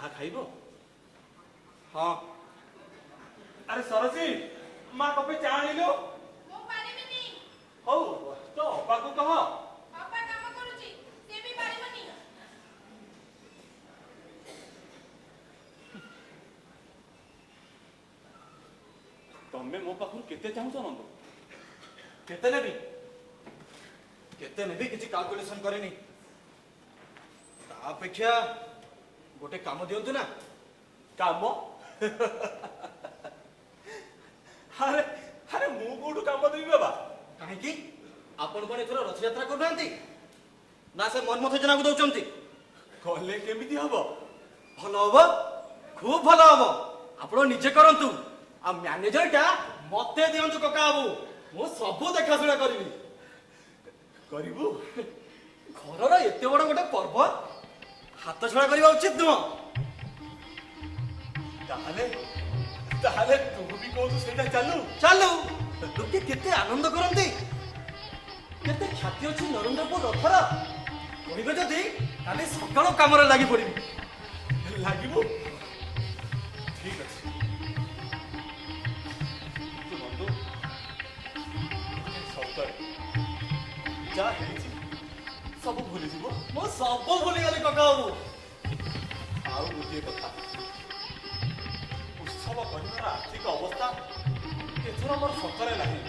चाहा खाइब? हाँ। अरे सरसी माँ कपे चा आनिलो ମୁଁ ପାରିବିନି। हौ तो अपा को कह ବାପା କାମ କରୁଛି ସେ ବି ପାରିବନି। तमे मो पाखु केते चाहूछ नंदू? केते नेबी किसी कैलकुलेशन करेनी ता अपेक्षा गोटे काम दियंतु ना। काम अरे अरे मु कोठु काम देबी बाबा? कहीं आपण कौन एथर रथ यात्रा करनांती ना से मनमथ जना को दउचंती? कले केमिति हबो? भल हबो, खूब भल हबो। आपण निजे करंतु आ मैनेजर टा मते दियंतु कका बाबू। मु सब देखा सुना करबी। करिबु? घरर एते बड़ गोटे पर्व हाथ छड़ा करबा उचित नुह। ताहले ताहले तू भी कहू सेटा चालू चालू लोके केते आनंद करंती। केते ख्याति अछि नरेंद्रपुर रथरा। कहिबे जदी काली सकाळ कामरे लागि पड़िबी। लागिबु? ठीक अछि। तू नंदू सतर जा हेछि सब भूली जीवो। मो सब भूली गली कका बाबू। आउ गोटे कथा उत्सव परिवार आर्थिक अवस्था एथर मोर सतरे नाही।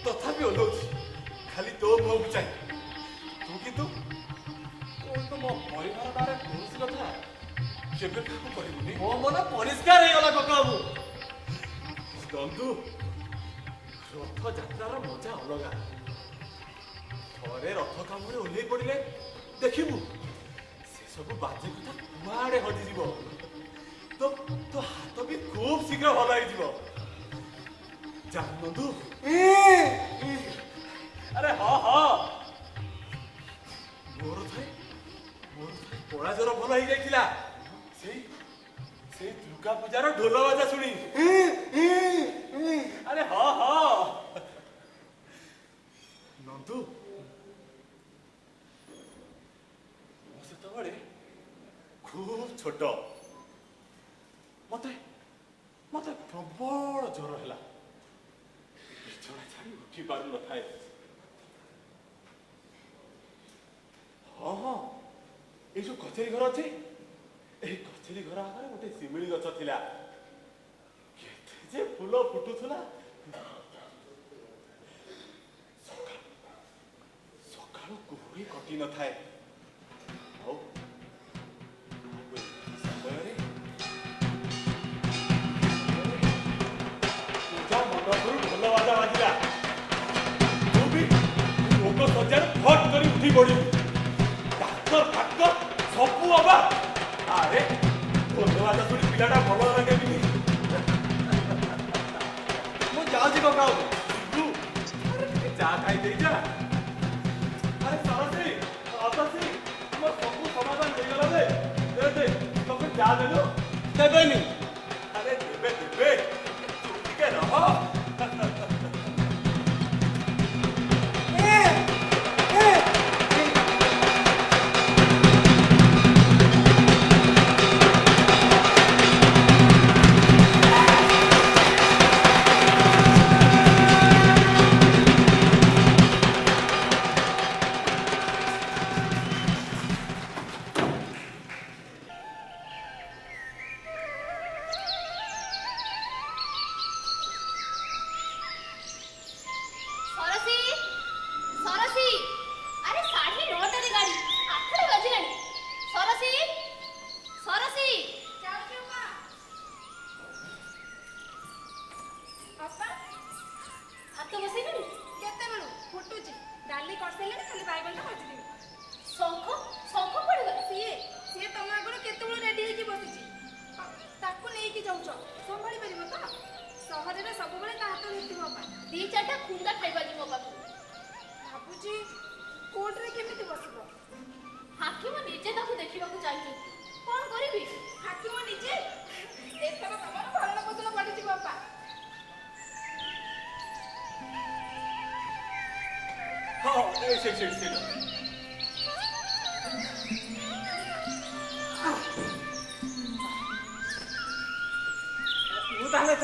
तथापि ओलौछि खाली तो मुख चाहि। तू किंतु तो मो परिवार बारे कौन कथा केबे काकु कहबुनी। मो मन परिष्कार हे गला कका बाबू। नंदू रथ यात्रार मजा अलगा। थरे रथ कामरे ओल्लै पड़िले देखिबु से सब बाजे कथा कुआड़े हटि जीव। तो तो हाथ भी खूब शीघ्र भल हो जीव। जा नंदू। अरे हाँ हाँ मोर थाई पड़ा ज्वर भल हो जाइथिला से दुर्गा पूजार ढोल बाजा शुणी। अरे हाँ हाँ नंदू सेतबेले खूब छोट मते मते प्रबल ज्वर है बिछना छाड़ी उठी पार न थाए। हाँ हाँ ये जो कचेरी घर अच्छे कचेरी घर आगे गोटे शिमिली गछ थिला केते जे फूल फुटुथुला। सकाळु कुहुड़ी कटि न थाए। हौ समୟରେ पूजा मंडपରୁ ढोल बाजा बाजिला। तू भी लोक सज्जार फट करी उठी पड़िबु। डाक्तर फाक्तर सबू अबा। अरे ढोल बाजा शुणी पिलाटा भल लागे भी मु जाउछि कका बाबू। तू चा खाई दे जा। अरे सरसी अतसी तुम सबू समाधान हो गला दे दे तुम जा देलो देबेनी। अरे देबे देबे तू टिके रह।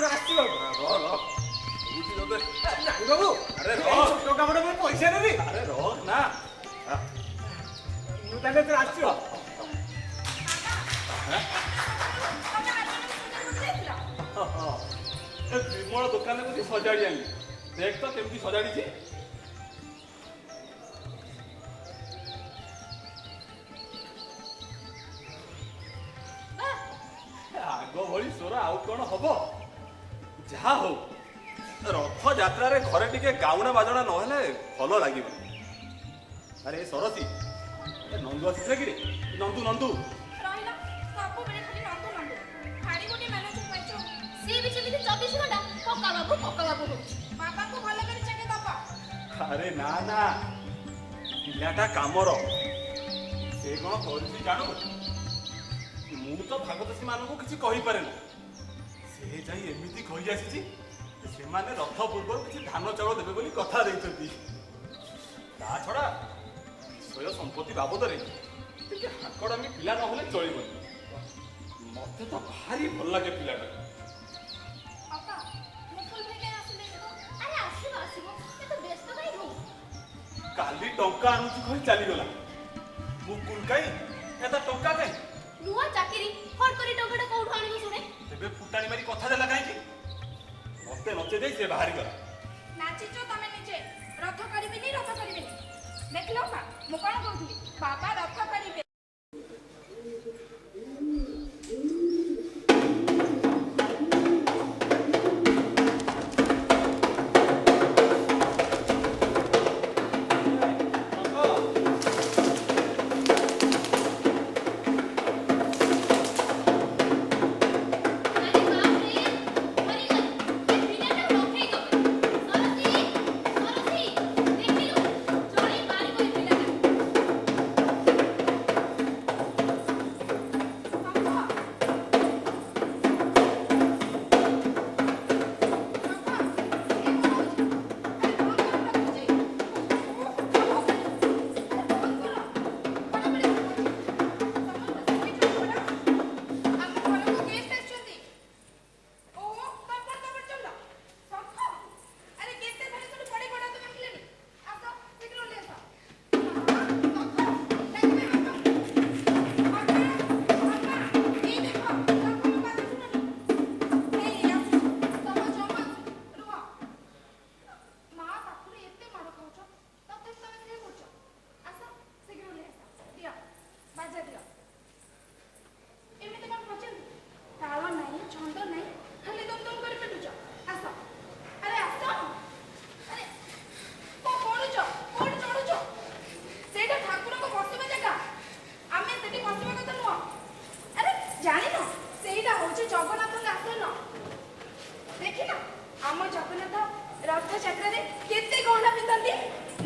ଆସିବ ବାବୁ ଆରେ ଏଇ ରହ। ଛୋଟ କାମଟା ପାଇଁ ପଇସା ନେବି ଆରେ ରହ ନା ମୁଁ ତାହେଲେ ଏଥର ଆସିବ ତମେ ଆଜି ଯାଇଥିଲ? ଏ ବିମଳ ଦୋକାନରେ ବସି ସଜାଡ଼ି ଆଣିଲି ଦେଖ ତ କେମିତି ସଜାଡ଼ିଛି ଆଗ ଭଳି ସ୍ୱର ଆଉ କଣ ହବ ଯାହା ହଉ ରଥଯାତ୍ରାରେ ଘରେ ଟିକେ ଗାଉଣା ବାଜଣା ନହେଲେ ଭଲ ଲାଗିବନି ଆରେ ଏ ସରସୀ ଏ ନନ୍ଦୁ ଆସିଥିଲା କିରେ ନନ୍ଦୁ ନନ୍ଦୁ ରହିଲ ସବୁବେଳେ ଖାଲି ନନ୍ଦୁ ନନ୍ଦୁ ଭାରି ଗୋଟେ ମ୍ୟାନେଜ ପାଇଛ ସିଏ ବି ସେମିତି 24 ଘଣ୍ଟା ପକ୍କା ବାବୁ ହଉଛି। ବାବାଙ୍କୁ ଭଲ କରି ଚେକେ ଦବ ଆରେ ନା ନା ପିଲାଟା କାମର ସେ କଣ କରୁଛି ଜାଣୁ ମୁଁ ତ ଭାଗବତୀ ମାନଙ୍କୁ କିଛି କହିପାରେନି ସେ ଯାଇ ଏମିତି କହି ଆସିଛି ଯେ ସେମାନେ ରଥ ପୂର୍ବରୁ କିଛି ଧାନ ଚାଉଳ ଦେବେ ବୋଲି କଥା ଦେଇଛନ୍ତି ତା ଛଡା ବିଷୟ ସମ୍ପତ୍ତି ବାବଦରେ ଟିକେ ହାକଡାମି ପିଲା ନହେଲେ ଚଳିବନି ମତେ ତ ଭାରି ଭଲ ଲାଗେ ପିଲାଟା ବାପା ମୁକୁଲ ଭାଇ କାଇଁ ଆସିଲେନି ତ? ଆରେ ଆସିବ ଏତେ ବ୍ୟସ୍ତ କାଇଁ ହଉ? କାଲି ଟଙ୍କା ଆଣୁଛି କହି ଚାଲିଗଲା ମୁଁ କୁଲକାଇ ଏଟା ଟଙ୍କା କାଇଁ ନୂଆ ଚାକିରି ଫଟ କରି ଟଙ୍କାଟା କୋଉଠୁ ଆଣିବୁ ଶୁଣେ? ତେବେ ଫୁଟାଣି ମାରି କଥା ଦେଲା କାହିଁକି ମତେ ନଚେଇ ଦେଇ ସେ ବାହାରିଗଲା ନାଚିଛ ତମେ ନିଜେ ରଥ କରିବିନି ଦେଖିଲ ବାପା ମୁଁ କଣ କହୁଥିଲି ବାବା ରଥ କରିବେ ଆରେ ବାପ ରେ ମରିଗଲା ଏ ପିଲାଟା ରଖେଇ ଦବ ସରସି ଦେଖିଲୁ ଜଣେ ମାରିବ ଏ ପିଲାଟା ଏମିତି କଣ କରୁଛନ୍ତି ତାଳ ନାହିଁ ଛନ୍ଦ ନାହିଁ ଖାଲି ଦମ ଦମ କରି ପେଟୁଛ ଆସ ଆରେ ଆସ ଆରେ କଣ କରୁଛ କୋଉଠି ଚଢୁଛ ସେଇଟା ଠାକୁରଙ୍କ ବସିବା ଜାଗା ଆମେ ସେଠି ବସିବା କଥା ନୁହଁ ଆରେ ଜାଣିନ ସେଇଟା ହଉଛି ଜଗନ୍ନାଥଙ୍କ ଆସନ ଦେଖିନ ଆମ ଜଗନ୍ନାଥ ରଥଯାତ୍ରାରେ କେତେ ଗହଣା ପିନ୍ଧନ୍ତି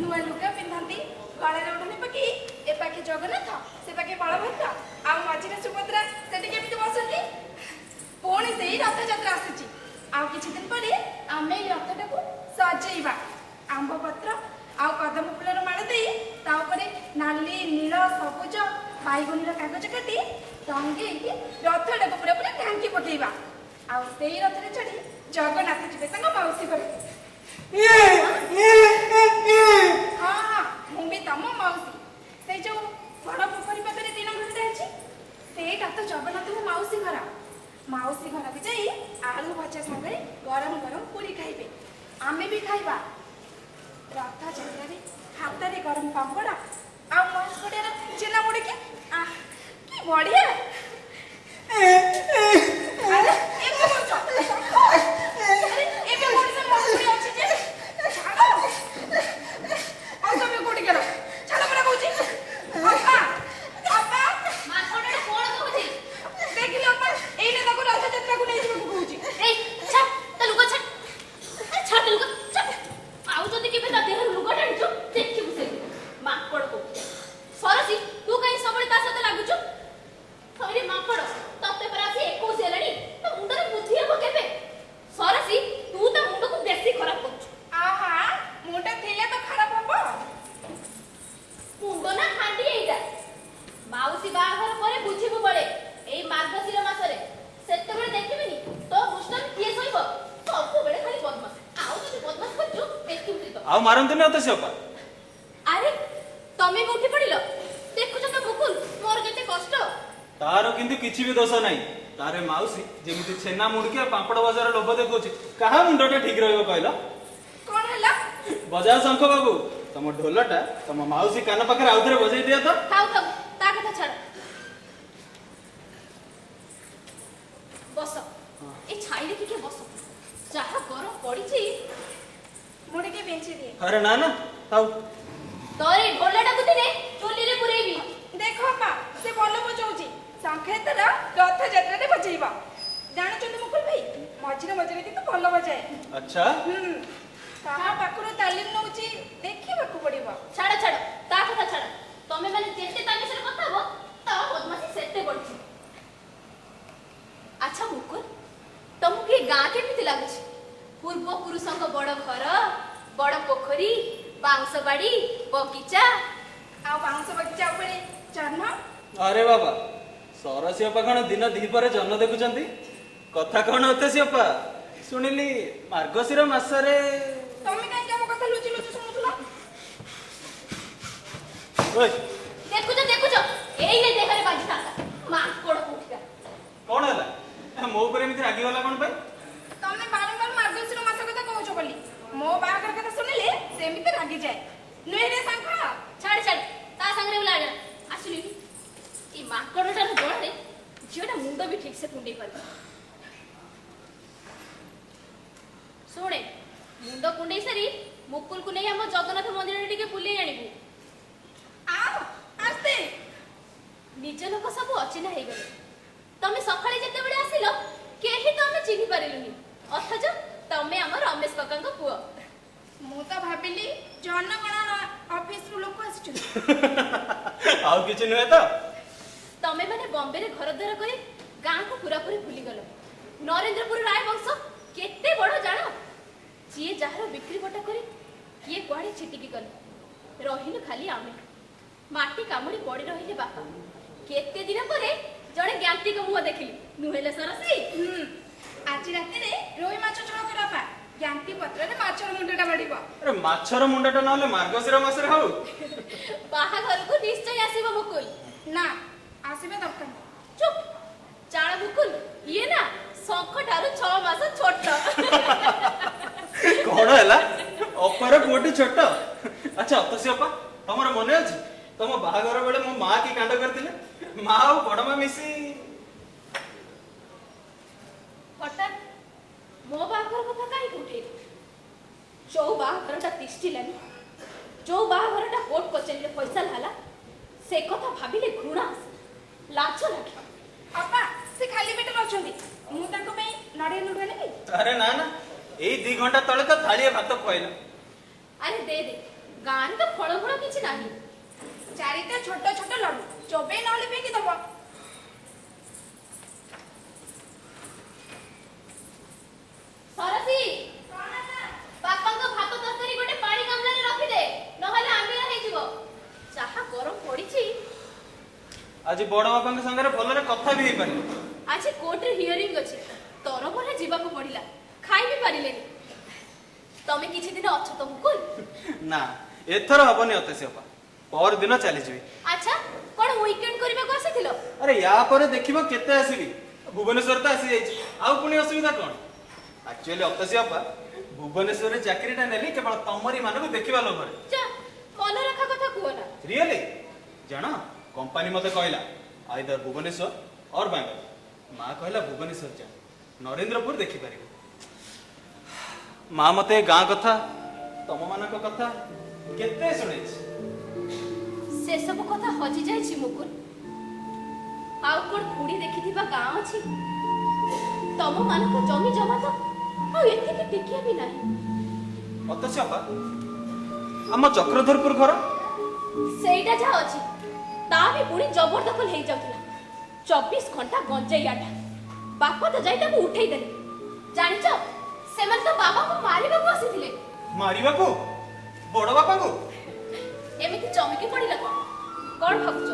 ନୂଆ ଲୁଗା ପିନ୍ଧନ୍ତି ଗଳାରେ ଓଢ଼ଣୀ ପକେଇ ଏ ପାଖେ ଜଗନ୍ନାଥ ସେ ପାଖେ ବଳଭଦ୍ର ଆଉ ମଝିରେ ସୁଭଦ୍ରା ସେଠି କେମିତି ବସନ୍ତି ପୁଣି ସେଇ ରଥଯାତ୍ରା ଆସୁଛି ଆଉ କିଛି ଦିନ ପରେ ଆମେ ଏଇ ରଥଟାକୁ ସଜେଇବା ଆମ୍ବ ପତ୍ର ଆଉ କଦମ ଫୁଲର ମାଳ ଦେଇ ତା ଉପରେ ନାଲି ନୀଳ ସବୁଜ ବାଇଗଣୀର କାଗଜ କାଟି ଟଙ୍ଗେଇକି ରଥଟାକୁ ପୁରା ପୁରା ଢାଙ୍କି ପକେଇବା ଆଉ ସେଇ ରଥରେ ଚଢି ଜଗନ୍ନାଥ ଯିବେ ତାଙ୍କ ମାଉସୀ ଘରକୁ ହଁ ହଁ ମୁଁ ବି ତମ ମାଉସୀ ସେଇ ଯୋଉ ବଡ ପୋଖରୀ ପାଖରେ ଦିନ ଘରଟା ଅଛି ସେଇଟା ତ ଜଗନ୍ନାଥଙ୍କ ମାଉସୀ ଘର ମାଉସୀ ଘରକୁ ଯାଇ ଆଳୁ ଭଜା ସାଙ୍ଗରେ ଗରମ ଗରମ ପୁରୀ ଖାଇବେ ଆମେ ବି ଖାଇବା ରଥଯାତ୍ରାରେ ହାତରେ ଗରମ ପାମ୍ପଡ଼ ଆଉ ମସ୍କଡ଼ିଆର ଛେନା ମୁଡ଼ିକି କି ବଢିଆ ଆରେ, ଏବେ କରୁଛ? ଆରେ, ଏବେ ମଣିଷ ମସ୍କଡ଼ି ଅଛି ଯେ ଛାଡ଼ ଆଉ ତମେ କୋଉଠି ଗେଲ ଛାଡ଼ ପରା କହୁଛି ଅପା ଅପା ମାଙ୍କଡଟା କଣ କହୁଛି? ଦେଖିଲେ ଅପା ଏଇନେ ତାକୁ ରଥଯାତ୍ରାକୁ ନେଇଯିବାକୁ କହୁଛି ଏଇ ଛାଡ ତା ଲୁଗା ଛାଡ ଆରେ ଛାଡ ତା ଲୁଗା ଛାଡ ଆଉ ଯଦି କେବେ ତା ଦେହରୁ ଲୁଗା ଟାଣିଛୁ ଦେଖିବୁ ସେ ମାଙ୍କଡ କହୁଛି ସରସି ତୁ କାହିଁ ସବୁବେଳେ ତା ସହିତ ଲାଗୁଛୁ ଆରେ ମାଙ୍କଡ ତତେ ପରା ଆସି 21 ହେଲାଣି ତା ମୁଣ୍ଡରେ ବୁଦ୍ଧି ହେବ କେବେ ସରସି ତୁ ତା ମୁଣ୍ଡକୁ ବେଶୀ ଖରାପ କରୁଛୁ ଆହା ମୁଣ୍ଡ ଥିଲେ ତ ଖରାପ ହବ ମୁଣ୍ଡ ନା ହାଣ୍ଡି ଏଇଟା ମାଉସୀ ବାହାଘର ପରେ ବୁଝିବୁ ବଳେ ଏଇ ମାର୍ଗଶିର ମାସରେ ସେତେବେଳେ ଦେଖିବିନି ତୋ ଦୁଷ୍ଟାମି କିଏ ସହିବ ଆଉ ମାରନ୍ତୁନି ଅତସି ଅପା। ଆରେ ତମେ ବି ଉଠି ପଡିଲ। ଦେଖୁଛ ତ ମୁକୁଲ ମୋର କେତେ କଷ୍ଟ। ତାର କିନ୍ତୁ କିଛି ବି ଦୋଷ ନାହିଁ। ତାର ମାଉସୀ ଯେମିତି ଛେନା ମୁଡକି ଆଉ ପାମ୍ପଡ଼ ବଜାର ଲୋଭ ଦେଖଉଛି, କାହା ମୁଣ୍ଡଟା ଠିକ ରହିବ କହିଲ? କଣ ହେଲା? ବଜାଅ ଶଙ୍ଖ ବାବୁ, ତମ ଢୋଲଟା ତମ ମାଉସୀ କାନ ପାଖରେ ଆଉଥରେ ବଜେଇ ଦିଅ ତ। ଥାଉ ଥାଉ ତା କଥା ଛାଡ। ବସ ଏ ଛାଇ ଦେଖିକି ବସ। ଯାହା ଗରମ ପଡିଛି। ମୁଁ ଟିକେ ବେଞ୍ଚି ଦିଏ। ଆରେ ନା ନା ଥାଉ। ତୋର ଏ ଢୋଲଟାକୁ ଦିନେ ଚୁଲିରେ ପୁରେଇବି। ଦେଖ ଅପା, ସେ ଭଲ ବଜାଉଛି। ଶଙ୍ଖ ଏଥର ରଥଯାତ୍ରାରେ ବଜେଇବ। ଜାଣୁଛନ୍ତି ମୁକୁଲ ଭାଇ, ମଝିରେ ମଝିରେ କିନ୍ତୁ ଭଲ ବଜାଏ। ଆଚ୍ଛା କାହା ପାଖରୁ ତାଲିମ ନଉଛି ଦେଖିବାକୁ ପଡିବ। ଛାଡ ଛାଡ ତା କଥା ଛାଡ। ତମେ ମାନେ ଯେତେ ତା ବିଷୟରେ କଥା ହବ ତା ବଦମାସି ସେତେ ବଢିଛି। ଆଚ୍ଛା ମୁକୁଲ, ତମକୁ ଏ ଗାଁ କେମିତି ଲାଗୁଛି? ପୂର୍ବ ପୁରୁଷଙ୍କ ବଡ ଘର, ବଡ ପୋଖରୀ, ବାଉଁଶ ବାଡି, ବଗିଚା। ଆଉ ବାଉଁଶ ବଗିଚା ଉପରେ ଜହ୍ନ। ଆରେ ବାବା, ସରସୀ ଅପା କଣ ଦିନ ଦିପହରେ ଜହ୍ନ ଦେଖୁଛନ୍ତି? କଥା କଣ ଅତସି ଅପା? ଶୁଣିଲି ମାର୍ଗଶିର ମାସରେ। ତମେ କାହିଁକି ଆମ କଥା ଲୁଚି ଲୁଚି ଶୁଣୁଥିଲ? ଓଏ, ଦେଖୁଛ ଦେଖୁଛ ଏଇନେ ଦେହରେ ବାଜିଥାନ୍ତା। ମାଙ୍କଡ କୋଉଠିକା। କଣ ହେଲା? ମୋ ଉପରେ ଏମିତି ରାଗିଗଲା କଣ ପାଇଁ? ତମେ ବାରମ୍ବାର ମାର୍ଗଶିର ମାସ କଥା କହୁଛ ବୋଲି ମୋ ବାହାଘର କଥା ଶୁଣିଲେ ସେମିତି ରାଗିଯାଏ। ନୁହେଁ ରେ ଶଙ୍ଖ? ଛାଡ ଛାଡ ତା ସାଙ୍ଗରେ ଲାଗା। ଆସିଲି ଏ ମାଙ୍କଡଟାର ଜଳରେ ଝିଅଟା ମୁଣ୍ଡ ବି ଠିକ ସେ କୁଣ୍ଡେଇ ପାରିବ। ଶୁଣେ, ମୁଣ୍ଡ କୁଣ୍ଡେଇ ସାରି ମୁକୁଲକୁ ନେଇ ଆମ ଜଗନ୍ନାଥ ମନ୍ଦିରରେ ଟିକେ ବୁଲେଇ ଆଣିବୁ। ଆଉ ଆସ୍ତେ। ନିଜ ଲୋକ ସବୁ ଅଚିହ୍ନା ହେଇଗଲେ। ତମେ ସକାଳେ ଯେତେବେଳେ ଆସିଲ କେହି ତମେ ଚିହ୍ନି ପାରିଲୁନି, ଅଥଚ ତମେ ଆମ ରମେଶ କକାଙ୍କ ପୁଅ। ମୁଁ ତ ଭାବିଲି ଜନଗଣନା ଅଫିସରୁ ଲୋକ ଆସିଛନ୍ତି। ଆଉ କିଛି ନୁହେଁ ତ? ତମେ ମାନେ ବମ୍ବେରେ ଘର ଦ୍ୱାର କରି ଗାଁକୁ ପୁରାପୁରି ଭୁଲିଗଲ। ନରେନ୍ଦ୍ରପୁର ରାୟ ବଂଶ କେତେ ବଡ ଜାଣ? ଯିଏ ଯାହାର ବିକ୍ରି ବଟା କରି କିଏ କୁଆଡେ ଛିଟିକି ଗଲେ। ରହିଲୁ ଖାଲି ଆମେ। ମାଟି କାମୁଡି ପଡି ରହିଲେ ବାପା। କେତେ ଦିନ ପରେ ଜଣେ ଜ୍ଞାତିଙ୍କ ମୁହଁ ଦେଖିଲି, ନୁହେଲେ ସରସୀ? ଆଜି ରାତିରେ ରୋହି ମାଛ ଝୋଳ କରିବା। ଜ୍ଞାତି ପତ୍ରରେ ମାଛର ମୁଣ୍ଡଟା ବାଢିବ। ଆରେ ମାଛର ମୁଣ୍ଡଟା ନହେଲେ ମାର୍ଗଶିର ମାସରେ ହଉ। ବାହାଘରକୁ ନିଶ୍ଚୟ ଆସିବ ମୁକୁଲ। ନା, ଆସିବା ଦରକାର ନାହିଁ। ଚୁପ ଚାଳ ମୁକୁଲ, ଇଏ ନା ଶଙ୍ଖ ଠାରୁ 6 ମାସ ଛୋଟ। କଣ ହେଲା? ଅପାର ପୁଅଟି ଛୋଟ? ଆଚ୍ଛା ଅତସି ଅପା, ତମର ମନେ ଅଛି ତମ ବାହାଘର ବେଳେ ମୋ ମା କି କାଣ୍ଡ କରିଥିଲେ? ମା ଆଉ ବଡ ମା ମିଶି। ହଠାତ୍ ମୋ ବାହାଘର କଥା କାହିଁକି ଉଠେଇଲି? ଯୋଉ ବାହାଘରଟା ତିଷ୍ଠିଲାନି, ଯୋଉ ବାହାଘରଟା କୋର୍ଟ କଚେରୀରେ ଫଇସାଲ ହେଲା, ସେ କଥା ଭାବିଲେ ଘୃଣା ଆସେ, ଲାଜ ଲାଗେ। ଅପା, ସେ ଖାଲି ପେଟରେ ଅଛନ୍ତି। ମୁଁ ତାଙ୍କ ପାଇଁ ନଡ଼ିଆ ନୁଡୁଆ ନେବି? ଆରେ ନା ନା, ଏଇ 2 ଘଣ୍ଟା ତଳେ ତ ଥାଳିଏ ଭାତ ଖୁଆଇଲ। ଆରେ ଦେ ଦେ, ଗାଁରେ ତ ଫଳମୂଳ କିଛି ନାହିଁ। 4ଟା ଛୋଟ ଛୋଟ ଲଡୁ, ଚୋବେଇ ନହେଲେ ଫିଙ୍ଗି ଦବ। ସରସୀ, ବାପାଙ୍କ ଭାତ ତରକାରୀ ଗୋଟେ ପାଣି ଗାମଲାରେ ରଖିଦେ, ନହେଲେ ଆମ୍ବିଳା ହେଇଯିବ। ଯାହା ଗରମ ପଡିଛି। ଆଜି ବଡ ବାପାଙ୍କ ସାଙ୍ଗରେ ଭଲରେ କଥା ବି ହେଇପାରିନି। ଆଜି କୋର୍ଟରେ ହିୟରିଂ ଅଛି, ତରବରରେ ଯିବାକୁ ପଡିଲା, ଖାଇ ବି ପାରିଲେନି। ତମେ କିଛି ଦିନ ଅଛ ତ ମୁକୁଲ? ନା, ଏଥର ହବନି ଅତସି ଅପା, ପରଦିନ ଚାଲିଯିବି। ଆଚ୍ଛା, କଣ ୱିକେଣ୍ଡ କରିବାକୁ ଆସିଥିଲ? ଆରେ ୟା ପରେ ଦେଖିବ କେତେ ଆସିବି। ଭୁବନେଶ୍ୱର ତ ଆସିଯାଇଛି, ଆଉ ପୁଣି ଅସୁବିଧା କଣ? ଆକ୍ଚୁଆଲି ଅତସି ଅପା, ଭୁବନେଶ୍ୱରରେ ଚାକିରିଟା ନେଲି କେବଳ ତମରି ମାନଙ୍କୁ ଦେଖିବା ଲୋଭରେ। ଯା, ମନ ରଖା କଥା କୁହ ନା। ରିଏଲି? ଜାଣ, କମ୍ପାନୀ ମତେ କହିଲା ଆଇଦର ଭୁବନେଶ୍ୱର ଅର ବାଙ୍ଗାଲୋର। ମା କହିଲା ଭୁବନେଶ୍ୱର ଯା, ନରେନ୍ଦ୍ରପୁର ଦେଖିପାରିବ। ମା ମତେ ଗାଁ କଥା, ତମମାନଙ୍କ କଥା କେତେ ଶୁଣେଇଛି। ସେସବୁ କଥା ହଜି ଯାଇଛି ମୁକୁଲ। ଆଉ କଣ ଖୁଡି ଦେଖିଥିବା ଗାଁ ଅଛି? ତମ ମାନଙ୍କ ଜମି ଜମା ତ ଆଉ ଏତିକି ଟିକିଏ ବି ନାହିଁ। ଅତସି ଅପା, ଆମ ଚକ୍ରଧରପୁର ଘର? ସେଇଟା ଯାହା ଅଛି, ତା ବି ପୁଣି ଜବରଦଖଲ ହେଇଯାଉଥିଲା। 24 ଘଣ୍ଟା ଗଞ୍ଜେଇ ଆଟା। ବାପା ତ ଯାଇ ତାକୁ ଉଠେଇ ଦେଲେ। ଜାଣିଛ, ସେମାନେ ତ ବାବାଙ୍କୁ ମାରିବାକୁ ଆସିଥିଲେ। ମାରିବାକୁ? ବଡ ବାପାଙ୍କୁ? ଏମିତି ଚମକି ପଡିଲା କଣ? କଣ ଭାବୁଛ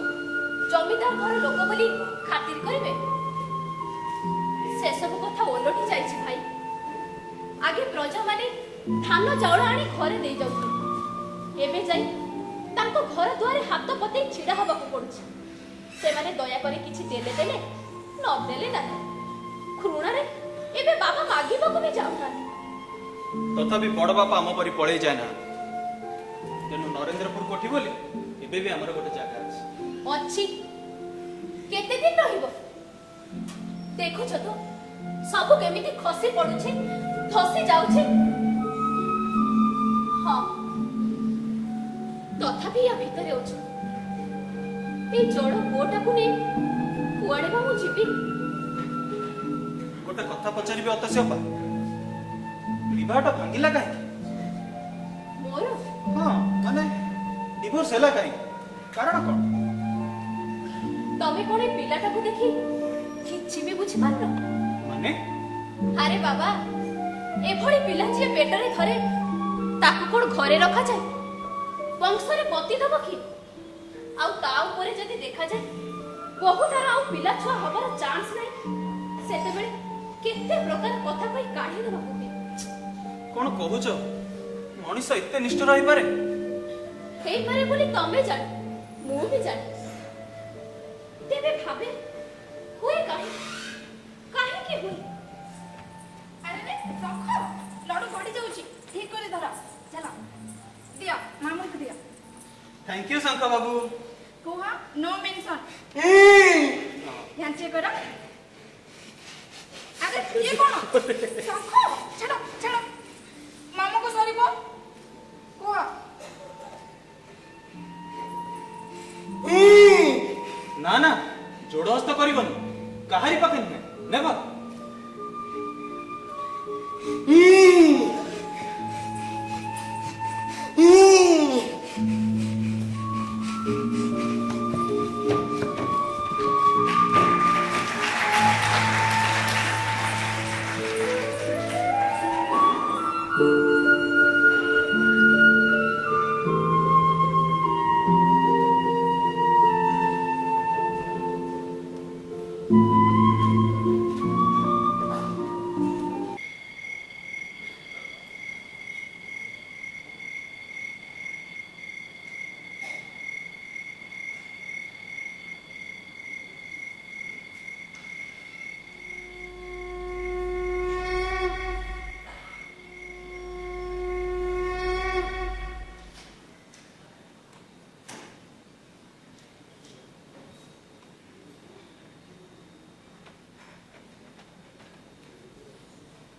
ଜମିଦାର ଘର ଲୋକ ବୋଲି ଖାତିର କରିବେ? ସେସବୁ କଥା ଓଲଟି ଯାଇଛି ଭାଇ। ଆଗେ ପ୍ରଜାମାନେ ଧାନ ଚାଉଳ ଆଣି ଘରେ ଦେଇ ଯାଉଥିଲେ। ଏବେ ଯାଇ ତାଙ୍କ ଘର ଦୁଆରେ ହାତ ପତେଇ ଛିଡ଼ା ହେବାକୁ ପଡୁଛି। ସେମାନେ ଦୟାକରି କିଛି ଦେଲେ ଦେଲେ, ନଦେଲେ ନାହିଁ। ଘୃଣାରେ ଏବେ ବାବା ମାଗିବାକୁ ବି ଯାଉନାହାନ୍ତି। ତଥାପି ବଡ଼ ବାପା ଆମ ପରି ପଳେଇ ଯାଏ ନା। ତେଣୁ ନରେନ୍ଦ୍ରପୁର କୋଠି ବୋଲି ଏବେ ବି ଆମର ଗୋଟେ ଜାଗା ଅଛି। ଅଛି, କେତେ ଦିନ ରହିବ? ଦେଖୁଛ ତ ସବୁ କେମିତି ଖସି ପଡୁଛି, ଧସି ଯାଉଛି। ହଁ, ତଥାପି ୟା ଭିତରେ ଅଛୁ। এই ଜଡ଼ ପୁଅଟାକୁ ନେଇ କୁଆଡ଼େ ବା ମୁଁ ଯିବି? ଗୋଟେ କଥା ପଚାରିବି ଅତସ୍ୟ ଅପା, ବିବାହଟା ଭାଙ୍ଗିଲା କାହିଁକି? ମୋର ହଁ, ମାନେ ଡିଭୋର୍ସ ହେଲା କାହିଁକି? କାରଣ କ'ଣ? ତମେ କଣ ଏ ପିଲାଟାକୁ ଦେଖି କିଛି ବି ବୁଝିପାରୁନ? ମାନେ ଆରେ ବାବା, ଏଭଳି ପିଲା ଯିଏ ପେଟରେ ଧରେ ତାକୁ କଣ ଘରେ ରଖାଯାଏ? ବଂଶରେ ପତି ଦବ କି? ଆଉ ତା ଉପରେ ଯଦି ଦେଖାଯାଏ ବହୁତାର ଆଉ ପିଲା ଛୁଆ ହବାର ଚାନ୍ସ ନାହିଁ, ସେତେବେଳେ କେତେ ପ୍ରକାର କଥା କହି କାଢି ଦେବାକୁ ହୁଏ। କ'ଣ କହୁଛ? ମଣିଷ ଏତେ ନିଷ୍ଠୁର ହେଇପାରେ? ହେଇପାରେ ବୋଲି ତମେ ଜାଣ, ମୁଁ ବି ଜାଣେ। ତେବେ ଭାବେ ହୁଏ କାହିଁକି ହୁଏ? ଆରେ ରେ ରଖ, ଲଡୁ ପଡି ଯାଉଛି। ଠିକ କରି ଧର। ଚାଲ ଦିଅ, ମାମୁଁଙ୍କୁ ଦିଅ। ଥ୍ୟାଙ୍କ ୟୁ ଶଙ୍ଖ ବାବୁ। କୁହ नो मेंशन। ध्यान करो। अरे ये कौन? शंख छाड़ो छाड़ो, मामू को सॉरी को कुह। ନା ନା, ଯୋଡ଼ ହସ୍ତ କରିବନି, କାହାରି ପାଖେ ନୁହେଁ, ନେଭର।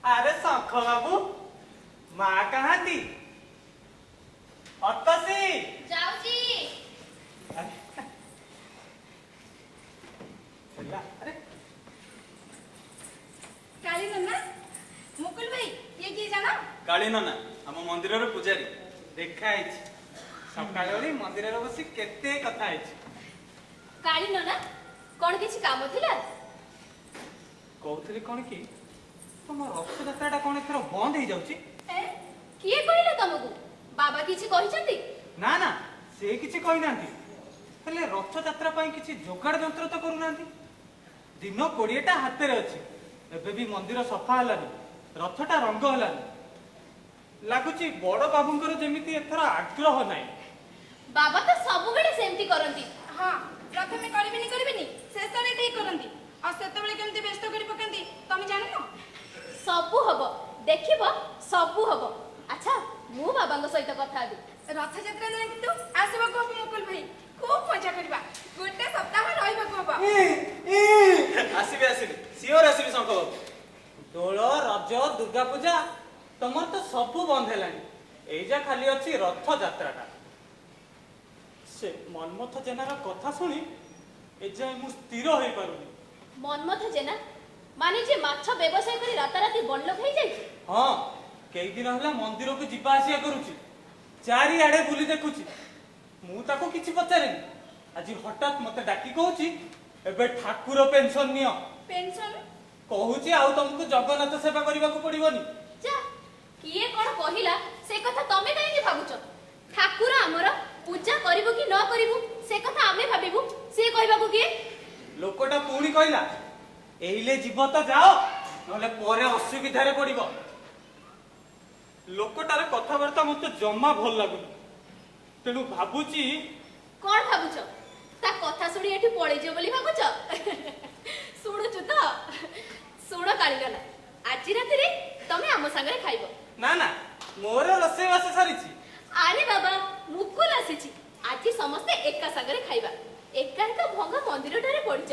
अरे शंख बाबू, माँ कहाँ थी? अतसी ଯାଉଛି। अरे काली नन्ना, मुकुल भाई, ये किए जाना? କାଳୀ ନନା ଆମ ମନ୍ଦିରର ପୂଜାରୀ। देखा है सकाळ ओली मंदिर रे बसी केते कथा है। କାଳି ନନା, କଣ କିଛି କାମ ଥିଲା? कहूली कौन कि तुम रथयात्रा कौन एथर बंद हो जाउची? ଏ, କିଏ କହିଲା ତମକୁ? ବାବା କିଛି କହିଛନ୍ତି? ना ना, से किछि कहि नांती। हेले रथयात्रा पई किछि जोगाड़ जंत्र तो करू नांती। दिन 20टा हाथ रे अछि, एबे भी मंदिर सफा हलानी, रथटा रंग हलानी। लागुची बड़ बाबूंकर जेमिति एथर आग्रह नाही। ବାବା ତ ସବୁବେଳେ ସେମିତି କରନ୍ତି। हाँ, प्रथमे करिबिनी शेष रे ठीक करंती। और सेतेबेले केमती व्यस्त करि पकंती तमे जानो न? ସବୁ ହବ, ଦେଖିବ ସବୁ ହବ। ଆଚ୍ଛା, ମୁଁ ବାବାଙ୍କ ସହିତ କଥା ହେବି। रथयात्रा दिन किंतु आसीबाको हबो मुकुल भाई। खूब मजा करबा। गोटे सप्ताह रहिबाको हबो। ଆସିବି ଆସିବି, ସିଓର ଆସିବି ଶଙ୍ଖ ବାବୁ। ଦୋଳ ରଜ ଦୁର୍ଗା ପୂଜା ତମର ତ ସବୁ ବନ୍ଦ ହେଲାଣି। ଏଇ ଯା ଖାଲି ଅଛି ରଥ ଯାତ୍ରାଟା। ସେ ମନ୍ମଥ ଜେନାର କଥା ଶୁଣି ଏଯାଏ ମୁଁ ସ୍ଥିର ହେଇପାରୁନି। ମନ୍ମଥ ଜେନା ମାନେ ଯେ ମାଛ ବ୍ୟବସାୟ କରି ରାତାରାତି ବଡଲୋକ ହେଇଯାଇଛି। ହଁ, କେଇ ଦିନ ହେଲା ମନ୍ଦିରକୁ ଯିବା ଆସିବା କରୁଛି, ଚାରିଆଡେ ବୁଲି ଦେଖୁଛି। ମୁଁ ତାକୁ କିଛି ପଚାରିନି। ଆଜି ହଠାତ୍ ମତେ ଡାକି କହୁଛି ଏବେ ଠାକୁର ପେନସନ ନିଅ। पेंशन କହୁଛି ଆଉ ତମକୁ ଜଗନ୍ନାଥ ସେବା କରିବାକୁ ପଡିବନି। ଯା, କିଏ କଣ କହିଲା ସେ କଥା ତମେ କାହିଁକି ଭାବୁଛ? ଠାକୁର ଆମର ପୂଜା କରିବୁ କି ନ କରିବୁ ସେ କଥା ଆମେ ଭାବିବୁ, ସିଏ କହିବାକୁ କିଏ? ଲୋକଟା ପୁଣି କହିଲା ଏଇଲେ ଯିବ ତ ଯାଅ, ନହେଲେ ପରେ ଅସୁବିଧାରେ ପଡିବ। ଲୋକଟାର କଥାବାର୍ତ୍ତା ମତେ ଜମା ଭଲ ଲାଗୁନି, ତେଣୁ ଭାବୁଛି କଣ ଭାବୁଛ? ତା କଥା ଶୁଣି ଏଠି ପଳେଇଯିବ ବୋଲି ଭାବୁଛ? ଶୁଣୁଛୁ ତ? ଶୁଣ କାଳିଗଲା, ଆଜି ରାତିରେ ତମେ ଆମ ସାଙ୍ଗରେ ଖାଇବ। ନା ନା, ମୋର ରୋଷେଇ ବାସ ସରିଛି। ଆରେ ବାବା, ମୁକୁଲ ଆସିଛି, ଆଜି ସମସ୍ତେ ଏକା ସାଙ୍ଗରେ ଖାଇବା। ଏକା ଏକା ଭଙ୍ଗା ମନ୍ଦିରଟାରେ ପଡିଛ।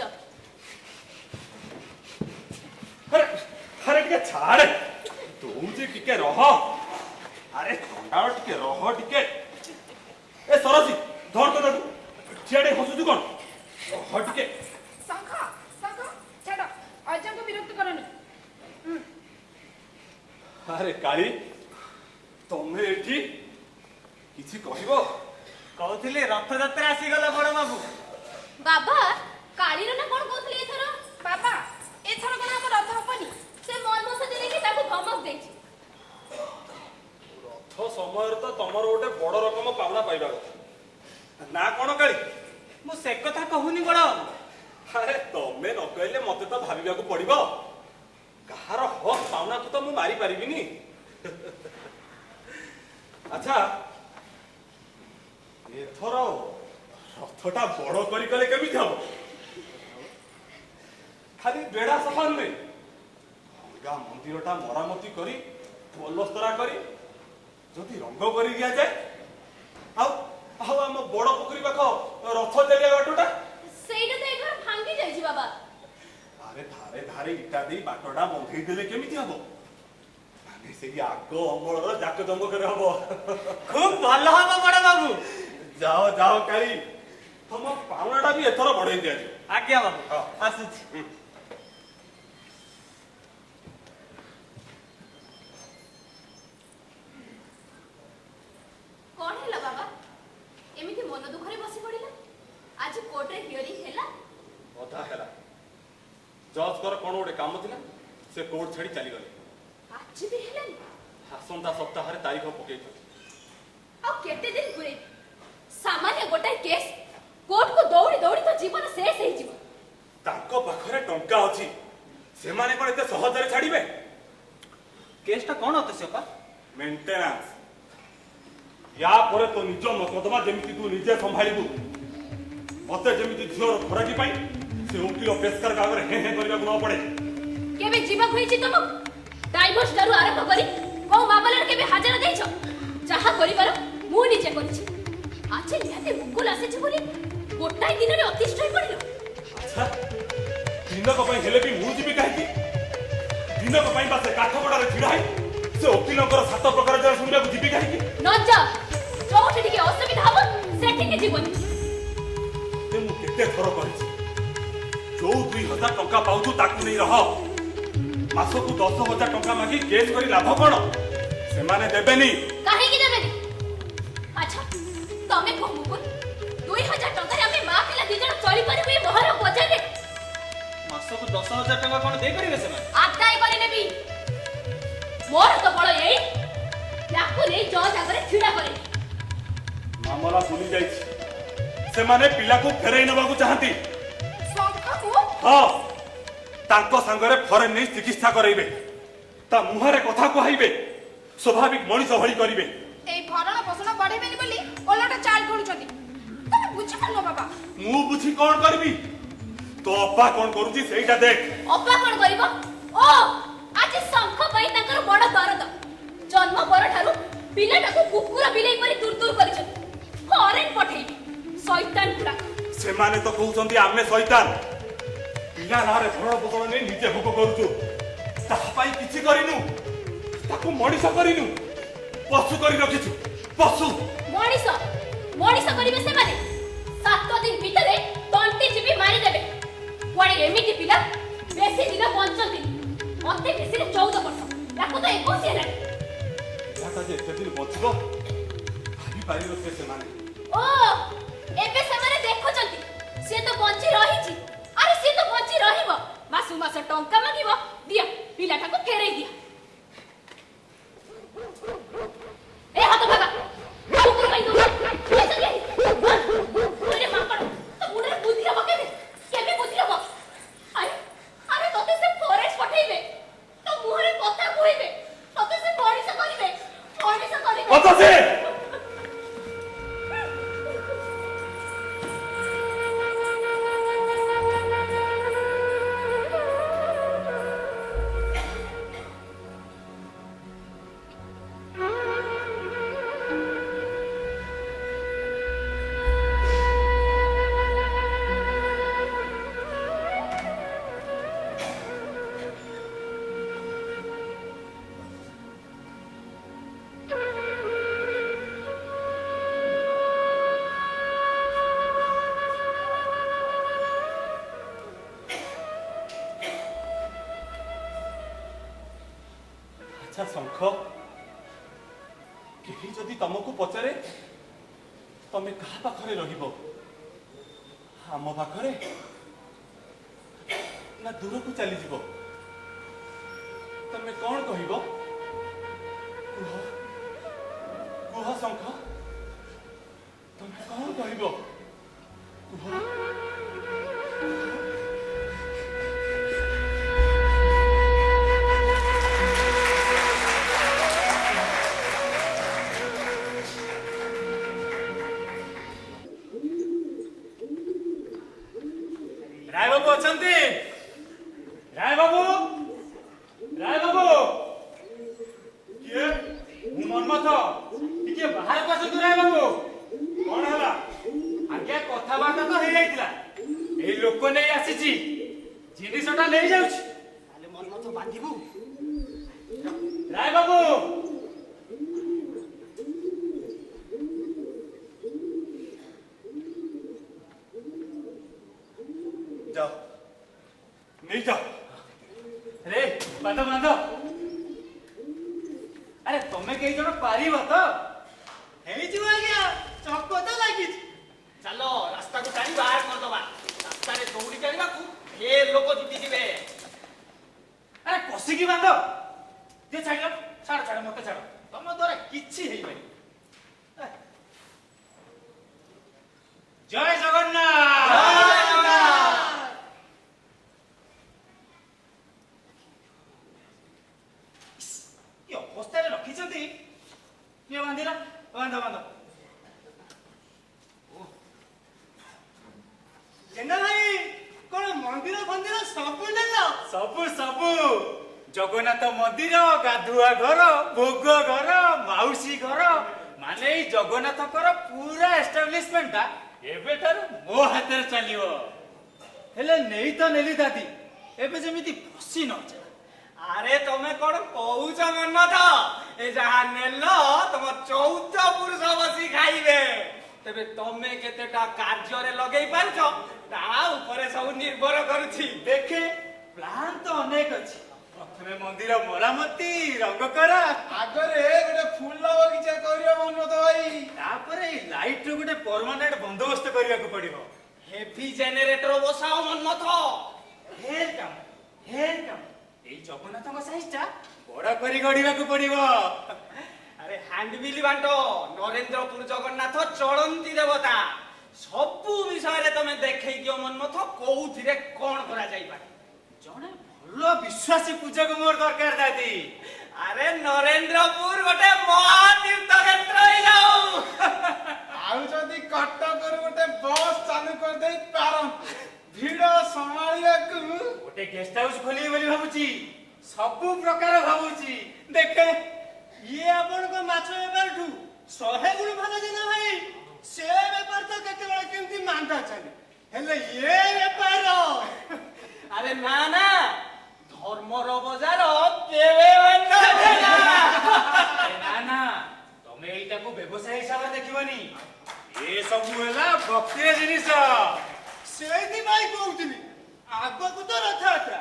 ଆରେ ଆରେ ଟିକେ ଛାଡେ, ଦଉଚି ଟିକେ ରହ। ଆରେ ଥଣ୍ଡାଳ ଟିକେ ରହ ଟିକେ। ଏ ସରସି ଧର ତ ତାକୁ, ସିଆଡେ ହସୁଛୁ କଣ? ରହ ଟିକେ। ଶଙ୍ଖ ଶଙ୍ଖ ଛାଡ, ଅଜାଙ୍କୁ ବିରକ୍ତ କରନି। ଆରେ କାଳି, ତମେ ଏଠି କିଛି କହିବ? କହୁଥିଲି ରଥଯାତ୍ରା ଆସିଗଲା ବଡ ବାବୁ। ବାବା, କାଳିର ନା କଣ କହୁଥିଲେ ଏଥର? ବାବା ଏଥର କଣ ଆମ ରଥ ହବନି? ସେ ମନ୍ମୋଷୀ ଦେଇକି ତାକୁ ଧମକ ଦେଇଛି। ରଥ ସମୟରେ ତ ତମର ଗୋଟେ ବଡ ରକମ ପାଉଣା ପାଇବା କଥା, ନା କଣ କାଳି? ମୁଁ ସେ କଥା କହୁନି ବଡ ବାବୁ। ଆରେ ତମେ ନ କହିଲେ ମତେ ତ ଭାବିବାକୁ ପଡିବ। କାହାର ହକ୍ ପାଉଣାକୁ ତ ମୁଁ ମାରି ପାରିବିନି। ଆଚ୍ଛା, ଏଥର ରଥଟା ବଡ କରି କଲେ କେମିତି ହବ? ଖାଲି ବେଢା ସଫା ନୁହେଁ, ଭଙ୍ଗା ମନ୍ଦିରଟା ମରାମତି କରି ପଲସ୍ତରା କରି ଯଦି ରଙ୍ଗ କରି ଦିଆଯାଏ, ଆଉ ଆଉ ଆମ ବଡ ପୋଖରୀ ପାଖ ରଥ ଚାଲିବା ବାଟଟା, ସେଇଟା ତ ଏଥର ଭାଙ୍ଗି ଯାଇଛି ବାବା। ଆରେ ଧାରେ ଧାରେ ଇଟା ଦେଇ ବାଟଟା ବନ୍ଧେଇ ଦେଲେ କେମିତି ହବ? ମାନେ ସେଇ ଆଗ ଅମଳର ଜାକ ଜମକରେ ହବ। ଖୁବ ଭଲ ହବ ବଡ ବାବୁ। ଯାଅ ଯାଅ କାଳି, ତମ ପାଉଣାଟା ବି ଏଥର ବଢେଇ ଦିଆଯିବ। ଆଜ୍ଞା ବାବୁ, ଆସୁଛି। କଣ ହେଲା ବାବା, ଏମିତି ମନ ଦୁଃଖରେ ବସି ପଡିଲା? ଆଜି କୋର୍ଟରେ ହିୟରିଂ ହେଲା? ଅଧା ହେଲା। ଜଜଙ୍କର କଣ ଗୋଟେ କାମ ଥିଲା, ସେ କୋର୍ଟ ଛାଡି ଚାଲିଗଲେ। ଆଜି ବି ହେଲାନି? ଆସନ୍ତା ସପ୍ତାହରେ ତାରିଖ ପକେଇଛନ୍ତି। ଆଉ କେତେ ଦିନ ଘୁରେଇ? ସାମାନ୍ୟ ଗୋଟାଏ କେସ୍, କୋର୍ଟକୁ ଦୌଡ଼ି ଦୌଡ଼ି ତ ଜୀବନ ଶେଷ ହେଇଯିବ। ତାଙ୍କ ପାଖରେ ଟଙ୍କା ଅଛି, ସେମାନେ କଣ ଏତେ ସହଜରେ ଛାଡିବେ? କେସଟା କଣ ଅତେ ସେପା? ମେଣ୍ଟେନାନ୍ସ। ୟା ପରେ ତ ନିଜ ମକଦ୍ଦମା ଯେମିତି ତୁ ନିଜେ ସମ୍ଭାଳିବୁ। ମତେ ଯେମିତି ଝିଅର ଖରାକି ପାଇଁ ସେ ଓକିଲ ପେସ୍କାର କାଗଜରେ ହେଁ ହେଁ କରିବାକୁ ନ ପଡେ। କେବେ ଯିବାକୁ ହେଇଛି ତମକୁ? ଡାଇଭୋର୍ସ ଠାରୁ ଆରମ୍ଭ କରି କୋଉ ମାମଲାରେ କେବେ ହାଜର ଦେଇଛ? ଯାହା କରିବାର ମୁଁ ନିଜେ କରିଛି। ଆଜି ନିହାତି ମୁକୁଲ ଆସିଛି ବୋଲି ଗୋଟାଏ ଦିନରେ ଅତିଷ୍ଠ ହୋଇ ପଡିଲ। ଆଚ୍ଛା, ଦିନକ ପାଇଁ ହେଲେ ବି ମୁଁ ଯିବି କାହିଁକି? ଦିନକ ପାଇଁ ବା ସେ କାଠଗଡାରେ ଛିଡା ହେଇ ସେ ଓକିଲଙ୍କର 7 ପ୍ରକାର ଜଳ ଶୁଣିବାକୁ ଯିବି କାହିଁକି? ନ ଯାଅ, ଯୋଉଠି ଟିକେ ଅସୁବିଧା ହବ ସେଠିକି ଯିବନି। ମୁଁ କେତେ ଥର କହିଛି, ଯୋଉ 2000 ଟଙ୍କା ପାଉଛୁ ତାକୁ ନେଇ ରହ। ମାସକୁ 10,000 ଟଙ୍କା ମାଗି କେସ୍ କରି ଲାଭ କଣ? ସେମାନେ ଦେବେନି। କାହିଁକି ଦେବେନି? ଆଚ୍ଛା, ତମେ କହ ମୁକୁଲ, 2000 ଟଙ୍କାରେ ଆମେ ମା ପିଲା 2 ଜଣ ଚଳିପାରିବୁ ଏ ମହର ବଜାରରେ? ମାସକୁ 10,000 ଟଙ୍କା କଣ ଦେଇପାରିବେ ସେମାନେ? ଆଦାୟ କରି ନେବି। ମୋର ତ ବଳ ଏଇ, ୟାକୁ ନେଇ ଜଜ୍ ଆଗରେ ଛିଡା କରେଇ। ମାମଲା ଭୁଲି ଯାଇଛି, ସେମାନେ ପିଲାକୁ ଫେରାଇ ନେବାକୁ ଚାହାନ୍ତି। ଶଙ୍ଖକୁ ହଁ, ତାଙ୍କ ସାଙ୍ଗରେ ଫରେନ୍ ନେଇ ଚିକିତ୍ସା କରାଇବେ, ତା ମୁହଁରେ କଥା କୁହାଇବେ, ସ୍ୱାଭାବିକ ମଣିଷ ଭଳି କରିବେ। ଏଇ ଭରଣ ପୋଷଣ ବଢେଇବେନି ବୋଲି ଓଲଟା ଚାଲ କରୁଛନ୍ତି। ତମେ ବୁଝିପାରୁନ ବାବା? ମୁଁ ବୁଝି କଣ କରିବି? ତୋ ଅପା କଣ କରୁଛି ସେଇଟା ଦେଖ। ଅପା କଣ କରିବ? ଓ, ଆଜି ଶଙ୍ଖ ପାଇଁ ତାଙ୍କର ବଡ ଦରଦ। ଜନ୍ମ ପରଠାରୁ ପିଲାଟାକୁ କୁକୁର ବିଲେଇ ପରି ଦୂର ଦୂର କରିଛନ୍ତି। ଫରେନ୍ ପଠେଇବି, ଶୈତାନ ଗୁଡାକ। ସେମାନେ ତ କହୁଛନ୍ତି ଆମେ ଶୈତାନ। ପିଲା ନାଁରେ ଭରଣ ପୋଷଣ ନେଇ ନିଜେ ଭୋଗ କରୁଛୁ, ତାହା ପାଇଁ କିଛି କରିନୁ। ତାକୁ ମଣିଷ କରିନୁ, ପଶୁ କରି ରଖିଛୁ। ପଶୁ ମଣିଷ ମଣିଷ କରିବେ ସେମାନେ। 7 ଦିନ ଭିତରେ ତଣ୍ଟି ଚିପି ମାରିଦେବେ। କୁଆଡେ ଏମିତି ପିଲା ବେଶୀ ଦିନ ବଞ୍ଚନ୍ତି? ଅତି ବେଶୀରେ 14 ବର୍ଷ, ତାକୁ ତ 21 ହେଲାଣି। ପିଲାଟା ଯେ ଏତେ ଦିନ ବଞ୍ଚିବ ଭାବିପାରିବ ସେ ସେମାନେ। ଓ, ଏବେ ସେମାନେ ଦେଖୁଛନ୍ତି ସିଏ ତ ବଞ୍ଚି ରହିଛି। ଆରେ ସିଏ ତ ବଞ୍ଚି ରହିବ। ମାସୁ ମାସ ଟଙ୍କା ମାଗିବ, ଦିଅ ପିଲାଟାକୁ ଫେରେଇ ଦିଅ। ଏ ହାତ ଭାଗା, କୁକୁର ପାଇଁ ଦଉଛ ପଇସା ଦିଅ। ଆରେ ମାଙ୍କଡ, ତ ମୁଣ୍ଡରେ ବୁଦ୍ଧି ହବ କେବେ? କେବେ ବୁଦ୍ଧି ହବ? ଆରେ ଆରେ ତତେ ସେ ଫରେଷ୍ଟ ପଠେଇବେ, ତ ମୁହଁରେ କଥା କହିବେ, ତତେ ସେ ମଣିଷ କରିବେ। ଶଙ୍ଖ କେହି ଯଦି ତମକୁ ପଚାରେ ତମେ କାହା ପାଖରେ ରହିବ, ଆମ ପାଖରେ ନା ଦୂରକୁ ଚାଲିଯିବ, ତମେ କଣ କହିବ? କୁହ କୁହ ଶଙ୍ଖ, ତମେ କଣ କହିବ? କୁହ। ରାୟ ବାବୁ ଅଛନ୍ତି? ରାୟ ବାବୁ, ରାୟ ବାବୁ। କିଏ? ମୁଁ ମନ୍ମଥ। ଟିକେ ବାହାରକୁ ଆସନ୍ତୁ ରାୟ ବାବୁ। କଣ ହେଲା? ଆଜ୍ଞା କଥାବାର୍ତ୍ତା ତ ହେଇଯାଇଥିଲା, ଏଇ ଲୋକ ନେଇ ଆସିଛି, ଜିନିଷଟା ନେଇଯାଉଛି। ତାହେଲେ ମନ୍ମଥ ବାନ୍ଧିବୁ। ରାୟ ବାବୁ, ଯାଅ ନେଇଯାଅ। ରେ ବାନ୍ଧ ବାନ୍ଧ। ଆରେ ତମେ କେହି ଜଣ ପାରିବ ତ? ହେଇଯିବ ଆଜ୍ଞା, ଚକ ତ ଲାଗିଛି। ଚାଲ ରାସ୍ତାକୁ ଟାଣି ବାହାର କରିଦବା। ରାସ୍ତାରେ ଦୌଡ଼ି ଚାଲିବାକୁ ଢେର ଲୋକ ଜୁଟିଯିବେ। ଆରେ କଷିକି ବାନ୍ଧ। ଯେ ଛାଡ଼ିଲ, ଛାଡ଼ ଛାଡ଼ ମତେ ଛାଡ଼। ତମ ଦ୍ୱାରା କିଛି ହେଇପାରିବ। ଜୟ ଜଗନ୍ନାଥ। କି ଅବସ୍ଥାରେ ରଖିଛନ୍ତି। କିଏ ବାନ୍ଧିଲା? ବାନ୍ଧ ବାନ୍ଧ। ଜେନା ଭାଇ, କଣ ମନ୍ଦିର ଫନ୍ଦିର ସବୁ ନେଲ? ସବୁ ସବୁ ଜଗନ୍ନାଥ ମନ୍ଦିର, ଗାଧୁଆ ଘର, ଭୋଗ ଘର, ମାଉସୀ ଘର, ମାନେ ଏଇ ଜଗନ୍ନାଥଙ୍କର ପୁରା ଏଷ୍ଟାବ୍ଲିଶମେଣ୍ଟଟା ଏବେଠାରୁ ମୋ ହାତରେ ଚାଲିବ। ହେଲେ ନେଇ ତ ନେଲି ଦାଦି, ଏବେ ଯେମିତି ଫସି ନ ଯାଏ। ଆରେ ତମେ କଣ କହୁଛ ମନ୍ମଥ? ଏ ଯାହା ନେଲ ତମ 14 ପୁରୁଷ ବସି ଖାଇବେ। ତେବେ ତମେ କେତେଟା କାର୍ଯ୍ୟରେ ଲଗେଇ ପାରୁଛ ତା ଉପରେ ସବୁ ନିର୍ଭର କରୁଛି। ଦେଖେ ପ୍ଲାନ୍ ତ ଅନେକ ଅଛି। ପ୍ରଥମେ ମନ୍ଦିର ମରାମତି, ରଙ୍ଗ କରା, ଆଗରେ ଗୋଟେ ଫୁଲ ବଗିଚା କରିବ ମନ୍ମଥ ଭାଇ। ତାପରେ ଏଇ ଲାଇଟର ଗୋଟେ ପରମାନେଣ୍ଟ ବନ୍ଦୋବସ୍ତ କରିବାକୁ ପଡିବ। ହେଭି ଜେନେରେଟର ବସାଅ ମନ୍ମଥ। ଢେର କାମ, ଢେର କାମ। ଏଇ ଜଗନ୍ନାଥଙ୍କ ସାଇଜଟା ବଡ କରି ଗଢିବାକୁ ପଡିବ। ଆରେ ହ୍ୟାଣ୍ଡବିଲ୍ ବାଣ୍ଟ। ନରେନ୍ଦ୍ରପୁର ଜଗନ୍ନାଥ ଚଳନ୍ତି ଦେବତା। ସବୁ ବିଷୟରେ ତମେ ଦେଖେଇ ଦିଅ ମନ୍ମଥ, କୋଉଥିରେ କଣ କରାଯାଇପାରେ। ଜଣେ ଭଲ ବିଶ୍ୱାସୀ ପୂଜକ ମୋର ଦରକାର ଦାଦି। ଆରେ ନରେନ୍ଦ୍ରପୁର ଗୋଟେ ମହାତୀର୍ଥ କ୍ଷେତ୍ର ହେଇଯାଉ। ଆଉ ଯଦି କଟକରୁ ଗୋଟେ ବସ୍ ଚାଲୁ କରିଦେଇ ପାର, ଭିଡ ସମ୍ଭାଳିବାକୁ ଗୋଟେ ଗେଷ୍ଟ ହାଉସ ଖୋଲିବି ବୋଲି ଭାବୁଛି। ସବୁ ପ୍ରକାର ଭାବୁଛି। ଦେଖେ ଇଏ ଆପଣଙ୍କ ମାଛ ବେପାରଠୁ 100 ଗୁଣ ଭଲ ଜେନା ଭାଇ। ସେ ବେପାର ତ କେତେବେଳେ କେମିତି ମାନ୍ଦା ଚାଲେ, ହେଲେ ଇଏ ବେପାର ଆରେ ନା ନା, ଧର୍ମର ବଜାର କେବେ ମାନ୍ଦା ଚାଲେ ନା। ନା ନା, ତମେ ଏଇଟାକୁ ବ୍ୟବସାୟ ହିସାବରେ ଦେଖିବନି। ଏ ସବୁ ହେଲା ଭକ୍ତିର ଜିନିଷ। ସେଇଥିପାଇଁ କହୁଥିଲି, ଆଗକୁ ତ ରଥଯାତ୍ରା,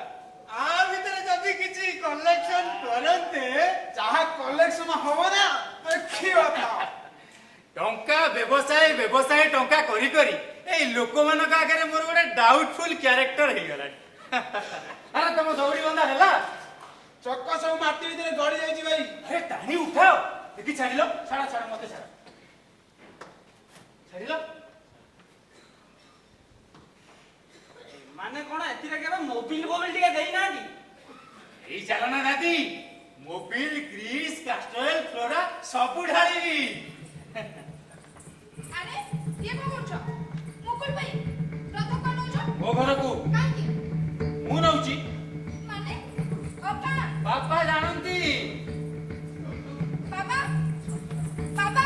ଆ ଭିତରେ ଯଦି କିଛି କଲେକ୍ସନ କରନ୍ତେ। ଯାହା କଲେକ୍ସନ ହବ ନା ଦେଖିବା ଥାଅ। ଟଙ୍କା ବ୍ୟବସାୟ ଟଙ୍କା କରି କରି ଏଇ ଲୋକମାନଙ୍କ ଆଗରେ ମୋର ଗୋଟେ ଡାଉଟଫୁଲ କ୍ୟାରେକ୍ଟର ହେଇଗଲାଣି। ଆରେ ତମ ଦୌଡ଼ି ବନ୍ଧା ହେଲା? ଚକ ସବୁ ମାଟି ଭିତରେ ଗଡି ଯାଇଛି ଭାଇ। ଆରେ ଟାଣି ଉଠାଅ। ଦେଖି ଛାଡ଼ିଲ, ଛାଡ଼ ଛାଡ଼ ମତେ ଛାଡ଼। ଛାଡ଼ିଲ। ମାନେ କଣ ଏଥିରେ କେବେ ମୋବିଲ ଟିକେ ଦେଇନାହାନ୍ତି? ଏଇ ଚାଲନା ଦାଦି, ମୋବିଲ, ଗ୍ରୀସ୍, କାଷ୍ଟର, ଫ୍ଲୋରା ସବୁ ଢାଳିବି। ଆରେ ଇଏ କଣ କରୁଛ? ମୁକୁଳ ଭାଇ, ରଥ କଣ ନଉଛ? ମୋ ଘରକୁ କାହିଁକି? ମୁଁ ନଉଛି। ମାନେ ଅପା, ବାପା ଜାଣନ୍ତି। ବାବା, ବାବା।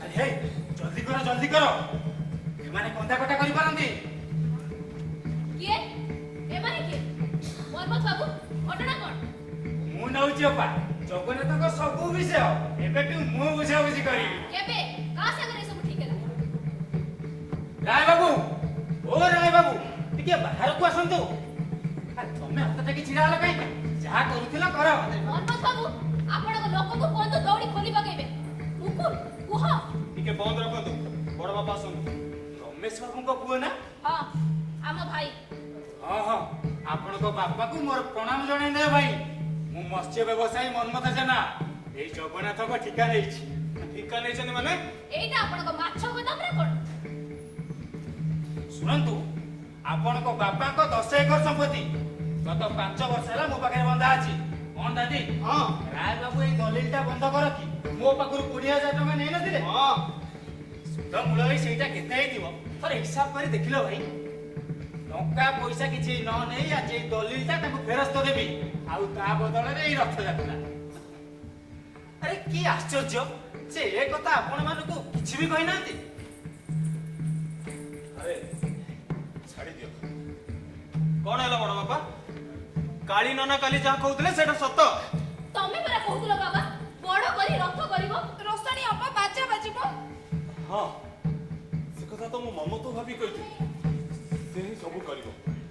ଆରେ ହେ, ଜଲ୍ଦି କର ଜଲ୍ଦି କର। ଏମାନେ କନ୍ଧା କଟା କରିପାରନ୍ତି। କିଏ? ଏମାନେ କିଏ? ମନ୍ମଥ ବାବୁ, ଘଟଣା କଣ? ମୁଁ ନଉଛି ଅପା ଜଗନ୍ନାଥଙ୍କ ସବୁ ବିଷୟ। ଏବେଠୁ ମୁଁ ବୁଝାବୁଝି କରିବି। କେବେ? କାହା ସାଙ୍ଗରେ ସବୁ ଠିକ ହେଲା? ରାୟ ବାବୁ, ଓ ରାୟ ବାବୁ, ଟିକେ ବାହାରକୁ ଆସନ୍ତୁ। ତମେ ହାତ ଟେକି ଛିଡ଼ା ହେଲ କାହିଁକି? ଯାହା କରୁଥିଲ କର। ମନ୍ମଥ ବାବୁ ଆପଣଙ୍କ ଲୋକଙ୍କୁ କୁହନ୍ତୁ ଦଉଡ଼ି ଖୋଲି ପକେଇବେ। ମୁକୁଲ କୁହ। ଟିକେ ବନ୍ଦ ରଖନ୍ତୁ। ବଡ଼ ବାପା ଆସନ୍ତୁ। ରମେଶ ବାବୁଙ୍କ ପୁଅ ନା? ହଁ ଆମ ଭାଇ। ହଁ ହଁ, ଆପଣଙ୍କ ବାପାକୁ ମୋର ପ୍ରଣାମ ଜଣାଇ ଦେବେ ଭାଇ। ମୁଁ ମତ୍ସ୍ୟ ବ୍ୟବସାୟୀ ମନ୍ମଥ ଜେନା ଏଇ ଜଗନ୍ନାଥଙ୍କ ଠିକା ନେଇଛି। ଠିକା ନେଇଛନ୍ତି ମାନେ? ଏଇଟା ଆପଣଙ୍କ ମାଛ ଗୋଦାମରେ କଣ? ଶୁଣନ୍ତୁ, ଆପଣଙ୍କ ବାପାଙ୍କ 10 ଏକର ସମ୍ପତ୍ତି ଗତ 5 ବର୍ଷ ହେଲା ମୋ ପାଖରେ ବନ୍ଧା ଅଛି। କଣ ଦାଦି? ହଁ। ରାୟ ବାବୁ ଏଇ ଦଲିଲଟା ବନ୍ଦ କର କି ମୋ ପାଖରୁ 20,000 ଟଙ୍କା ନେଇନଥିଲେ? ହଁ। ସୁଧ ମୂଳ ହେଇ ସେଇଟା କେତେ ହେଇଥିବ ଥରେ ହିସାବ କରି ଦେଖିଲ ଭାଇ। ଟଙ୍କା ପଇସା କିଛି ନ ନେଇ ଆଜି ଏଇ ଦଲିଲଟା ତାଙ୍କୁ ଫେରସ୍ତ ଦେବି। ଆଉ ତା ବଦଳରେ ଏଇ ରଥଯାତ୍ରା। ଆରେ କି ଆଶ୍ଚର୍ଯ୍ୟ, ସେ ଏ କଥା ଆପଣ ମାନଙ୍କୁ କିଛି ବି କହିନାହାନ୍ତି। ଆରେ ଛାଡ଼ି ଦିଅ। କଣ ହେଲା ବଡ଼ ବାପା? କାଳି ନନା କାଲି ଯାହା କହୁଥିଲେ ସେଇଟା ସତ? ତମେ ପରା କହୁଥିଲ ବାବା ବଡ କରି ରଥ କରିବ। ରୋଷଣୀ ହବ, ବାଜା ବାଜିବ। ହଁ, ସେ କଥା ତ ମୁଁ ମମକୁ ଭାବି କହିଥିଲି। ସେ ହିଁ ସବୁ କରିବ।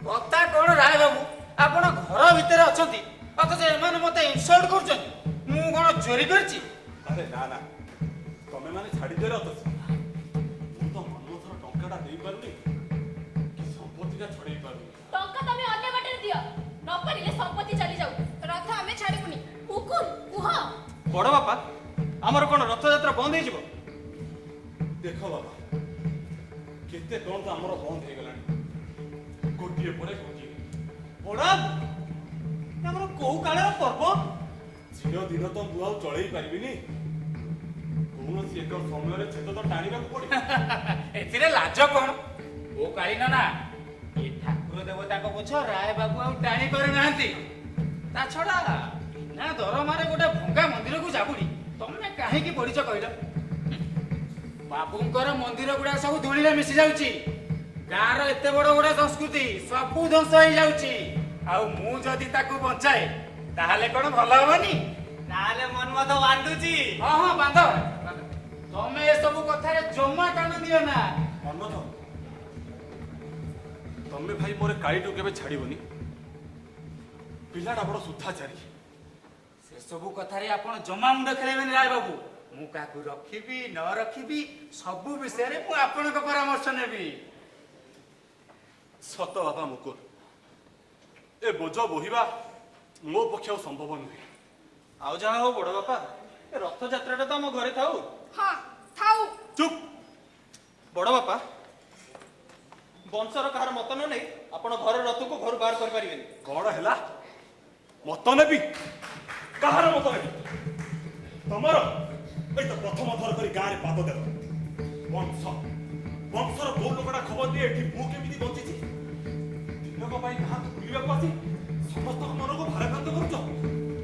କଥା କଣ ରାୟ ବାବୁ, ଆପଣ ଘର ଭିତରେ ଅଛନ୍ତି ଅଥଚ ଏମାନେ ମତେ ଇନସଲ୍ଟ କରୁଛନ୍ତି। ମୁଁ କଣ ଚୋରି କରିଛି? ଆରେ ନା ନା, ତମେ ମାନେ ଛାଡ଼ି ଦିଅ ରଥ। ମୁଁ ତ ମନ୍ମଥର ଟଙ୍କାଟା ଦେଇପାରୁନି କି ସମ୍ପତ୍ତିଟା ଛଡ଼େଇ ପାରୁନି। ଟଙ୍କା ତମେ ଅନ୍ୟ ବାଟରେ ଦିଅ, ନ ପାରିଲେ ସମ୍ପତ୍ତି ଚାଲି ଯାଉ। ରଥ ଆମେ ଛାଡ଼ିବୁନି। ମୁକୁଲ କୁହ। ବଡ଼ ବାପା, ଆମର କଣ ରଥଯାତ୍ରା ବନ୍ଦ ହେଇଯିବ? ଦେଖ ବାବା, କେତେ ଟଙ୍କା ତ ଆମର ବନ୍ଦ ହେଇଗଲାଣି, ଗୋଟିଏ ପରେ ଗୋଟିଏ। ବଡ଼ ଆମର କୋଉ କାଳର ପର୍ବ? ଚିର ଦିନ ତ ମୁଁ ଆଉ ଚଳେଇ ପାରିବିନି। କୌଣସି ଏକ ସମୟରେ ଛେଦ ତ ଟାଣିବାକୁ ପଡ଼ିବ। ଏଥିରେ ଲାଜ କଣ? ଓ କାଳି ନନା, ଏ ଠାକୁର ଦେବତାଙ୍କ ବୋଝ ରାୟ ବାବୁ ଆଉ ଟାଣି ପାରୁନାହାନ୍ତି। ତା ଛଡା ବିନା ଦରମାରେ ଗୋଟେ ଭଙ୍ଗା ମନ୍ଦିରକୁ ଯାବୁନି ତମେ କାହିଁକି ପଡ଼ିଛ କହିଲ? ବାବୁଙ୍କର ମନ୍ଦିର ଗୁଡା ସବୁ ଧୂଳିରେ ମିଶି ଯାଉଛି। ଗାଁର ଏତେ ବଡ ବଡ ସଂସ୍କୃତି ସବୁ ଧ୍ୱଂସ ହେଇଯାଉଛି। ଆଉ ମୁଁ ଯଦି ତାକୁ ବଞ୍ଚାଏ ତାହେଲେ କଣ ଭଲ ହବନି? ତାହେଲେ ମନ୍ମଥ ବାନ୍ଧୁଛି। ହଁ ହଁ ବାନ୍ଧ। ତମେ ଏସବୁ କଥାରେ ଜମା କାନ ଦିଅ ନା। ମନ୍ମଥ, ତମେ ଭାଇ ମୋର କାଳିଠୁ କେବେ ଛାଡ଼ିବନି। ପିଲାଟା ବଡ଼ ସୁଧାଚାରୀ। ସେସବୁ କଥାରେ ଆପଣ ଜମା ମୁଣ୍ଡ ଖେଳେଇବେନି ରାୟ ବାବୁ। ମୁଁ କାହାକୁ ରଖିବି ନ ରଖିବି ସବୁ ବିଷୟରେ ମୁଁ ଆପଣଙ୍କ ପରାମର୍ଶ ନେବି। ସତ ବାପା ମୁକୁଲ, ଏ ବୋଝ ବୋହିବା ମୋ ପକ୍ଷେ ଆଉ ସମ୍ଭବ ନୁହେଁ। ଆଉ ଯାହା ହଉ ବଡ଼ ବାପା, ଏ ରଥଯାତ୍ରାଟା ତ ଆମ ଘରେ ଥାଉ। ହଁ ଥାଉ। ଚୁପ୍। ବଡ଼ ବାପା, ବଂଶର କାହାର ମତ ନ ନେଇ ଆପଣ ଘର ରଥକୁ ଘରୁ ବାହାର କରିପାରିବେନି। କଣ ହେଲା? ମତ ନେବି? କାହାର ମତ ନେବି? ତମର? ଏଇ ତ ପ୍ରଥମ ଥର କରି ଗାଁରେ ପାଦ ଦେବ। ବଂଶର କୋଉ ଲୋକଟା ଖବର ଦିଏ ଏଠି ମୁଁ କେମିତି ବଞ୍ଚିଛି? ଦିନକ ପାଇଁ ଗାଁକୁ ବୁଲିବାକୁ ଆସି ସମସ୍ତଙ୍କ ମନକୁ ଭାରାକ୍ରାନ୍ତ କରୁଛ।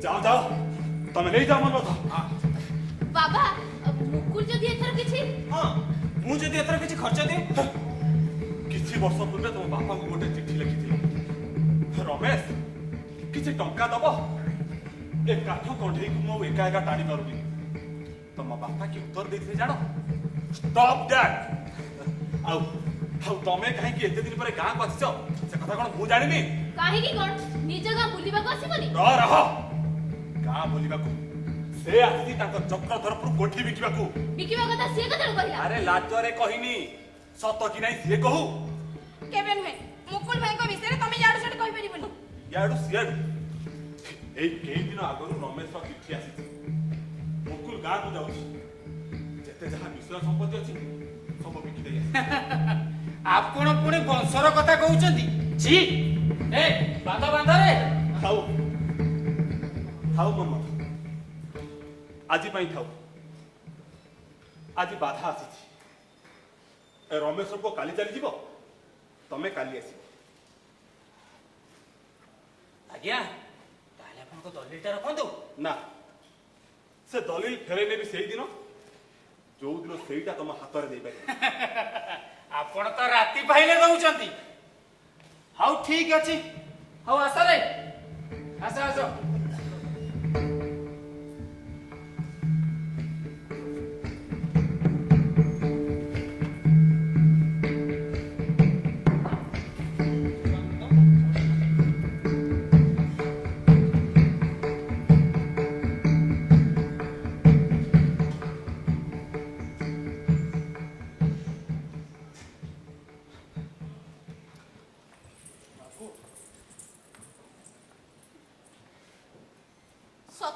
ଯାଅ ଯାଅ, ତମେ ନେଇଯାଅ ମନ୍ମଥ। ବାବା ମୁକୁଲ ଯଦି ଏଥର କିଛି ହଁ, ମୁଁ ଯଦି ଏଥର କିଛି ଖର୍ଚ୍ଚ ଦିଏ। କିଛି ବର୍ଷ ପୂର୍ବେ ତମ ବାପାଙ୍କୁ ଗୋଟେ ଚିଠି ଲେଖିଥିଲି। ରମେଶ କିଛି ଟଙ୍କା ଦବ? ଏ କାଠ କଣ୍ଢେଇକୁ ମୁଁ ଏକା ଏକା ଟାଣି ପାରୁନି। ତମ ବାପା କି ଉତ୍ତର ଦେଇଥିଲେ ଜାଣ? Stop that. ଆଉ ତମେ କାହିଁକି ଏତେ ଦିନ ପରେ ଗାଁକୁ ଆସିଛ ସେ କଥା କଣ ମୁଁ ଜାଣିନି? କାହିଁକି କଣ ନିଜ ଗାଁ ବୁଲିବାକୁ ଆସିବନି? ରହ। ଗାଁ ବୁଲିବାକୁ ସେ ଆସିଛି ତାଙ୍କ ଚକ୍ର ତରଫରୁ କୋଠି ବିକିବାକୁ। ବିକିବା କଥା ସିଏ କେତେବେଳେ କହିଲା? ଆରେ ଲାଜରେ କହିନି, ସତ କି ନାଇଁ ସିଏ କହୁ। କେବେ ନୁହେଁ। ମୁକୁଲ ଭାଇଙ୍କ ବିଷୟରେ ତମେ ଇଆଡୁ ସିଆଡୁ କହିପାରିବନି। ଇଆଡୁ ସିଆଡୁ। ଏଇ କେଇ ଦିନ ଆଗରୁ ରମେଶର ଚିଠି ଆସିଛି। ମୁକୁଲ ଗାଁକୁ ଯାଉଛି, ଯେତେ ଯାହା ବିଷୟ ସମ୍ପତ୍ତି ଅଛି ସବୁ ବିକି ଦେଇ ଆସିଛି। ଆପଣ ପୁଣି ବଂଶର କଥା କହୁଛନ୍ତି? ଛି, ଏ ବାନ୍ଧ ବାନ୍ଧରେ। ଥାଉ ଥାଉ ମନ୍ମଥ, ଆଜି ପାଇଁ ଥାଉ। ଆଜି ବାଧା ଆସିଛି। ଏ ରମେଶକୁ କାଲି ଚାଲିଯିବ, ତମେ କାଲି ଆସିବ। ଆଜ୍ଞା, ତାହେଲେ ଆପଣଙ୍କ ଦଲିଲଟା ରଖନ୍ତୁ। ନା, ସେ ଦଲିଲ ଫେରେଇ ନେବି ସେଇଦିନ ଯୋଉଦିନ ସେଇଟା ତମ ହାତରେ ଦେଇପାରିବ। ଆପଣ ତ ରାତି ପାଇଲେ ଦଉଛନ୍ତି। ହଉ ଠିକ ଅଛି, ହଉ ଆସ ରେ, ଆସ ଆସ।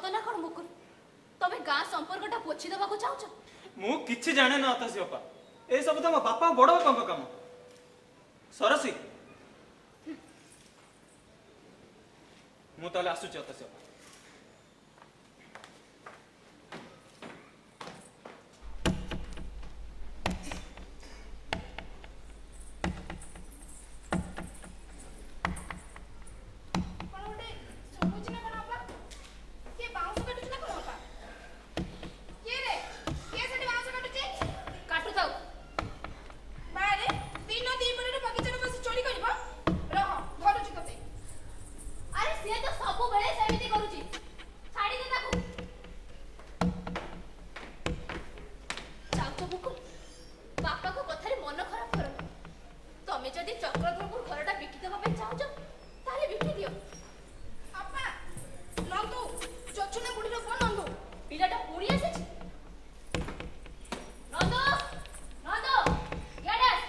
ସତ ନା କଣ ମୁକୁଲ? ତମେ ଗାଁ ସମ୍ପର୍କଟା ପୋଛି ଦେବାକୁ ଚାହୁଁଛ? ମୁଁ କିଛି ଜାଣେ ନା ଅତସି ଅପା। ଏ ସବୁ ତ ମୋ ବାପା ବଡ ବାପାଙ୍କ କାମ। ସରସି ମୁଁ ତାହେଲେ ଆସୁଛି ଅତସି ଅପା। କଣ ଗୋଟେ ଶୁଭୁଛି ନା କଣ ଅପା? କିଏ ବାଉଁଶ କାଟୁଛି ନା କଣ ଅପା? କିଏ ରେ? କିଏ ସେଠି ବାଉଁଶ କାଟୁଛି? କାଟୁଥାଉ। ବାରେ ଦିନ ଦିପହରେ ବଗିଚାରେ ବସି ଚୋରି କରିବ? ରହ ଧରୁଛି ତତେ। ଆରେ ସିଏ ତ ସବୁବେଳେ ସେମିତି କରୁଛି। ଛାଡ଼ି ଦେ ତାକୁ। ଯାଉଛ ମୁକୁଲ, ବାପାଙ୍କ କଥାରେ ମନ ଖରାପ କରନି। ତମେ ଯଦି ଚକ୍ରଧରପୁର ଘରଟା ବିକି ଦେବା ପାଇଁ ଚାହୁଁଛ ତାହେଲେ ବିକି ଦିଅ। ଅପା ନନ୍ଦୁ ଚଛୁନା ବୁଢୀର ପୁଅ ନନ୍ଦୁ। ପିଲାଟା ପୁଣି ଆସିଛି। ନନ୍ଦୁ, ନନ୍ଦୁ, ଇଆଡ଼େ ଆସ।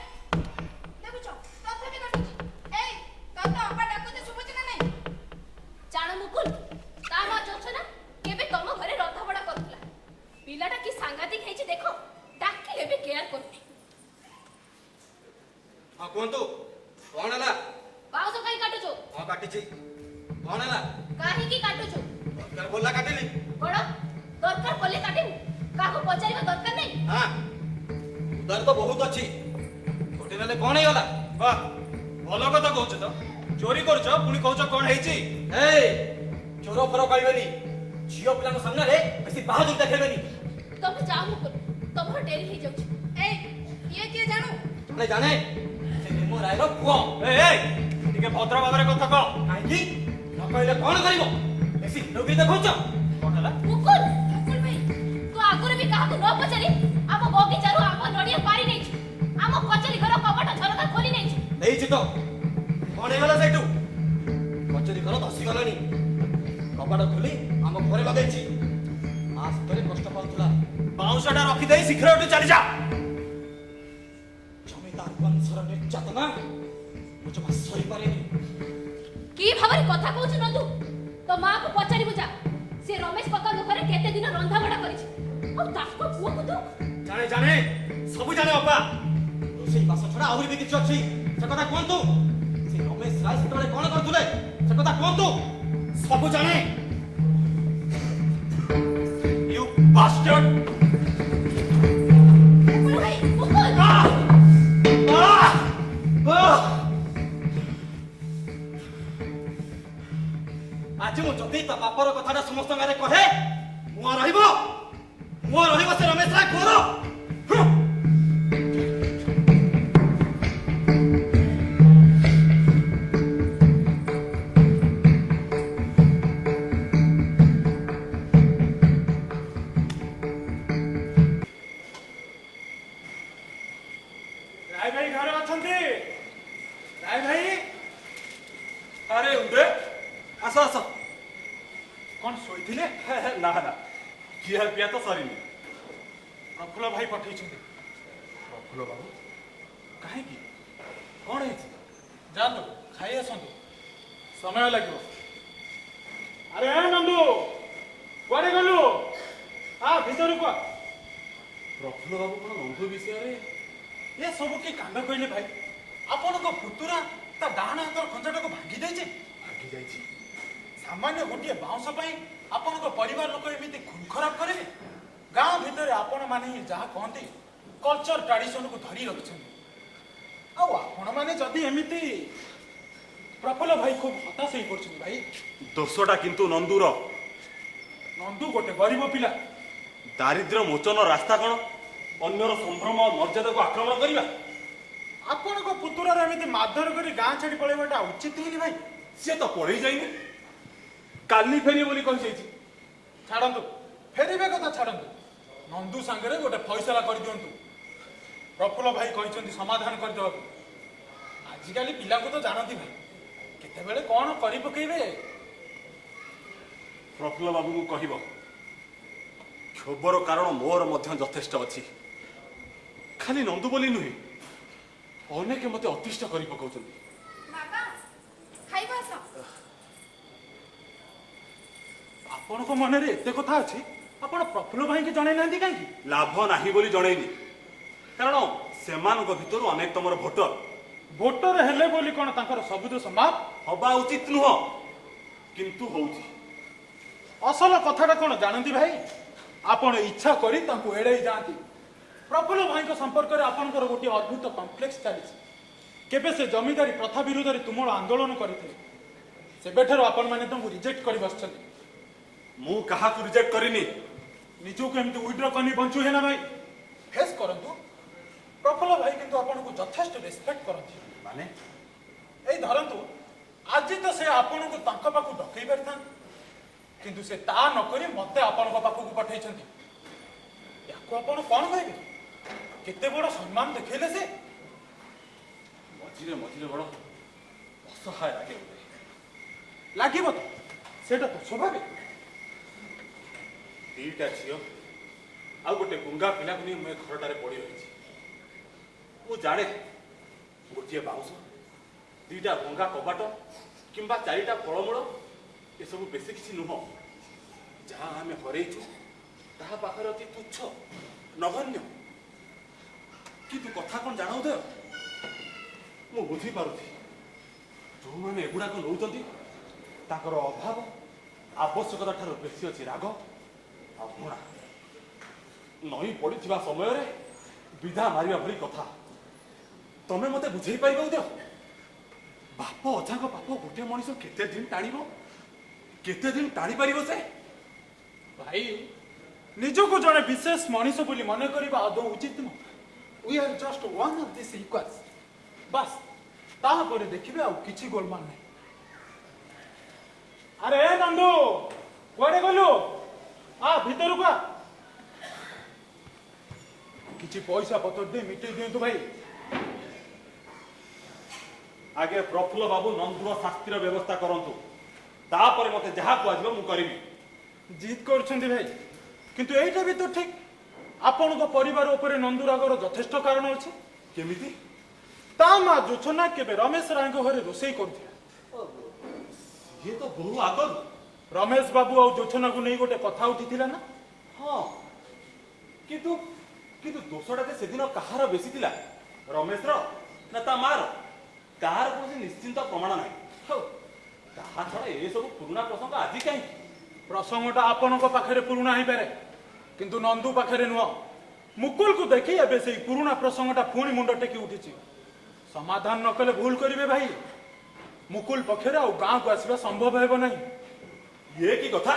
ଦେଖୁଛ ତଥାପି କାଟୁଛି। ଏଇ ତତେ ଅପା ଡାକୁଛି ଶୁଭୁଛି ନା ନାଇଁ? ଜାଣ ମୁକୁଲ, ତା ମା ଚୋଛନା କେବେ ତମ ଘରେ ରନ୍ଧାବଢା କରୁଥିଲା। ପିଲାଟା କି ସାଂଘାତିକ ହେଇଛି ଦେଖ। ଡାକିଲେ ବି କେୟାର କରୁନି। ହଁ କୁହନ୍ତୁ, କଣ ହେଲା? ବାଉଁଶ କାହିଁ କାଟୁଛୁ? ହଁ କାଟିଛି। କଣ ହେଲା? କାହିଁକି କାଟୁଛୁ? ଦରକାର ବୋଲା କାଟିଲି। କଣ ଦରକାର ପଡ଼ିଲେ କାଟିବୁ? କାହାକୁ ପଚାରିବା ଦରକାର ନାହିଁ। ହଁ ଉଦାର ତ ବହୁତ ଅଛି। ଗୋଟେ ନେଲେ କଣ ହେଇଗଲା? ବାହ ଭଲ କଥା କହୁଛ ତ। ଚୋରି କରୁଛ ପୁଣି କହୁଛ କଣ ହେଇଛି? ଏଇ ଚୋର ଫୋର କହିବେନି। ଝିଅ ପିଲାଙ୍କ ସାମ୍ନାରେ ବେଶୀ ବାହାଦୁରି ଦେଖେଇବେନି। ତମେ ଯାଅ ମୁକୁଲ, ତମର ଡେରି ହେଇଯାଉଛି। ଏଇ ଇଏ କିଏ ଜାଣୁ? ଜାଣେ ଜାଣେ ସେ ନେମୋ ରାୟର ପୁଅ। ଏଇ ଟିକେ ଭଦ୍ର ଭାବରେ କଥା କହ। କାହିଁକି ନ କହିଲେ କଣ କରିବ? ବେଶୀ ଲୋଭି ଦେଖଉଛ। କଣ ହେଲା? ମୁକୁଲ, ମୁକୁଲ ଭାଇ ତୁ ଆଗରୁ ବି କାହାକୁ ନ ପଚାରି ଆମ ବଗିଚାରୁ ଆମ ନଡ଼ିଆ ପାରି ନେଇଛୁ। ଆମ କଚେରୀ ଘର କବାଟ ଝରକା ଖୋଲି ନେଇଛୁ। ନେଇଛି ତ କଣ ହେଇଗଲା ସେଇଠୁ? କଚେରୀ ଘର ଧସିଗଲାଣି। କବାଟ ଖୋଲି ଆମ ଘରେ ଲଗେଇଛି। ମା ସେତରେ କଷ୍ଟ ପାଉଥିଲା। ବାଉଁଶଟା ରଖିଦେଇ ଶୀଘ୍ର ଏଠୁ ଚାଲିଯା। ଜମିଦାର ବଂଶର ନିର୍ଯାତନା ମୁଁ ଜମା ସହିପାରେନି। କି ଭାବରେ କଥା କହୁଛୁ ନନ୍ଦୁ? ତୋ ମାଆକୁ ପଚାରିବୁ ଯା। ସେ ରମେଶ କକାଙ୍କ ଘରେ କେତେ ଦିନ ରନ୍ଧାବଢା କରିଛି। ଆଉ ତାଙ୍କ ପୁଅକୁ ତୁ ଜାଣେ ଜାଣେ ସବୁ ଜାଣେ ଅପା। ରୋଷେଇ ବାସ ଛଡା ଆହୁରି ବି କିଛି ଅଛି। ସେ କଥା କୁହନ୍ତୁ। ସେ ରମେଶ ରାୟ ସେତେବେଳେ କଣ କରୁଥିଲେ ସେ କଥା କୁହନ୍ତୁ। ସବୁ ଜାଣେ। You bastard! ମୁକୁଲ ଭାଇ, ମୁକୁଲ! ଆଜି ମୁଁ ଯଦି ତା ବାପର କଥାଟା ସମସ୍ତଙ୍କ ଆଗରେ କହେ ମୁହଁ ରହିବ ସେ ରମେଶ ରାୟ କୁହର। ରାୟ ଭାଇ ଘରେ ଅଛନ୍ତି? ରାୟ ଭାଇ? ଆରେ ଉଦୟ, ଆସ ଆସ। କଣ ଶୋଇଥିଲେ? ନା ନା, ଖିଆ ପିଆ ତ ସରିନି। ପ୍ରଫୁଲ୍ଲ ଭାଇ ପଠେଇଛନ୍ତି। ପ୍ରଫୁଲ୍ଲ ବାବୁ? କାହିଁକି? କଣ ହେଇଛି? ଯାଆନ୍ତୁ ଖାଇ ଆସନ୍ତୁ, ସମୟ ଲାଗିବ। ଆରେ ନନ୍ଦୁ, କୁଆଡେ ଗଲୁ? ଭିତରକୁ ଆ। ପ୍ରଫୁଲ୍ଲ ବାବୁ କଣ ନନ୍ଦୁ ବିଷୟରେ ଏ ସବୁ କି କାଣ୍ଡ କହିଲେ ଭାଇ? ଆପଣଙ୍କ ପୁତୁରା ତା ଡାହାଣ ହାତର ଖଞ୍ଜାଟାକୁ ଭାଙ୍ଗି ଦେଇଛି। ଭାଙ୍ଗି ଯାଇଛି? ସାମାନ୍ୟ ଗୋଟିଏ ବାଉଁଶ ପାଇଁ ଆପଣଙ୍କ ପରିବାର ଲୋକ ଏମିତି ଖୁନ ଖରାପ କରିବେ? ଗାଁ ଭିତରେ ଆପଣମାନେ ହିଁ ଯାହା କହନ୍ତି କଲଚର ଟ୍ରାଡିସନକୁ ଧରି ରଖିଛନ୍ତି। ଆଉ ଆପଣମାନେ ଯଦି ଏମିତି, ପ୍ରଫୁଲ୍ଲ ଭାଇ ଖୁବ ହତାଶ ହେଇ ପଡୁଛନ୍ତି ଭାଇ। ଦୋଷଟା କିନ୍ତୁ ନନ୍ଦୁର। ନନ୍ଦୁ ଗୋଟେ ଗରିବ ପିଲା। ଦାରିଦ୍ର୍ୟ ମୋଚନ ରାସ୍ତା କଣ? ଅନ୍ୟର ସମ୍ଭ୍ରମ ମର୍ଯ୍ୟାଦାକୁ ଆକ୍ରମଣ କରିବା? ଆପଣଙ୍କ ପୁତୁରାର ଏମିତି ମାରଧର କରି ଗାଁ ଛାଡି ପଳେଇବାଟା ଉଚିତ ହେଇନି ଭାଇ। ସିଏ ତ ପଳେଇ ଯାଇନି, କାଲି ଫେରିବ ବୋଲି କହିଯାଇଛି। ଛାଡ଼ନ୍ତୁ, ଫେରିବେ କଥା ଛାଡ଼ନ୍ତୁ। ନନ୍ଦୁ ସାଙ୍ଗରେ ଗୋଟେ ଫଇସଲା କରିଦିଅନ୍ତୁ। ପ୍ରଫୁଲ୍ଲ ଭାଇ କହିଛନ୍ତି ସମାଧାନ କରିଦେବାକୁ। ଆଜିକାଲି ପିଲାଙ୍କୁ ତ ଜାଣନ୍ତି ଭାଇ, କେତେବେଳେ କଣ କରି ପକେଇବେ। ପ୍ରଫୁଲ୍ଲ ବାବୁଙ୍କୁ କହିବ, କ୍ଷୋଭର କାରଣ ମୋର ମଧ୍ୟ ଯଥେଷ୍ଟ ଅଛି। ଖାଲି ନନ୍ଦୁ ବୋଲି ନୁହେଁ, ଅନେକ ମତେ ଅତିଷ୍ଠ କରି ପକାଉଛନ୍ତି। ବାବା ଖାଇବା ଆସ। ଆପଣଙ୍କ ମନରେ ଏତେ କଥା ଅଛି ଆପଣ ପ୍ରଫୁଲ୍ଲ ଭାଇକି ଜଣେଇ ନାହାନ୍ତି କାହିଁକି? ଲାଭ ନାହିଁ ବୋଲି ଜଣେଇନି, କାରଣ ସେମାନଙ୍କ ଭିତରୁ ଅନେକ ତମର ଭୋଟର। ଭୋଟର ହେଲେ ବୋଲି କଣ ତାଙ୍କର ସବୁ ଦୋଷ ମାପ? ହବା ଉଚିତ ନୁହଁ, କିନ୍ତୁ ହଉଛି। ଅସଲ କଥାଟା କଣ ଜାଣନ୍ତି ଭାଇ? ଆପଣ ଇଚ୍ଛା କରି ତାଙ୍କୁ ଏଡେଇ ଯାଆନ୍ତି। ପ୍ରଫୁଲ୍ଲ ଭାଇଙ୍କ ସମ୍ପର୍କରେ ଆପଣଙ୍କର ଗୋଟିଏ ଅଦ୍ଭୁତ କମ୍ପ୍ଲେକ୍ସ ଚାଲିଛି। କେବେ ସେ ଜମିଦାରୀ ପ୍ରଥା ବିରୁଦ୍ଧରେ ତୁମୁଳ ଆନ୍ଦୋଳନ କରିଥିଲେ, ସେବେଠାରୁ ଆପଣମାନେ ତାଙ୍କୁ ରିଜେକ୍ଟ କରି ବସିଛନ୍ତି। ମୁଁ କାହାକୁ ରିଜେକ୍ଟ କରିନି। ନିଜକୁ ଏମିତି ୱିଡ୍ର କରି ବଞ୍ଚୁ ହେ ନା ଭାଇ। ଫେସ୍ କରନ୍ତୁ, ପ୍ରଫୁଲ୍ଲ ଭାଇ କିନ୍ତୁ ଆପଣଙ୍କୁ ଯଥେଷ୍ଟ ରେସ୍ପେକ୍ଟ କରନ୍ତି। ମାନେ ଏଇ ଧରନ୍ତୁ, ଆଜି ତ ସେ ଆପଣଙ୍କୁ ତାଙ୍କ ପାଖକୁ ଡକେଇ ପାରିଥାନ୍ତି, କିନ୍ତୁ ସେ ତା ନକରି ମତେ ଆପଣଙ୍କ ପାଖକୁ ପଠେଇଛନ୍ତି। ୟାକୁ ଆପଣ କଣ କହିବେ? କେତେ ବଡ ସମ୍ମାନ ଦେଖେଇଲେ ସେ। ମଝିରେ ମଝିରେ ବଡ ଅସହାୟ ଲାଗେ ବୋଧେ। ଲାଗିବ ତ, ସେଇଟା ତ ସ୍ୱାଭାବିକ। ଦିଟା ଝିଅ ଆଉ ଗୋଟେ ଗୁଙ୍ଗା ପିଲାକୁ ନେଇ ମୁଁ ଏ ଘରଟାରେ ପଡି ରହିଛି। ମୁଁ ଜାଣେ ଗୋଟିଏ ବାଉଁଶ, ଦିଟା ଭଙ୍ଗା କବାଟ କିମ୍ବା ଚାରିଟା ଫଳମୂଳ ଏସବୁ ବେଶୀ କିଛି ନୁହଁ। ଯାହା ଆମେ ହରେଇଛୁ ତାହା ପାଖରେ ଅତି ତୁଚ୍ଛ, ନଗଣ୍ୟ। କିନ୍ତୁ କଥା କଣ ଜାଣ ଉଦୟ, ମୁଁ ବୁଝିପାରୁଛି ଯୋଉମାନେ ଏଗୁଡାକ ନେଉଛନ୍ତି ତାଙ୍କର ଅଭାବ ଆବଶ୍ୟକତା ଠାରୁ ବେଶୀ ଅଛି ରାଗ ଆଉ ଘୃଣା। ନଈ ପଡିଥିବା ସମୟରେ ବିଧା ମାରିବା ଭଳି କଥା। ତମେ ମତେ ବୁଝେଇ ପାରିବ ଉଦୟ? ବାପ ଅଜାଙ୍କ ପାପ ଗୋଟେ ମଣିଷ କେତେ ଦିନ ଟାଣିବ? କେତେ ଦିନ ଟାଣି ପାରିବ ସେ? ଭାଇ, ନିଜକୁ ଜଣେ ବିଶେଷ ମଣିଷ ବୋଲି ମନେ କରିବା ଆଦୌ ଉଚିତ ନୁହଁ। We are just one of this equals. ବାସ୍, ତାପରେ ଦେଖିବେ ଆଉ କିଛି ଗୋଳମାଲ ନାହିଁ। ଆରେ ଏ ନନ୍ଦୁ, କୁଆଡେ ଗଲୁ? ଆ ଭିତରକୁ ଆ। କିଛି ପଇସା ପତ୍ର ଦେଇ ମିଟେଇ ଦିଅନ୍ତୁ ଭାଇ। ଆଗେ ପ୍ରଫୁଲ୍ଲ ବାବୁ ନନ୍ଦୁର ଶାସ୍ତିର ବ୍ୟବସ୍ଥା କରନ୍ତୁ, ତାପରେ ମତେ ଯାହା କୁହାଯିବ ମୁଁ କରିବି। ଜିଦ୍ କରୁଛନ୍ତି ଭାଇ, କିନ୍ତୁ ଏଇଟା ବି ତ ଠିକ। ଆପଣଙ୍କ ପରିବାର ଉପରେ ନନ୍ଦୁ ରାଗର ଯଥେଷ୍ଟ କାରଣ ଅଛି। କେମିତି? ତା ମା ଜୋଛନା କେବେ ରମେଶ ରାୟଙ୍କ ଘରେ ରୋଷେଇ କରୁଥିଲା। ଇଏ ତ ବହୁ ଆଗରୁ। ରମେଶ ବାବୁ ଆଉ ଜୋଛନାକୁ ନେଇ ଗୋଟେ କଥା ଉଠିଥିଲା ନା? ହଁ, କିନ୍ତୁ କିନ୍ତୁ ଦୋଷଟା ଯେ ସେଦିନ କାହାର ବେଶୀ ଥିଲା, ରମେଶର ନା ତା ମାର? କାହାର କୌଣସି ନିଶ୍ଚିନ୍ତ ପ୍ରମାଣ ନାହିଁ। ହଉ, ତାହା ଛଡା ଏସବୁ ପୁରୁଣା ପ୍ରସଙ୍ଗ ଆଜି କାହିଁକି? ପ୍ରସଙ୍ଗଟା ଆପଣଙ୍କ ପାଖରେ ପୁରୁଣା ହେଇପାରେ, କିନ୍ତୁ ନନ୍ଦୁ ପାଖରେ ନୁହଁ। ମୁକୁଲକୁ ଦେଖି ଏବେ ସେଇ ପୁରୁଣା ପ୍ରସଙ୍ଗଟା ପୁଣି ମୁଣ୍ଡ ଟେକି ଉଠିଛି। ସମାଧାନ ନ କଲେ ଭୁଲ କରିବେ ଭାଇ। ମୁକୁଲ ପକ୍ଷରେ ଆଉ ଗାଁକୁ ଆସିବା ସମ୍ଭବ ହେବ ନାହିଁ। ଇଏ କି କଥା?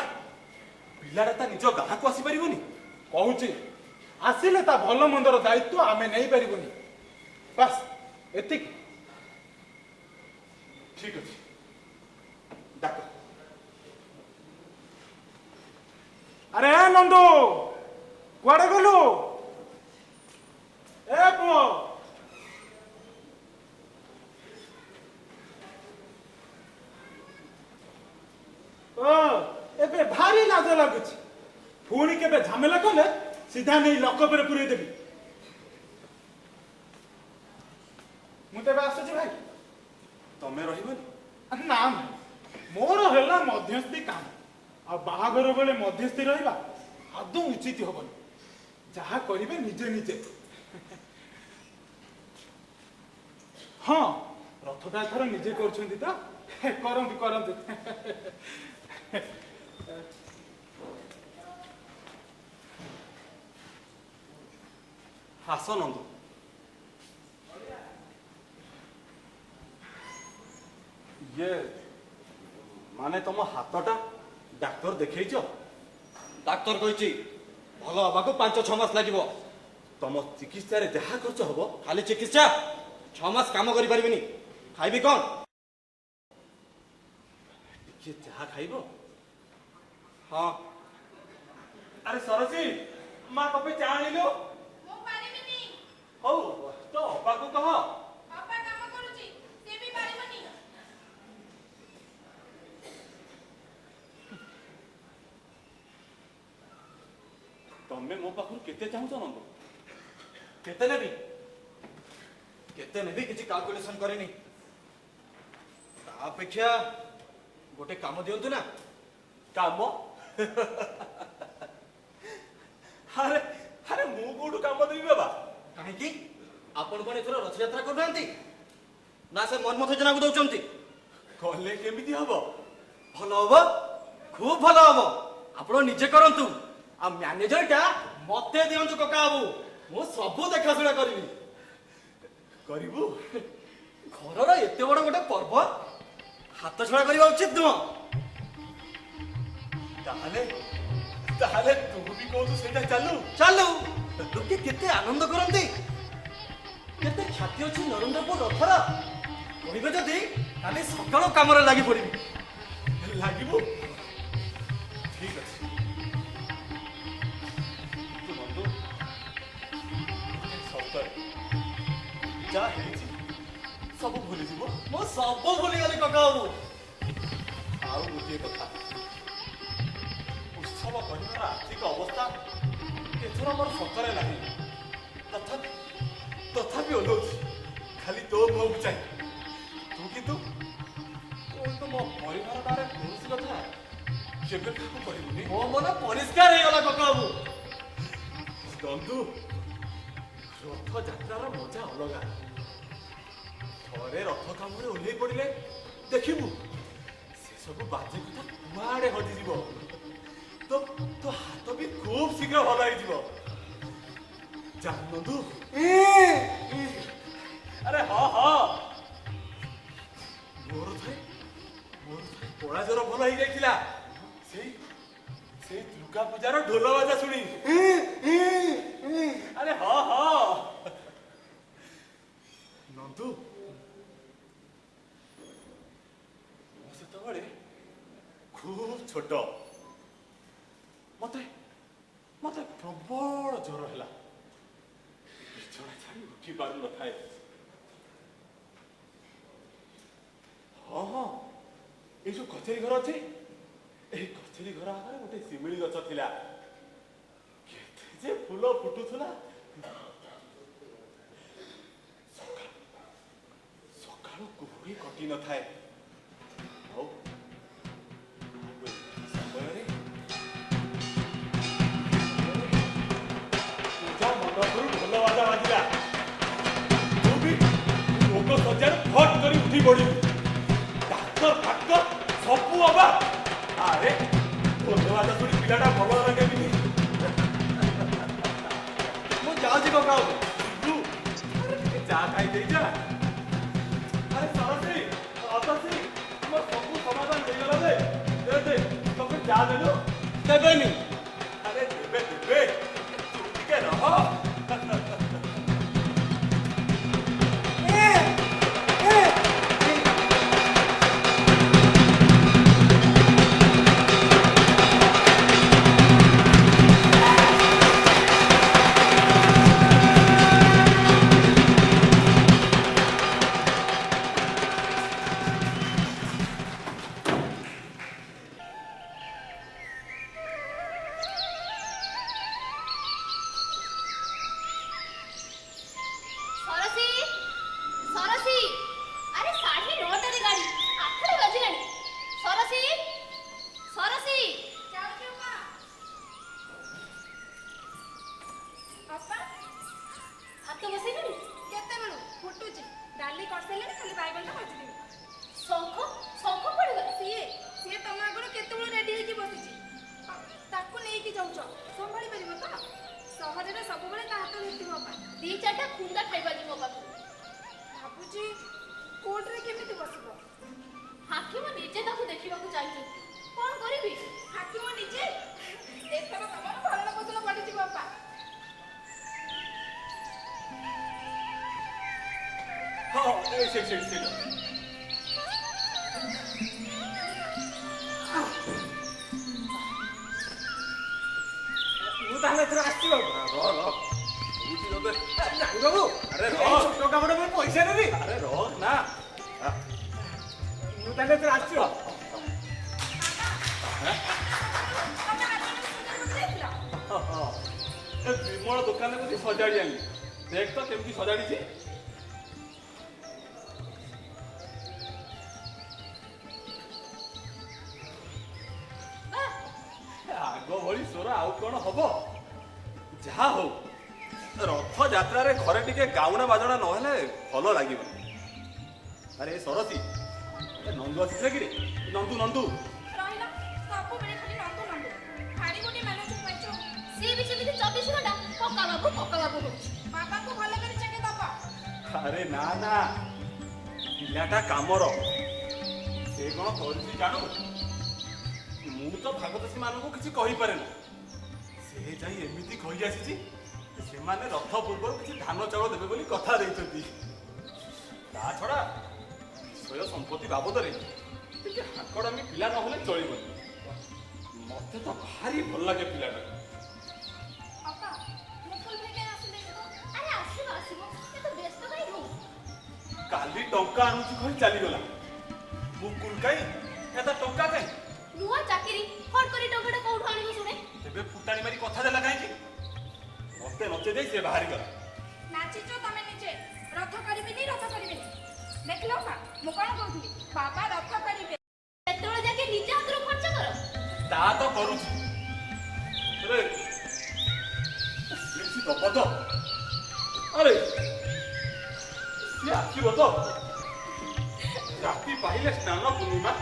ପିଲାଟା ତା ନିଜ ଗାଁକୁ ଆସିପାରିବନି? କହୁଛି, ଆସିଲେ ତା ଭଲ ମନ୍ଦର ଦାୟିତ୍ୱ ଆମେ ନେଇପାରିବୁନି। ବାସ୍ ଏତିକି। ଠିକ ଅଛି, ଡାକ। ଆରେ ଏ ନନ୍ଦୁ, କୁଆଡେ ଗଲୁ? ଏ ପୁଅ, ଏବେ ଭାରି ଲାଜ ଲାଗୁଛି। ପୁଣି କେବେ ଝାମେଲା କଲେ ସିଧା ନେଇ ଲକଅପରେ ପୁରେଇ ଦେବି। ମୁଁ ତେବେ ଆସୁଛି ଭାଇ। ତମେ ରହିବନି? ନା ନା, ମୋର ହେଲା ମଧ୍ୟସ୍ଥି କାମ। ଆଉ ବାହାଘର ବେଳେ ମଧ୍ୟସ୍ଥି ରହିବା ଆଦୌ ଉଚିତ ହବନି। ଯାହା କରିବେ ନିଜେ ନିଜେ। ହଁ, ରଥଟା ଏଥର ନିଜେ କରୁଛନ୍ତି ତ? କରନ୍ତୁ କରନ୍ତୁ। ଆସ ନନ୍ଦୁ। ଇଏ ମାନେ ତମ ହାତଟା ଡାକ୍ତର ଦେଖେଇଛ? ଡାକ୍ତର କହିଛି ଭଲ ହବାକୁ 5-6 ମାସ ଲାଗିବ। ତମ ଚିକିତ୍ସାରେ ଯାହା ଖର୍ଚ୍ଚ ହବ। ଖାଲି ଚିକିତ୍ସା? 6 ମାସ କାମ କରିପାରିବିନି। ଖାଇବି କଣ? ଟିକେ ଯାହା ଖାଇବ? ହଁ। ଆରେ ସରସି, ମା କପେ ଚା ଆଣିଲୁ। ମୁଁ ପାରିବିନି। ହଉ, ତ ଅପାକୁ କହ। ବାପା କାମ କରୁଛି, ସେ ବି ପାରିବନି। ତମେ ମୋ ପାଖରୁ କେତେ ଚାହୁଁଛ ନନ୍ଦୁ? କେତେ ନେବି? କେତେ ନେବି କିଛି କାଲକୁଲେସନ କରିନି। ତା ଅପେକ୍ଷା ଗୋଟେ କାମ ଦିଅନ୍ତୁ ନା। କାମ? ଆରେ ଆରେ ମୁଁ କୋଉଠୁ କାମ ଦେବି ବାବା? କାହିଁକି ଆପଣ କଣ ଏଥର ରଥଯାତ୍ରା କରୁନାହାନ୍ତି ନା ସେ ମନ୍ମଥ ଜେନାକୁ ଦଉଛନ୍ତି? କଲେ କେମିତି ହବ? ଭଲ ହବ, ଖୁବ ଭଲ ହବ। ଆପଣ ନିଜେ କରନ୍ତୁ ଆଉ ମ୍ୟାନେଜରଟା ମତେ ଦିଅନ୍ତୁ କକା ବାବୁ, ମୁଁ ସବୁ ଦେଖାଶୁଣା କରିବି। କରିବୁ? ଘରର ଏତେ ବଡ ଗୋଟେ ପର୍ବ ହାତ ଛଡା କରିବା ଉଚିତ ନୁହଁ। ତାହେଲେ ତାହେଲେ ତୁ ବି କହୁଛୁ ସେଇଟା ଚାଲୁ? ଚାଲୁ, ଲୋକେ କେତେ ଆନନ୍ଦ କରନ୍ତି, କେତେ ଖ୍ୟାତି ଅଛି ନରେନ୍ଦ୍ରପୁର ରଥର। କହିବେ ଯଦି କାଲି ସକାଳୁ କାମରେ ଲାଗି ପଡିବି। ଲାଗିବୁ? ଠିକ ଅଛି। ତୁ ବନ୍ଧୁ ସତରେ ଯାହା ହେଇଛି ସବୁ ଭୁଲିଯିବ। ମୁଁ ସବୁ ଭୁଲିଗଲି କକା ବାବୁ। ଆଉ ଗୋଟିଏ କଥା, ଉତ୍ସବ କରିବାର ଆର୍ଥିକ ଅବସ୍ଥା ଏଥର ମୋର ସତରେ ନାହିଁ। ତଥାପି ଓହ୍ଲଉଛି ଖାଲି ତୋ ମୁହଁକୁ ଚାହିଁ। ତୁ କିନ୍ତୁ ମୋ ପରିବାର ନାଁରେ କୌଣସି କଥା କେବେ କାହାକୁ କହିବୁନି। ମୋ ମନ ପରିଷ୍କାର ହେଇଗଲା କକା ବାବୁ। ବନ୍ଧୁ, ରଥଯାତ୍ରାର ମଜା ଅଲଗା। ଥରେ ରଥ କାମରେ ଓହ୍ଲେଇ ପଡ଼ିଲେ ଦେଖିବୁ ସେସବୁ ବାଜେ କଥା କୁଆଡ଼େ ହଜିଯିବ। ତୋ ହାତ ବି ଖୁବ ଶୀଘ୍ର ଭଲ ହେଇଯିବ। ଜାଣୁ ବନ୍ଧୁ। ଆରେ ହଁ ମୋର ଥରେ କଳା ଜ୍ୱର ଭଲ ହେଇଯାଇଥିଲା ସେଇ ଦୁର୍ଗା ପୂଜାର ଢୋଲ ବାଜା ଶୁଣି। ଆରେ ହଁ ନନ୍ଦୁ, ମୁଁ ସେତେବେଳେ ଖୁବ ଛୋଟ। ମତେ ପ୍ରବଳ ଜ୍ୱର ହେଲା। ବିଛଣା ଛାଡ଼ି ଉଠି ପାରୁନଥାଏ। ହଁ ଏଇ ଯୋଉ କଚେରୀ ଘର ଅଛି, ଏଇ କଚେରୀ ଘର ଆଗରେ ଗୋଟେ ଶିମିଳି ଗଛ ଥିଲା। କେତେ ଯେ ଫୁଲ ଫୁଟୁଥିଲା। ସକାଳୁ କୁହୁଡ଼ି କଟି ନଥାଏ। ଆଉ ସମୟରେ ପୂଜା ମଣ୍ଡପରୁ ଢୋଲ ବାଜା ବାଜିଲା। ତୁ ବି ରୋଗ ସଜ୍ଜାରୁ ଫଟ୍ କରି ଉଠି ପଡ଼ିବୁ। ଡାକ୍ତର ସବୁ ହବା। ଆରେ ଢୋଲ ବାଜା ଶୁଣି ପିଲାଟା ଭଲ ହେଲା କେମିତି? ମୁଁ ଯାଉଛି କକା ବାବୁ। ଚା ଖାଇ ଦେଇଯା। ଆରେ ସରସ୍ୱତୀ, ଅତଶ୍ରୀ, ଆମର ସବୁ ସମାଧାନ ହେଇଗଲା ଦେ ତମେ ଚା ଦେଲୁ? ଦେବେନି। ଆରେ ଦେବେ ତୁ ଟିକେ ରହ। ଡାଲି କରିସାରିଲେଣି, ଖାଲି ବାଇଗଣଟା ଭାଜିଦେବି। ଶଙ୍ଖ କୁଆଡ଼େ ଗଲା? ସିଏ ତମ ଆଗରୁ କେତେବେଳେ ରେଡି ହେଇକି ବସିଛି। ତାକୁ ନେଇକି ଯାଉଛ, ସମ୍ଭାଳି ପାରିବ ତ? ସହରରେ ସବୁବେଳେ ତା ହାତ ଧରିଥିବ ଅପା। 2-4ଟା ଖୁନ୍ଦା ଖାଇବା ମୋ ପାଖରୁ। ଭାବୁଛି କୋର୍ଟରେ କେମିତି ବସିବ? ହାକିମ ନିଜେ ତାକୁ ଦେଖିବାକୁ ଚାହିଁଛନ୍ତି, କଣ କରିବି? ହାକିମ ନିଜେ? ଏଥର ତମର ଭରଣ ପୋଷଣ ବଢିଯିବ ଅପା। ହଁ ସେଇଟା। ମୁଁ ତାହେଲେ ଏଥର ଆସିଛି ବାବୁ। ନାଇଁ ବାବୁ, ଆରେ ଛୋଟ କାମଟା ମୁଁ ପଇସା ନେବି। ଆରେ ରହ ନା। ମୁଁ ତାହେଲେ ଏଥର ଆସିଛି ବାବୁ। ତମେ ହାକିମ ଯାଇଥିଲ? ବିମଳ ଦୋକାନରେ ବସି ସଜାଡ଼ି ଆଣିଲି। ଦେଖ ତ କେମିତି ସଜାଡ଼ିଛି। ଖଗେଶ୍ୱର ଆଉ କଣ ହବ? ଯାହା ହଉ ରଥଯାତ୍ରାରେ ଘରେ ଟିକେ ଗାଉଣା ବାଜଣା ନହେଲେ ଭଲ ଲାଗିବନି। ଆରେ ସରସୀ, ଏ ନନ୍ଦୁ ଆସିଥିଲା କିରେ? ନନ୍ଦୁ ନନ୍ଦୁ ରହିଲା ସବୁବେଳେ ଖାଲି ନନ୍ଦୁ ନନ୍ଦୁ ଭାରି ଗୋଟେ ମାନୁଛୁ ପାଇଛୁ। ସିଏ ବି ସେମିତି 24 ଘଣ୍ଟା ପକ୍କା ବାବୁ ହଉଛି। ବାବାଙ୍କୁ ଭଲ କରି ଚେକେ ଦବ। ଆରେ ନା ନା, ପିଲାଟା କାମର। ସେ କଣ କରୁଛି ଜାଣୁ? ମୁଁ ତ ଭାଗବତୀ ମାନଙ୍କୁ କିଛି କହିପାରେ ନା। ସେ ଯାଇ ଏମିତି କହି ଆସିଛି ସେମାନେ ରଥ ପୂର୍ବରୁ କିଛି ଧାନ ଚାଉଳ ଦେବେ ବୋଲି କଥା ଦେଇଛନ୍ତି। ତା ଛଡା ବିଷୟ ସମ୍ପତ୍ତି ବାବଦରେ ଟିକେ ହାକଡାମି ପିଲା ନହେଲେ ଚଳିବନି। ମତେ ତ ଭାରି ଭଲ ଲାଗେ ପିଲାଟା। ଅପା ମୁକୁଲ ଭାଇ କାଇଁ ଆସିଲେନି ତ? ଆରେ ଆସିବ ଏ ତ ବ୍ୟସ୍ତ କାଇଁ ହଉ। କାଲି ଟଙ୍କା ଆଣୁଛି କହି ଚାଲିଗଲା। ମୁକୁଲ କାଇଁ? ଏଟା ଟଙ୍କା କାଇଁ? ନୂଆ ଚାକିରି ଫଟ କରି ଟଙ୍କାଟା କୋଉଠୁ ଆଣିବ ଶୁଣେ? ଏବେ ଫୁଟାଣି ମାରି କଥା ଦେଲା କାହିଁକି? ମତେ ନଚେଇ ଦେଇ ସେ ବାହାରିଗଲା। ନାଚିଛ ତମେ ନିଜେ। ରଥ କରିବିନି ଦେଖିଲ ଅପା ମୁଁ କଣ କହୁଥିଲି ବାବା ରଥ କରିବେ। ସେତେବେଳେ ଯାକେ ନିଜ ହାତରୁ ଖର୍ଚ୍ଚ କର। ତା ତ କରୁଛି। ଆରେ ସିଏ ଦବ ତ? ଆରେ ସିଏ ଆସିବ ତ? ରାତି ପାହିଲେ ସ୍ନାନ ପୂର୍ଣ୍ଣିମା।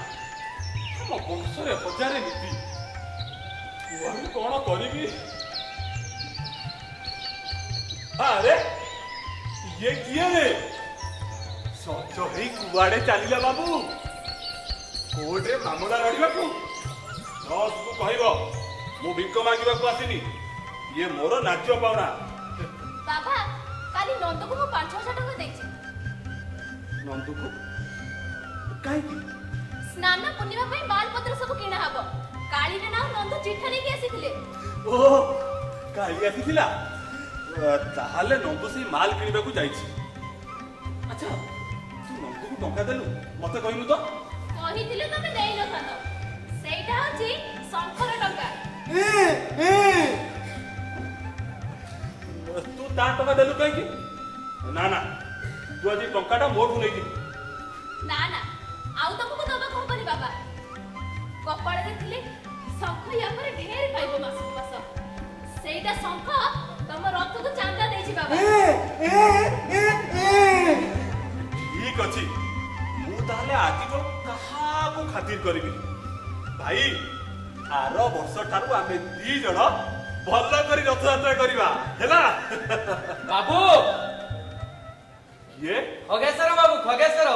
ଆମ ବଂଶରେ ହଜାରେ ନୀତି। କୁଆଡୁ କଣ କରିବି? ଆରେ ଇଏ କିଏ ରେ? ସଜ ହେଇ କୁଆଡେ ଚାଲିଲା ବାବୁ? କୋର୍ଟରେ ମାମଲା ଲଢିବାକୁ? ଜଜକୁ କହିବ ମୁଁ ଭିକ ମାଗିବାକୁ ଆସିନି, ଇଏ ମୋର ନ୍ୟାଯ୍ୟ ପାଉଣା। ବାବା କାଲି ନନ୍ଦକୁ ମୁଁ 5,000 ଟଙ୍କା ଦେଇଛି। ନନ୍ଦୁକୁ କାହିଁକି? ସ୍ନାନ ପୂର୍ଣ୍ଣିମା ପାଇଁ ମାଲପତ୍ର ସବୁ କିଣା ହବ। କାଳିରେ ନା ନନ୍ଦ ଚିଠା ନେଇକି ଆସିଥିଲେ। ଓ କାଲି ଆସିଥିଲା? ତାହେଲେ ନନ୍ଦୁ ସେଇ ମାଲ କିଣିବାକୁ ଯାଇଛି। ଆଚ୍ଛା ତୁ ନନ୍ଦୁକୁ ଟଙ୍କା ଦେଲୁ ମତେ କହିଲୁ ତ? କହିଥିଲେ ତମେ ଦେଇନଥାନ୍ତ। ସେଇଟା ହଉଛି ଶଙ୍ଖର ଟଙ୍କା। ତୁ ତା ଟଙ୍କା ଦେଲୁ କାହିଁକି? ନା ନା, ତୁ ଆଜି ଟଙ୍କାଟା ମୋଠୁ ନେଇଯିବୁ। ନା ନା ଆଉ ତମକୁ ଦବାକୁ ହବନି ବାବା। କପାଳରେ ଥିଲେ ଶଙ୍ଖ ୟା ପରେ ଢେର ପାଇବ ମାସକୁ ମାସ। ସେଇଟା ଶଙ୍ଖ ତମ ରଥକୁ ଚାନ୍ଦା ଦେଇଛି ବାବା। ଠିକ ଅଛି, ମୁଁ ତାହେଲେ ଆଜିଠୁ କାହାକୁ ଖାତିର କରିବିନି। ଭାଇ ଆର ବର୍ଷ ଠାରୁ ଆମେ 2 ଜଣ ଭଲ କରି ରଥଯାତ୍ରା କରିବା ହେଲା? ବାବୁ କିଏ? ଖଗେଶ୍ୱର ବାବୁ ଖଗେଶ୍ୱର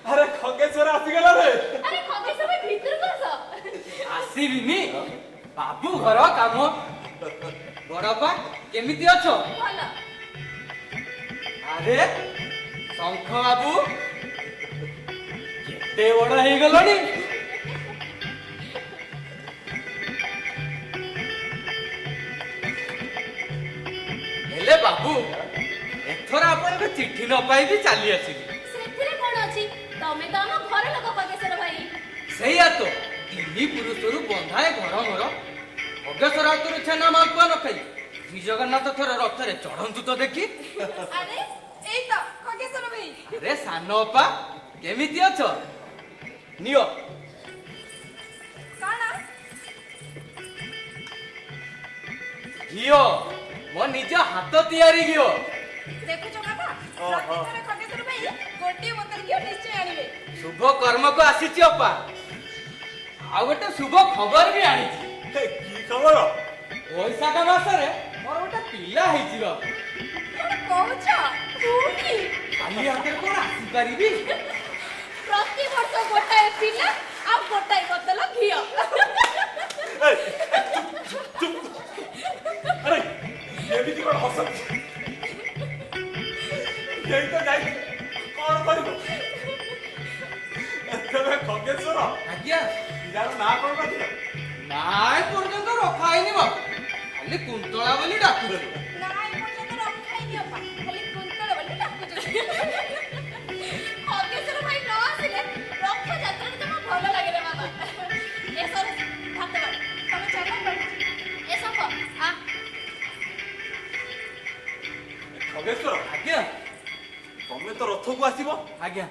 ଆରେ ଖଗେଶ୍ୱର ଆସିଗଲା ରେ। ଆରେ ଖଗେଶ ଭାଇ ଭିତରକୁ ଆସ। ଆସିବିନି ବାବୁ ଘର କାମ। ବଡପା କେମିତି ଅଛ? ଭଲ। ଆରେ ଶଙ୍ଖ ବାବୁ କେତେ ବଡ ହେଇଗଲଣି? ହେଲେ ବାବୁ ଏଥର ଆପଣଙ୍କ ଚିଠି ନ ପାଇବି ଚାଲି ଆସିଲି। ସେଥିରେ କଣ ଅଛି? ତମେ ତ ଆମ ଘର ଲୋକ ଖଗେଶ୍ୱର ଭାଇ। ସେଇଆ ତ 3 ପୁରୁଷରୁ ବନ୍ଧାଏ ଘର ଘର। ଖଗେଶ୍ୱର ହାତରୁ ଛେନା ମାଲପୁଆ ନ ଖାଇ ଶ୍ରୀ ଜଗନ୍ନାଥ ଥର ରଥରେ ଚଢନ୍ତୁ ତ ଦେଖି। ଆରେ ଏଇ ତ ଖଗେଶ୍ୱର ଭାଇ। ଆରେ ସାନ ଅପା କେମିତି ଅଛ? ନିଅ କଣ? ଘିଅ, ମୋ ନିଜ ହାତ ତିଆରି ଘିଅ। ଦେଖୁଛ ବାବା ପ୍ରତିଥର ଖଗେଶ୍ୱର ଭାଇ ଗୋଟିଏ ବୋତଲ ଘିଅ ନିଶ୍ଚୟ ଆଣିବେ। ଶୁଭ କର୍ମକୁ ଆସିଛି ଅପା। ଆଉ ଗୋଟେ ଶୁଭ ଖବର ବି ଆଣିଛି। କି ଖବର? ବୈଶାଖ ମାସରେ ମୋର ଗୋଟେ ପିଲା ହେଇଛି ବାବୁ। କଣ କହୁଛ? କୋଉଠି? ଖାଲି ହାତରେ କଣ ଆସିପାରିବି? ପ୍ରତିବର୍ଷ ଗୋଟାଏ ପିଲା ଆଉ ଗୋଟାଏ ବୋତଲ ଘିଅ। ଆରେ ଏମିତି କଣ ହସନ୍ତି? ଏଇ ତ ଯାଇ କଣ କରିବ? ତେବେ ଖଗେଶ୍ୱର ଆଜ୍ଞା ପିଲାର ନାଁ କଣ କରିଥିଲ? ନା ଏପର୍ଯ୍ୟନ୍ତ ରଖା ହେଇନି ବାବୁ। ଖାଲି କୁନ୍ତଳା ବୋଲି ଡାକୁଛୁ। ନା ଏ ପର୍ଯ୍ୟନ୍ତ ରଖାଇନି ଅପା ଖାଲି କୁନ୍ତଳ ବୋଲି ଡାକୁଛନ୍ତି। ଖଗେଶ୍ୱର ଭାଇ ନ ଆସିଲେ ରଥଯାତ୍ରାରେ ଜମା ଭଲ ଲାଗେନା ବାବା। ଏ ସରସ ଭାତ ବାଢ଼। ତମେ ଚାଲ ପଡି। ଏ ଶଙ୍ଖ ଆ। ଖଗେଶ୍ୱର ଆଜ୍ଞା ତମେ ତ ରଥକୁ ଆସିବ। ଆଜ୍ଞା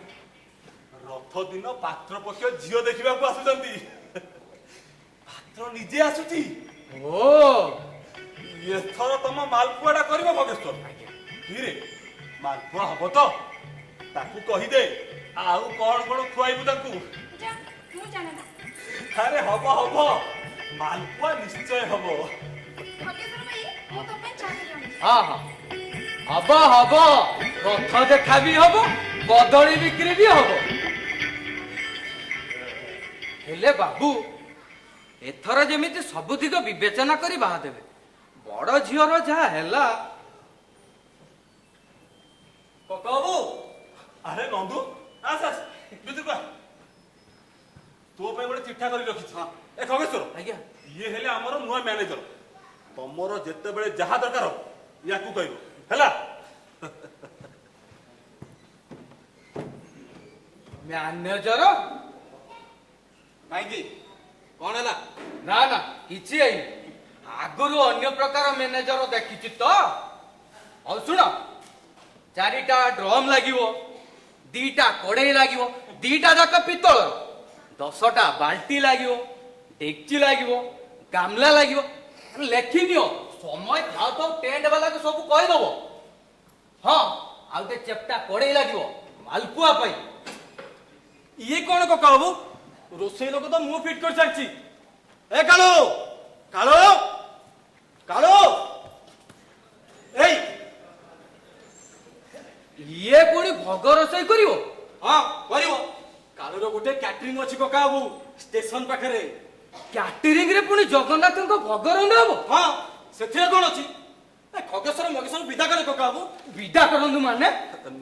ରଥ ଦିନ ପାତ୍ର ପକ୍ଷ ଝିଅ ଦେଖିବାକୁ ଆସୁଛନ୍ତି। ପାତ୍ର ନିଜେ ଆସୁଛି। ଓ ଏଥର ତମ ମାଲପୁଆଟା କରିବ ଭଗେଶ୍ୱର। କିରେ ମାଲପୁଆ ହବ ତ? ତାକୁ କହିଦେ ଆଉ କଣ କଣ ଖୁଆଇବୁ ତାଙ୍କୁ। ଯା ମୁଁ ଜାଣେ ନା ଆରେ ହବ ହବ, ମାଲପୁଆ ନିଶ୍ଚୟ ହବ। ଖଗେଶ୍ୱର ଭାଇ ମୁଁ ତୋ ପାଇଁ ଚା କରି ଆଣୁଛି। ହଁ ହଁ ହବ ହବ, ରଥ ଦେଖା ବି ହବ, ବଦଳି ବିକ୍ରି ବି ହବ। ହେଲେ ବାବୁ ଏଥର ଯେମିତି ସବୁ ଦିଗ ବିବେଚନା କରି ବାହା ଦେବେ। ବଡ ଝିଅର ଯାହା ହେଲା। ବାବୁ ଆରେ ନନ୍ଦୁ ଆସ ଆସ ଭିତରକୁ ଆ। ତୋ ପାଇଁ ଗୋଟେ ଚିଠା କରି ରଖିଛି। ଏ ଖଗେଶ୍ୱର, ଆଜ୍ଞା ଇଏ ହେଲେ ଆମର ନୂଆ ମ୍ୟାନେଜର। ତମର ଯେତେବେଳେ ଯାହା ଦରକାର ୟାକୁ କହିବ ହେଲା। ମ୍ୟାନେଜର କାହିଁକି କଣ ହେଲା? ନା ନା କିଛି ହେଇନି। ଆଗରୁ ଅନ୍ୟ ପ୍ରକାର ମ୍ୟାନେଜର ଦେଖିଛି ତ। ଆଉ ଶୁଣ, 4ଟା ଡ୍ରମ୍ ଲାଗିବ, 2ଟା କଢେଇ ଲାଗିବ, 2ଟା ଯାକ ପିତ୍ତଳର, 10ଟା ବାଲ୍ଟି ଲାଗିବ, ଡେକ୍ଚି ଲାଗିବ, ଗାମଲା ଲାଗିବ। ଲେଖିନିଅ, ସମୟ ଥାଉ ଥାଉ ଟେଣ୍ଟ ବାଲାକୁ ସବୁ କହିଦବ। ହଁ ଆଉ ଗୋଟେ ଚେପ୍ଟା କଢେଇ ଲାଗିବ ମାଲପୁଆ ପାଇଁ। ଇଏ କଣ କକା ବାବୁ? ରୋଷେଇ ଲୋକ ତ ମୁଁ ଫିଟ୍ କରି ସାରିଛି। ଏ କାଳୁ କାଳୁ କାଳୁ, ଏଇ ଇଏ ପୁଣି ଭୋଗ ରୋଷେଇ କରିବ? ହଁ କରିବ। କାଳୁର ଗୋଟେ କ୍ୟାଟରିଂ ଅଛି କକା ବାବୁ ଷ୍ଟେସନ ପାଖରେ। କ୍ୟାଟରିଂ ରେ ପୁଣି ଜଗନ୍ନାଥଙ୍କ ଭୋଗ ରନ୍ଧା ହବ? ହଁ ସେଥିରେ କଣ ଅଛି? ଏ ଖଗେଶ୍ୱର ମଗେଶ୍ୱର ବିଦା କରେ କକା ବାବୁ। ବିଦା କରନ୍ତୁ ମାନେ?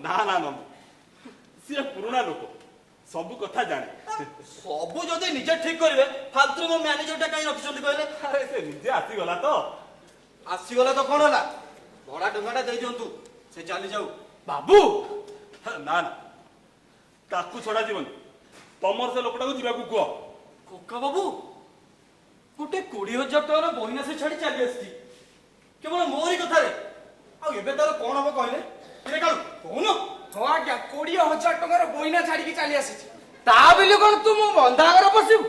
ନା ନା ନନ୍ଦୁ, ସିଏ ପୁରୁଣା ଲୋକ, ସବୁ କଥା ଜାଣେ। ସବୁ ଯଦି ନିଜେ ଠିକ କରିବେ, ଫାଲତୁ ମୋ ମ୍ୟାନେଜରଟା କାହିଁ ରଖିଛନ୍ତି କହିଲେ? ଆରେ ସେ ନିଜେ ଆସିଗଲା ତ। ଆସିଗଲା ତ କଣ ହେଲା? ଭଡା ଟଙ୍କାଟା ଦେଇ ଦିଅନ୍ତୁ, ସେ ଚାଲି ଯାଉ। ବାବୁ ନା ନା, ତାକୁ ଛଡା ଯିବନି। ତମର ସେ ଲୋକଟାକୁ ଯିବାକୁ କୁହ। କକା ବାବୁ ଗୋଟେ 20,000 ଟଙ୍କାର ବହିନା ସେ ଛାଡି ଚାଲି ଆସିଛି, କେବଳ ମୋରି କଥାରେ। ଆଉ ଏବେ ତାର କଣ ହବ କହିଲେ? କିରେ କାଳୁ କହୁନ? ହଁ ଆଜ୍ଞା 20,000 ଟଙ୍କାର ବଇନା ଛାଡିକି ଚାଲି ଆସିଛି। ତା ବୋଲି କଣ ତୁ ମୋ ବନ୍ଧାଘର ବସିବୁ?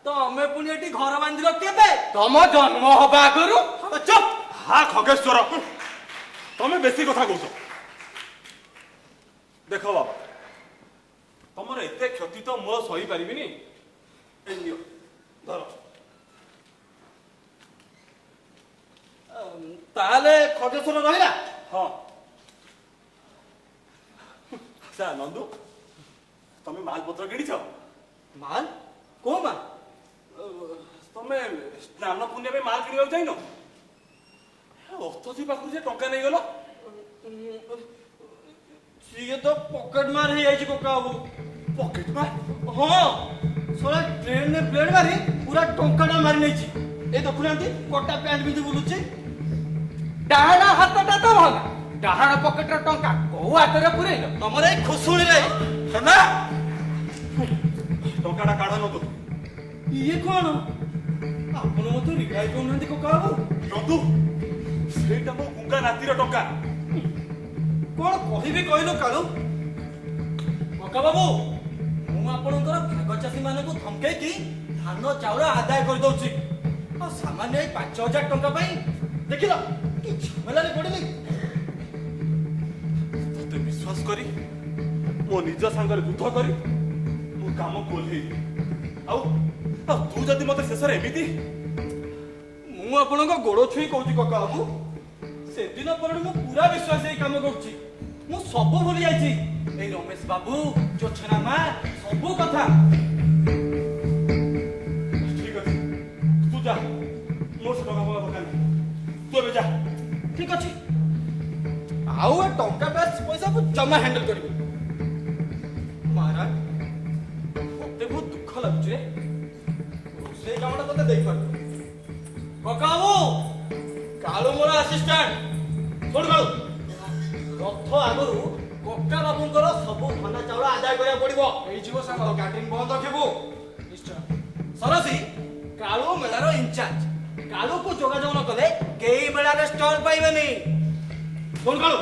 ତମେ ପୁଣି ଏଠି ଘର ବାନ୍ଧିଲ କେବେ? ତମ ଜନ୍ମ ହବା ଆଗରୁ। ଚୁପ୍। ହଁ ଖଗେଶ୍ୱର, ତମେ ବେଶୀ କଥା କହୁଛ। ଦେଖ ବାବା, ତମର ଏତେ କ୍ଷତି ତ ମୁଁ ସହିପାରିବିନି। ଏଇ ନିଅ ଧର। ତାହେଲେ ଖଗେଶ୍ୱର ରହିଲା? ହଁ। ଆଚ୍ଛା ନନ୍ଦୁ, ତମେ ମାଲପତ୍ର କିଣିଛ? ମାଲ? କୋଉ ମାଲ? ତମେ ସ୍ନାନ ପୂର୍ଣ୍ଣିମା ପାଇଁ ମାଲ କିଣିବାକୁ ଯାଇନ? ଅସ୍ତୀ ପାଖରୁ ଯେ ଟଙ୍କା ନେଇଗଲ। ସିଏ ତ ପକେଟ ମାର ହେଇଯାଇଛି କକା ବାବୁ। ପକେଟ ମାର? ହଁ, ଶଳା ଟ୍ରେନରେ ବ୍ଲେଡ ମାରି ପୁରା ଟଙ୍କାଟା ମାରି ନେଇଛି। ଏ ଦେଖୁନାହାନ୍ତି କଟା ପ୍ୟାଣ୍ଟ ପିନ୍ଧି ବୁଲୁଛି। ଡାହାଣ ହାତଟା ତ ଭଲ, ଡାହାଣ ପକେଟର ଟଙ୍କା କୋଉ ହାତରେ ପୁରେଇଲ? ତମର ଏଇ ଖୁସୁଣିରେ ନା ଟଙ୍କାଟା କାଢ ନନ୍ଦୁ। ଇଏ କଣ? ଆପଣ ମତେ ରିହାଇ କରୁନାହାନ୍ତି କକା ବାବୁ। ନନ୍ଦୁ, ସେଇଟା ମୋ ଗୁଙ୍ଗା ନାତିର ଟଙ୍କା। କଣ କହିବି କହିଲୁ କାଳୁ? କକା ବାବୁ, ମୁଁ ଆପଣଙ୍କର ଭାଗ ଚାଷୀ ମାନଙ୍କୁ ଧମକେଇକି ଧାନ ଚାଉଳ ଆଦାୟ କରିଦଉଛି। ଆଉ ସାମାନ୍ୟ ଏଇ 5,000 ଟଙ୍କା ପାଇଁ ଦେଖିଲ କି ଝାମେଲାରେ ପଡିଲି। ତତେ ବିଶ୍ୱାସ କରି ମୋ ନିଜ ସାଙ୍ଗରେ ଯୁଦ୍ଧ କରି ମୋ କାମକୁ ଓହ୍ଲେଇଲି। ଆଉ ତୁ ଯଦି ମତେ ଶେଷରେ ଏମିତି। ମୁଁ ଆପଣଙ୍କ ଗୋଡ ଛୁଇଁ କହୁଛି କକା ବାବୁ, ସେଦିନ ପରଠୁ ମୁଁ ପୁରା ବିଶ୍ୱାସ ଏଇ କାମ କରୁଛି। ମୁଁ ସବୁ ଭୁଲି ଯାଇଛି, ଏଇ ରମେଶ ବାବୁ, ଚୋଛନା ମା, ସବୁ କଥା। ଠିକ ଅଛି, ତୁ ଯା, ମୋର ସେ ଟଙ୍କା ଫଙ୍କା ଦରକାର ନାହିଁ। ତୁ ଏବେ ଯା। ଠିକ ଅଛି, ଆଉ ଏ ଟଙ୍କାଟା ପଇସାକୁ ଜମା ହ୍ୟାଣ୍ଡେଲ କରିବି। ମହାରାଜ, ମତେ ବହୁତ ଦୁଃଖ ଲାଗୁଛି ରେ। ରୋଷେଇ କାମଟା ତତେ ଦେଇପାରୁଛୁ। କକା ବାବୁ, କାଳୁ ମୋର ଆସିଷ୍ଟାଣ୍ଟ। ଶୁଣ କାଳୁ, ରଥ ଆଗରୁ କକା ବାବୁଙ୍କର ସବୁ ଧାନ ଚାଉଳ ଆଦାୟ କରିବାକୁ ପଡିବ। ହେଇଯିବ ସାଙ୍ଗ। କ୍ୟାଟରିଂ ବନ୍ଦ ରଖିବୁ। ନିଶ୍ଚୟ। ସରସି, କାଳୁ ମେଳାର ଇନଚାର୍ଜ। କାଳୁକୁ ଯୋଗାଯୋଗ ନ କଲେ କେହି ମେଳାରେ ଷ୍ଟଲ୍ ପାଇବେନି। ଶୁଣ କାଳୁ,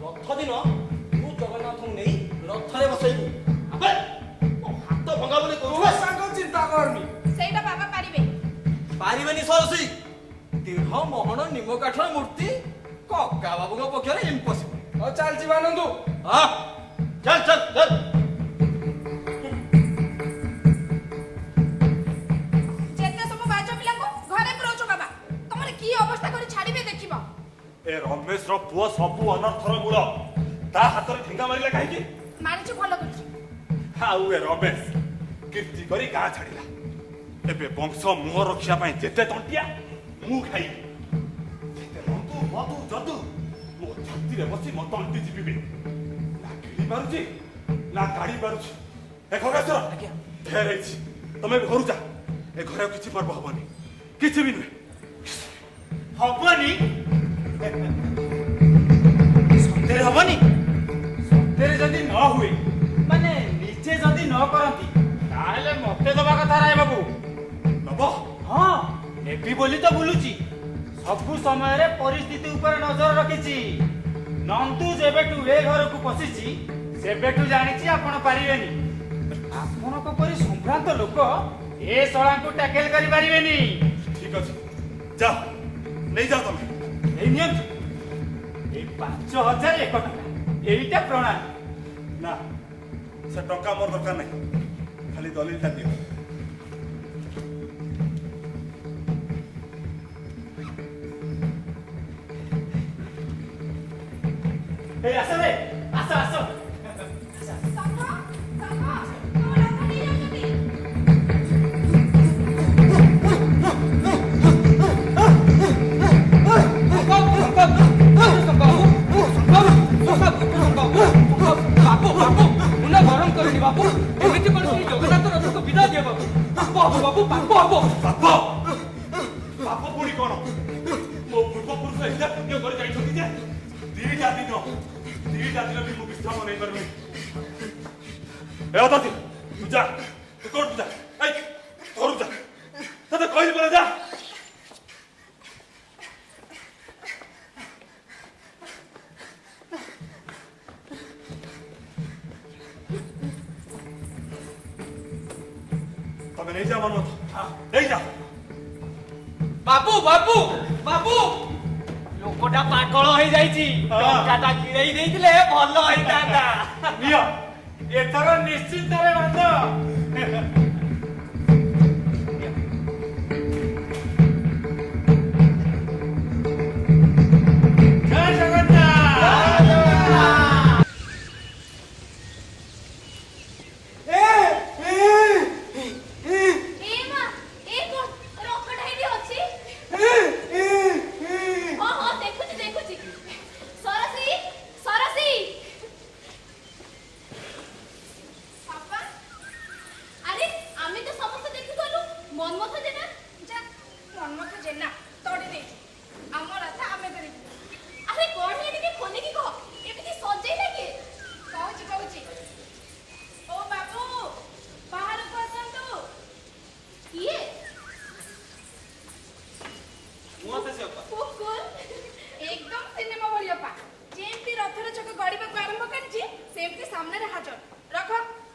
ରଥ ଦିନ ତୁ ଜଗନ୍ନାଥଙ୍କୁ ନେଇ ରଥରେ ବସେଇବୁ। ଆବେ, ମୋ ହାତ ଭଙ୍ଗା ବୋଲି କହୁଛୁ। ତୁ ସାଙ୍ଗ ଚିନ୍ତା କରନି। ସେଇଟା ବାବା ପାରିବେ। ପାରିବେନି ସରସି। ଦେହ ମହଣ ନିମ କାଠର ମୂର୍ତ୍ତି କକା ବାବୁଙ୍କ ପକ୍ଷରେ ଇମ୍ପସିବଲ। ହଉ ଚାଲ ଯିବା ନନ୍ଦୁ। ହଁ ଚାଲ ଚାଲ ଚାଲ। ଯେତେ ସବୁ ବାଜ ପିଲାଙ୍କୁ ଘରେ ପୁରଉଛ ବାବା। ତମର କି ଅବସ୍ଥା କରି ଛାଡ଼ିବେ ଦେଖିବ। ଏ ରମେଶର ପୁଅ ସବୁ ଅନର୍ଥର ମୂଳ। ତା ହାତରେ ଠେଙ୍ଗା ମାରିଲା କାହିଁକି? ମାରିଛୁ ଭଲ କରିଛୁ। ଆଉ ଏ ରମେଶ କୀର୍ତ୍ତି କରି ଗାଁ ଛାଡ଼ିଲା। ଏବେ ବଂଶ ମୁହଁ ରଖିବା ପାଇଁ ଯେତେ ତଣ୍ଟିଆ ମୁଁ ଖାଇବି। ଯେତେ ମଧୁ ମଧୁ ଯଦୁ ମୋ ଛାତିରେ ବସି ମୋ ତଣ୍ଟି ଚିପିବେ। ନା କିଣି ପାରୁଛି ନା କାଢି ପାରୁଛି। ଏ ଖଗେଶ୍ୱର ଢେର ହେଇଛି। ତମେ ଘରୁ ଯା। ଏ ଘରେ ଆଉ କିଛି ପର୍ବ ହବନି। କିଛି ବି ନୁହେଁ। ହବନି ସତରେ ହବନି। ସତରେ ଯଦି ନ ହୁଏ ମାନେ ନିଜେ ଯଦି ନ କରନ୍ତି ତାହେଲେ ମତେ ଦବା କଥା ରାୟ ବାବୁ। ନବ ହଁ ନେବି ବୋଲି ତ ବୁଲୁଛି। ସବୁ ସମୟରେ ପରିସ୍ଥିତି ଉପରେ ନଜର ରଖିଛି। ନନ୍ଦୁ ଯେବେଠୁ ଏ ଘରକୁ ପଶିଛି ସେବେଠୁ ଜାଣିଛି ଆପଣ ପାରିବେନି। ଆପଣଙ୍କ ପରି ସମ୍ଭ୍ରାନ୍ତ ଲୋକ ଏ ଶଳାଙ୍କୁ ଟ୍ୟାକେଲ କରିପାରିବେନି। ଠିକ ଅଛି ଯାଅ ନେଇଯାଅ ତମେ। ଏଇ ନିଅନ୍ତୁ ଏଇ 5,001 ଟଙ୍କା। ଏଇଟା ପ୍ରଣାଳୀ। ନା ସେ ଟଙ୍କା ମୋର ଦରକାର ନାହିଁ। ଖାଲି ଦଲିଲଟା ଦିଅ। এই আস রে আস আস। ସଂଘ ତମ ରଥ ନେଇଯାଉଛନ୍ତି। ବାବୁ ବାବୁ ମୁଣ୍ଡ ଗରମ କରିନି ବାବୁ। ଏମିତି କଣ ସେଇ ଜଗନ୍ନାଥ ରଥକୁ ବିଦାୟ ଦିଅ ବାବୁ। ପାପ ହବ ବାବୁ ପାପ ହବ। ପାପ ପାପ ପୁଣି କଣ? ମୋ ପୂର୍ବପୁରୁଷ ଏତେ ପୁଣ୍ୟ କରି ଯାଇଛନ୍ତି ଯେ ଦିଟା ଦିନ ବି ମୁଁ ବିଶ୍ରାମ ନେଇପାରୁନି। ଏ ଅଦାତି ତୁ ଯା ତୁ କୋର୍ଟକୁ ଯା। ଏଇ ଘରକୁ ଯା। ତତେ କହିଲି ପରା ଯା। ତମେ ନେଇଯା ମନୋଜ ନେଇଯା। ବାବୁ ବାବୁ ବାବୁ ଲୋକଟା ପାଗଳ ହେଇଯାଇଛି। ଟଙ୍କାଟା ଗିଳେଇ ଦେଇଥିଲେ ଭଲ ହେଇଥାନ୍ତା। ନିଅ ଏଥର ନିଶ୍ଚିନ୍ତରେ ବାନ୍ଧ। ଜୟ ଜଗନ୍ନାଥ। ଏ ମା ଏ କଣ ରଖଟା ଏଇଠି ଅଛି। ହଁ ହଁ ଦେଖୁଛି ଦେଖୁଛି। ସରସି ସରସି। ବାପା ଆରେ ଆମେ ତ ସମସ୍ତେ ଦେଖିଗଲୁ। ମନ୍ମଥ ଜେନା ଯା ମନ୍ମଥ ଜେନା ତଡ଼ି ଦେଇଛୁ। ଆମ ରଥ ଆମେ କରିବୁ। ଆରେ କଣ ହେଇଛି ଟିକେ ଖୋଲିକି କହ। ଏମିତି ସଜେଇଲା କିଏ? କହୁଛି ଓ ବାବୁ ବାହାରକୁ ଆସନ୍ତୁ। କିଏ? ମତେ ସେ ଅପା। କୁକୁର। ଏକଦମ ସିନେମା ଭଳି ଅପା। ଯେମିତି ରଥର ଛକ ଗଡ଼ିବାକୁ ଆରମ୍ଭ କରିଛି ସେମିତି ସାମ୍ନାରେ ହାଜର। ରଖ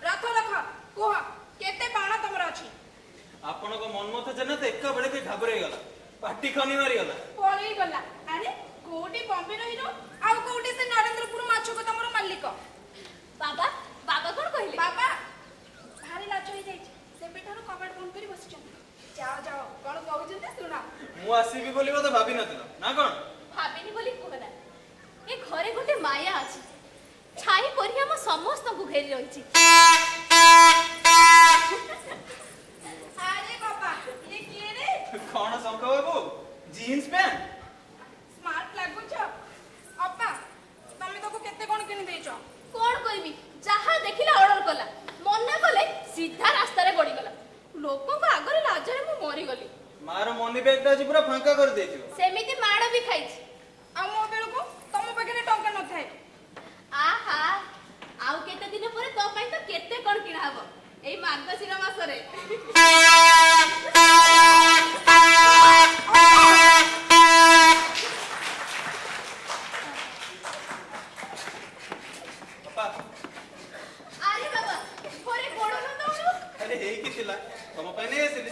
ରଥ ରଖ। କୁହ କେତେ ବାଣ ତମର ଅଛି? ଆପଣଙ୍କ ମନ୍ମଥ ଜେନା ତ ଏକା ବେଳକେ ଘାବରେଇ ଗଲା। ପାଟି ଖନି ମାରିଗଲା। ପଳେଇ ଗଲା। ଆରେ କୋଉଠି ବମ୍ବେର ହିରୋ ଆଉ କୋଉଠି ସେ ନରେନ୍ଦ୍ରପୁର ମାଛକୁ ତମର ମାଲିକ। ବାବା ବାବା କଣ କହିଲେ? ବାବା ଭାରି ଲାଜ ହେଇଯାଇଛି। ସେବେଠାରୁ କବାଟ ବନ୍ଦ କରି ବସିଛନ୍ତି। ଯାଅ ଯାଅ କଣ କହୁଛନ୍ତି ଶୁଣ। ମୁଁ ଆସିବି ବୋଲି ବୋଧେ ଭାବିନଥିଲ ନା କଣ? ଭାବିନି ବୋଲି କୁହନା। ଏ ଘରେ ଗୋଟେ ମାୟା ଅଛି। ଛାଇ ପରି ଆମ ସମସ୍ତଙ୍କୁ ଘେରି ରହିଛି। ଆରେ ବାବା ଇଏ କିଏ ରେ? କଣ ଶଙ୍ଖ ବାବୁ ଜିନ୍ସ ପ୍ୟାଣ୍ଟ? ସ୍ମାର୍ଟ ଲାଗୁଛ। ଅପା ତମେ ତାକୁ କେତେ କଣ କିଣି ଦେଇଛ? କଣ କହିବି? ଯାହା ଦେଖିଲା ଅର୍ଡର କଲା। ମନା କଲେ ସିଧା ରାସ୍ତାରେ ଗଡିଗଲା। ଲୋକଙ୍କ ଆଗରେ ଲାଜରେ ମୁଁ ମରିଗଲି। ମାର ମନି ବ୍ୟାଗଟା ଆଜି ପୁରା ଫାଙ୍କା କରିଦେଇଥିବ। ସେମିତି ମାଡ଼ ବି ଖାଇଛି। ଆଉ ମୋ ବେଳକୁ ତମ ପାଖରେ ଟଙ୍କା ନଥାଏ। ଆହା ଆଉ କେତେ ଦିନ ପରେ ତୋ ପାଇଁ ତ କେତେ କଣ କିଣା ହବ ଏଇ ମାର୍ଗଶିର ମାସରେ। ବାପା ଆରେ ବାବା ଘରେ ଗୋଡ଼ ନ ଦଉନୁ। ଆରେ ହେଇକି ଥିଲା ତମ ପାଇଁ ନେଇ ଆସିଲି।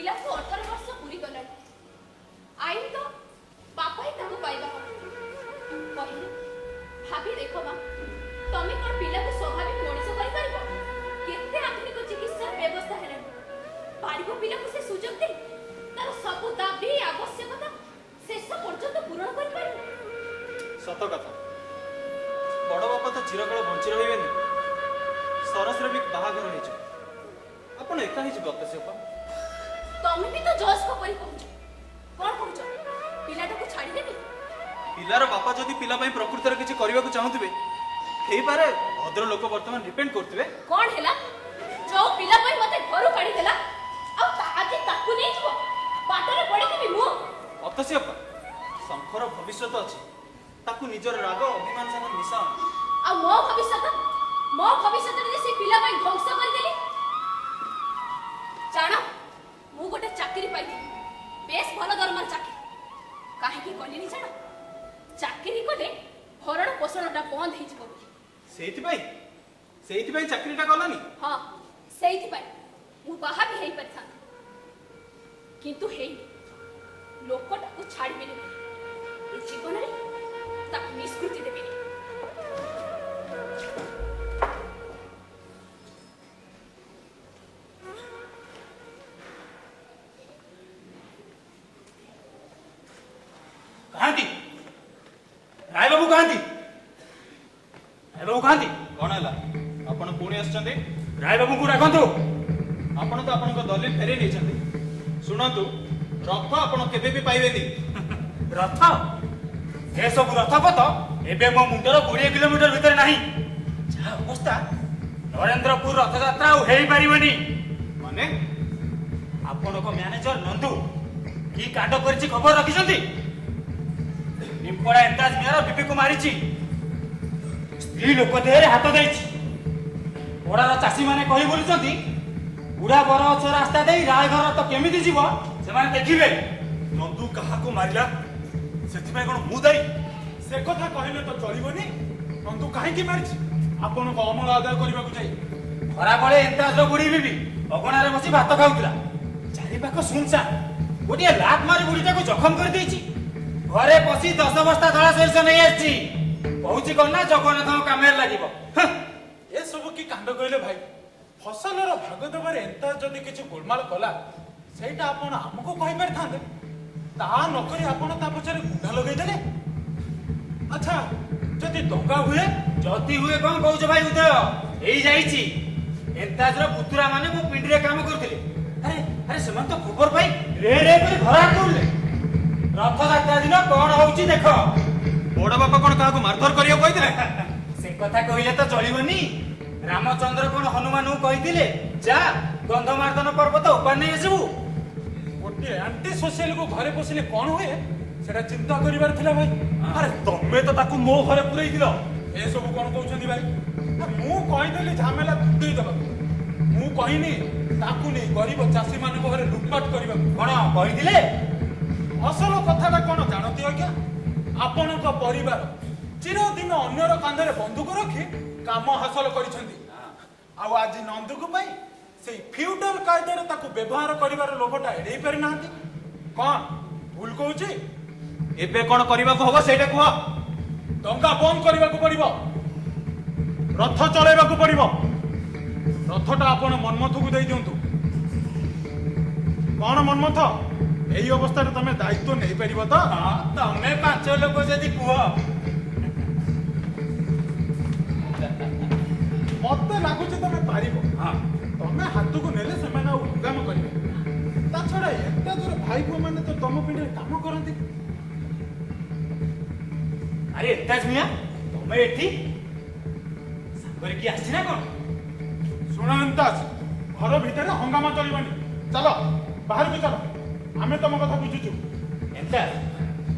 ପିଲାକୁ 18 ବର୍ଷ ପୁରୀ ଗଲାଣି। ଆଇନ ତ ବାପା ହିଁ ତାକୁ ପାଇବା କହିଲେ ଭାବି ଦେଖ ମା, ତମେ କଣ ପିଲାକୁ ସ୍ୱାଭାବିକ ମଣିଷ କରିପାରିବ? କେତେ ଆଧୁନିକ ଚିକିତ୍ସାର ବ୍ୟବସ୍ଥା ହେଲାଣି। ପାରିବ ପିଲାକୁ ସେ ସୁଯୋଗ ଦେଇ ତାର ସବୁ ଦାବି ଆବଶ୍ୟକତା ଶେଷ ପର୍ଯ୍ୟନ୍ତ ପୂରଣ କରିପାରିବ? ସତ କଥା। ବଡ଼ ବାପା ତ ଚିରକାଳ ବଞ୍ଚି ରହିବେନି। ସରସର ବି ବାହାଘର ହେଇଯିବ। ଆପଣ ଏକା ହେଇଯିବେ ଅତସ୍ୟପା। ତମେ ବି ତ ଜଜ୍ଙ୍କ ପରି କହୁଛ। କଣ କହୁଛ? ପିଲାଟାକୁ ଛାଡ଼ିଦେବି? ପିଲାର ବାପା ଯଦି ପିଲା ପାଇଁ ପ୍ରକୃତରେ କିଛି କରିବାକୁ ଚାହୁଁଥିବେ ହେଇପାରେ। ଭଦ୍ରଲୋକ ବର୍ତ୍ତମାନ ଡିପେଣ୍ଡ କରୁଥିବେ। କଣ ହେଲା? ଯୋଉ ପିଲା ପାଇଁ ମତେ ଘରୁ କାଢିଦେଲା ଆଉ ଆଜି ତାକୁ ନେଇଯିବ? ବାଟରେ ପଡିଥିବି ମୁଁ? ଅତସ୍ୟପା, ଶଙ୍ଖର ଭବିଷ୍ୟତ ଅଛି। ତାକୁ ନିଜର ରାଗ ଅଭିମାନ ସାଙ୍ଗରେ ମିଶାଅ। ଆଉ ମୋ ଭବିଷ୍ୟତ ଯଦି ସେ ପିଲା ପାଇଁ ଧ୍ୱଂସ କରିଦେଲି? ଜାଣ, ମୁଁ ଗୋଟେ ଚାକିରି ପାଇଥିଲି, ବେଶ ଭଲ ଦରମାର ଚାକିରି। କାହିଁକି କଲିନି ଜାଣ? ଚାକିରି କଲେ ଭରଣ ପୋଷଣଟା ବନ୍ଦ ହେଇଯିବ ବୋଲି। ସେଇଥିପାଇଁ ଚାକିରିଟା କଲାନି? ହଁ, ସେଇଥିପାଇଁ ମୁଁ ବାହା ବି ହେଇପାରିଥାନ୍ତି, କିନ୍ତୁ ହେଇନି। ଲୋକଟାକୁ ଛାଡ଼ିବିନି ଏ ଜୀବନରେ, ତାକୁ ନିଷ୍କୃତି ଦେବିନି। କାହାନ୍ତି? ରାୟବାବୁ କାହାନ୍ତି? ରାୟବାବୁ କାହାନ୍ତି? କଣ ହେଲା? ଆପଣ ପୁଣି ଆସିଛନ୍ତି? ରାୟବାବୁଙ୍କୁ ଡାକନ୍ତୁ। ଆପଣ ତ ଆପଣଙ୍କ ଦଲିଲ ଫେରେଇ ନେଇଛନ୍ତି। ଶୁଣନ୍ତୁ, ରଥ ଆପଣ କେବେ ବି ପାଇବେନି। ରଥ? ଏସବୁ ରଥପଥ ଏବେ ମୋ ମୁଣ୍ଡର 20 କିଲୋମିଟର ଭିତରେ ନାହିଁ। ଯାହା ଅବସ୍ଥା, ନରେନ୍ଦ୍ରପୁର ରଥଯାତ୍ରା ଆଉ ହେଇପାରିବନି। ମାନେ? ଆପଣଙ୍କ ମ୍ୟାନେଜର ନନ୍ଦୁ କି କାଣ୍ଡ କରିଛି ଖବର ରଖିଛନ୍ତି? ନିମ୍ପଡା ଏନ୍ତାଜ ମିଆର ବିପିକୁ ମାରିଛି, ସ୍ତ୍ରୀ ଲୋକ ଦେହରେ ହାତ ଦେଇଛି। ପଡାର ଚାଷୀମାନେ କହି ବୁଲୁଛନ୍ତି, ବୁଢା ବରଗଛ ରାସ୍ତା ଦେଇ ରାୟଘର ତ କେମିତି ଯିବ ସେମାନେ ଦେଖିବେ। ନନ୍ଦୁ କାହାକୁ ମାରିଲା ସେଥିପାଇଁ କଣ ମୁଁ ଦାୟୀ? ସେ କଥା କହିଲେ ତ ଚଳିବନି। ନନ୍ଦୁ କାହିଁକି ମାରିଛି? ଆପଣଙ୍କ ଅମଳ ଆଦାୟ କରିବାକୁ ଯାଇ ଖରାବେଳେ ଏନ୍ତାଜର ବୁଢୀ ବିବି ଅଗଣାରେ ବସି ଭାତ ଖାଉଥିଲା। ଚାରିପାଖ ସୁନସାନ, ଗୋଟିଏ ଲାତ ମାରି ବୁଢୀଟାକୁ ଜଖମ କରିଦେଇଛି। ଘରେ ପଶି 10 ବସ୍ତା ଧଳା ସୋରିଷ ନେଇ ଆସିଛି। କହୁଛି କଣ ନା ଜଗନ୍ନାଥଙ୍କ କାମରେ ଲାଗିବ। ଏସବୁ କି କାଣ୍ଡ କହିଲେ ଭାଇ? ଫସଲର ଭାଗ ଦେବାରେ ଏନ୍ତା ଯଦି କିଛି ଗୋଳମାଳ କଲା, ସେଇଟା ଆପଣ ଆମକୁ କହିପାରିଥାନ୍ତେ। ତାହା ନକରି ଆପଣ ତା ପଛରେ ଗୁଣ୍ଡା ଲଗେଇଦେଲେ। ଆଚ୍ଛା, ଯଦି ଦଙ୍ଗା ହୁଏ? ଯଦି ହୁଏ କଣ କହୁଛ ଭାଇ ଉଦୟ? ଏଇ ଯାଇଛି। ଏନ୍ତାଜର ପୁତୁରା ମାନେ ମୋ ପିଣ୍ଡିରେ କାମ କରୁଥିଲେ। ଆରେ ସେମାନେ ତ ଖବର ପାଇ ରେ ରେ କରି ଘର ହାତ ଦୌଡ଼ିଲେ। ରଥଯାତ୍ରା ଦିନ କଣ ହଉଛି ଦେଖ। ବଡ ବାପା କଣ କାହାକୁ ମାରଧର କରିବାକୁ କହିଥିଲେ? ସେ କଥା କହିଲେ ତ ଚଳିବନି। ରାମଚନ୍ଦ୍ର କଣ ହନୁମାନଙ୍କୁ କହିଥିଲେ, ଯା ଗନ୍ଧମାର୍ଦ୍ଦନ ପର୍ବତ ଉପାର ନେଇ ଆସିବୁ? ଗୋଟିଏ ଆଣ୍ଟି ସୋସିଆଲକୁ ଘରେ ପଶିଲେ କଣ ହୁଏ, ସେଟା ଚିନ୍ତା କରିବାର ଥିଲା ଭାଇ। ଆରେ ତମେ ତ ତାକୁ ମୋ ଘରେ ପୁରେଇଥିଲ। ଏସବୁ କଣ କହୁଛନ୍ତି ଭାଇ? ମୁଁ କହିଦେଲି ଝାମେଲା ତୁଟେଇ ଦେବାକୁ। ମୁଁ କହିନି ତାକୁ ନେଇ ଗରିବ ଚାଷୀମାନଙ୍କ ଘରେ ଲୁଟପାଟ କରିବାକୁ। କଣ କହିଥିଲେ? ଅସଲ କଥାଟା କଣ ଜାଣନ୍ତି ଆଜ୍ଞା? ଆପଣଙ୍କ ପରିବାର ଚିରଦିନ ଅନ୍ୟର କାନ୍ଧରେ ବନ୍ଧୁକ ରଖି କାମ ହାସଲ କରିଛନ୍ତି। ଆଉ ଆଜି ନନ୍ଦୁକୁ ପାଇଁ ସେଇ ଫିଉଡାଲ କାୟଦାରେ ତାକୁ ବ୍ୟବହାର କରିବାର ଲୋଭଟା ଏଡେଇ ପାରିନାହାନ୍ତି। କଣ ଭୁଲ କହୁଛି? ଏବେ କଣ କରିବାକୁ ହବ ସେଇଟା କୁହ। ଦଙ୍ଗା ବନ୍ଦ କରିବାକୁ ପଡିବ, ରଥ ଚଳେଇବାକୁ ପଡିବ। ରଥଟା ଆପଣ ମନ୍ମଥକୁ ଦେଇ ଦିଅନ୍ତୁ। କଣ ମନ୍ମଥ, ଏଇ ଅବସ୍ଥାରେ ତମେ ଦାୟିତ୍ୱ ନେଇପାରିବ ତ? ହଁ, ତମେ 5 ଲୋକ ଯଦି କୁହ। ମତେ ଲାଗୁଛି ତମେ ପାରିବ। ତମେ ହାତକୁ ନେଲେ ସେମାନେ ଆଉ ହଙ୍ଗାମ କରିବେ। ତା ଛଡା ଏତେ ଦୂର ଭାଇ ପୁଅ ମାନେ ତ ତମ ପିଣ୍ଡରେ କାମ କରନ୍ତି। ଆରେ ଏନ୍ତାଜ ମିଆ, ତମେ ଏଠି ସାଙ୍ଗରେ କିଏ ଆସିଛି ନା କଣ? ଶୁଣ ଏନ୍ତାଜ, ଘର ଭିତରେ ହଙ୍ଗାମା ଚଳିବନି। ଚାଲ ବାହାରକୁ ଚାଲ, ଆମେ ତମ କଥା ବୁଝୁଛୁ। ଏନ୍ତାଜ,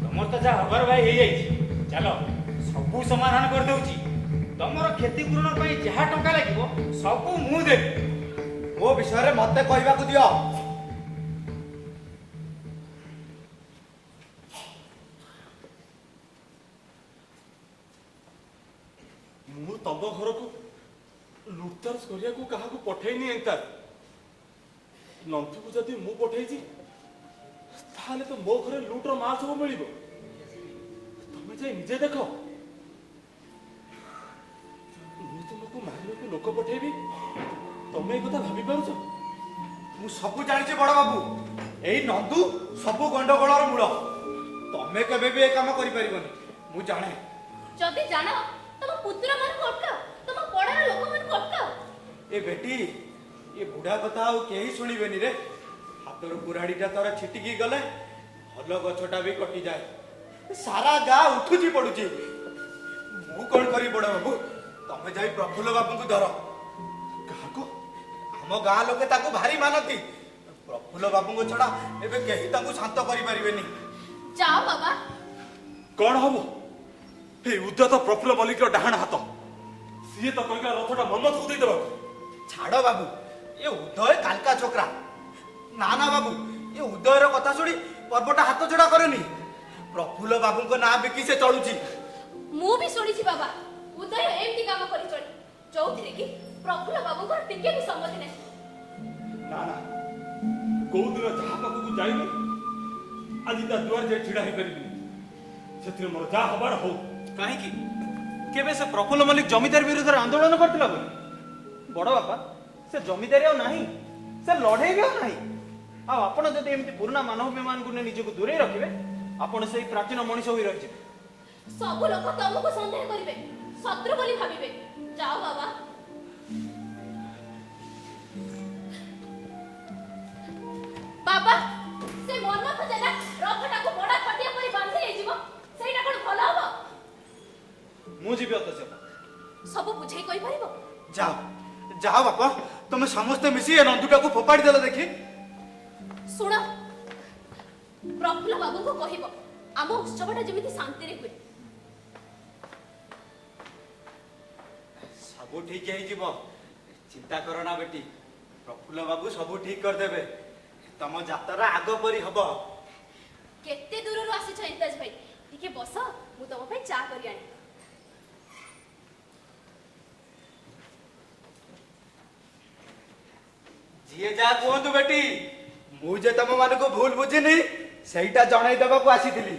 ତମର ତ ଯାହା ହବାର ଭାଇ ହେଇଯାଇଛି। ଚାଲ ସବୁ ସମାଧାନ କରିଦଉଛି। ତମର କ୍ଷତିପୂରଣ ପାଇଁ ଯାହା ଟଙ୍କା ଲାଗିବ ସବୁ ମୁଁ ଦେବି। ମୋ ବିଷୟରେ ମତେ କହିବାକୁ ଦିଅ। ମୁଁ ତମ ଘରକୁ ଲୁଟତରାଜ କରିବାକୁ କାହାକୁ ପଠେଇନି ଏନ୍ତା। ନନ୍ଥୁକୁ ଯଦି ମୁଁ ପଠେଇଛି ତାହେଲେ ତ ମୋ ଘରେ ଲୁଟର ମାଲ ସବୁ ମିଳିବ। ତମେ ଯାଇ ନିଜେ ଦେଖ। ମୁଁ ତୁମକୁ ମାରିବାକୁ ଲୋକ ପଠେଇବି, ତମେ ଏ କଥା ଭାବି ପାରୁଛ? ମୁଁ ସବୁ ଜାଣିଛି ବଡ ବାବୁ। ଏଇ ନନ୍ଦୁ ସବୁ ଗଣ୍ଡଗୋଳର ମୂଳ। ତମେ କେବେ ବି ଏ କାମ କରିପାରିବନି, ମୁଁ ଜାଣେ। ଯଦି ଜାଣ ତମ ପୁତ୍ର ମାନଙ୍କୁ ଅଟକାଅ, ତମ ପଡାର ଲୋକମାନଙ୍କୁ ଅଟକାଅ। ଏ ବେଟି, ଏ ବୁଢା କଥା ଆଉ କେହି ଶୁଣିବେନି ରେ। ହାତରୁ କୁରାଢିଟା ତୋର ଛିଟିକି ଗଲେ ଭଲ ଗଛଟା ବି କଟିଯାଏ। ସାରା ଗାଁ ଉଠୁଛି ପଡୁଛି। ମୁଁ କଣ କରିବି ବଡ ବାବୁ? ତମେ ଯାଇ ପ୍ରଫୁଲ୍ଲ ବାବୁଙ୍କୁ ଧର। କାହାକୁ? ଆମ ଗାଁ ଲୋକେ ତାକୁ ଭାରି ମାନନ୍ତି। ପ୍ରଫୁଲ୍ଲ ବାବୁଙ୍କ ଛଡା ଏବେ କେହି ତାଙ୍କୁ ଶାନ୍ତ କରିପାରିବେନି। ଯାଅ ବାବା। କଣ ହବ? ଏଇ ଉଦ୍ଧତ ପ୍ରଫୁଲ୍ଲ ମଲ୍ଲିକର ଡାହାଣ ହାତ। ସିଏ ତ କହିଲା ରଥଟା ମନ୍ମଥକୁ ଦେଇଦେବାକୁ। ଛାଡ ବାବୁ, ଏ ଉଦୟ କାଲକା ଛୋକରା। ନା ନା ବାବୁ, ଏ ଉଦୟର କଥା ଶୁଣି ପର୍ବଟା ହାତ ଯୋଡା କରେନି। ପ୍ରଫୁଲ୍ଲ ବାବୁଙ୍କ ନାଁ ବିକି ସେ ଚଳୁଛି। ମୁଁ ବି ଶୁଣିଛି ବାବା, ଉଦୟ ଏମିତି କାମ କରି ଚଳେ ଯୋଉଥିରେ କି ପ୍ରଫୁଲ୍ଲ ବାବୁଙ୍କର ଟିକେ ବି ସମ୍ମତି ନାହିଁ। ନା ନା, କୋଉ ଦିନ ଯାହା ପାଖକୁ ଯାଇନି ଆଜି ତା ଦୁଆରେ ଯାଇ ଛିଡା ହେଇପାରିବିନି। ସେଥିରେ ମୋର ଯାହା ହବାର ହଉ। କାହିଁକି? କେବେ ସେ ପ୍ରଫୁଲ୍ଲ ମଲ୍ଲିକ ଜମିଦାର ବିରୁଦ୍ଧରେ ଆନ୍ଦୋଳନ କରିଥିଲା ବୋଲି? ବଡ ବାପା, ସେ ଜମିଦାରୀ ଆଉ ନାହିଁ, ସେ ଲଢେଇ ବି ଆଉ ନାହିଁ। ଆଉ ଆପଣ ଯଦି ଏମିତି ପୁରୁଣା ମାନବୀୟମାନଙ୍କୁ ନେଇ ନିଜକୁ ଦୂରେଇ ରଖିବେ, ଆପଣ ସେଇ ପ୍ରାଚୀନ ମଣିଷ ହୋଇ ରହିଯିବେ। ସବୁ ଲୋକ ତମକୁ ସନ୍ଦେହ କରିବେ, ଶତ୍ରୁ ବୋଲି ଭାବିବେ। ଯାଅ ବାବା। ବାବା, ସେ ମନ୍ମଥ ଜେନା ରଥଟାକୁ ବଡ ଖଟିଆ ପରି ବାନ୍ଧି ନେଇଯିବ, ସେଇଟା କଣ ଭଲ ହବ? ମୁଁ ଯିବି ଅତସିଆ। ସବୁ ବୁଝେଇ କହିପାରିବ? ଯାଅ ଯାଅ ବାପା, ତମେ ସମସ୍ତେ ମିଶି ଏ ନନ୍ଦୁଟାକୁ ଫୋପାଡ଼ି ଦେଲ ଦେଖି। ଶୁଣ, ପ୍ରଫୁଲ୍ଲ ବାବୁଙ୍କୁ କହିବ ଆମ ଉତ୍ସବଟା ଯେମିତି ଶାନ୍ତିରେ ହୁଏ। ସବୁ ଠିକ ହେଇଯିବ, ଚିନ୍ତା କର ନା ବେଟି। ପ୍ରଫୁଲ୍ଲ ବାବୁ ସବୁ ଠିକ କରିଦେବେ। ତମ ଯାତ୍ରା ଆଗ ପରି ହବ। କେତେ ଦୂରରୁ ଆସିଛ ଇନ୍ତାଜ ଭାଇ? ଟିକେ ବସ, ମୁଁ ତମ ପାଇଁ ଚା କରି ଆଣି। ଯିଏ ଯାହା କୁହନ୍ତୁ ବେଟି, ମୁଁ ଯେ ତମ ମାନଙ୍କୁ ଭୁଲ ବୁଝିନି ସେଇଟା ଜଣେଇ ଦେବାକୁ ଆସିଥିଲି।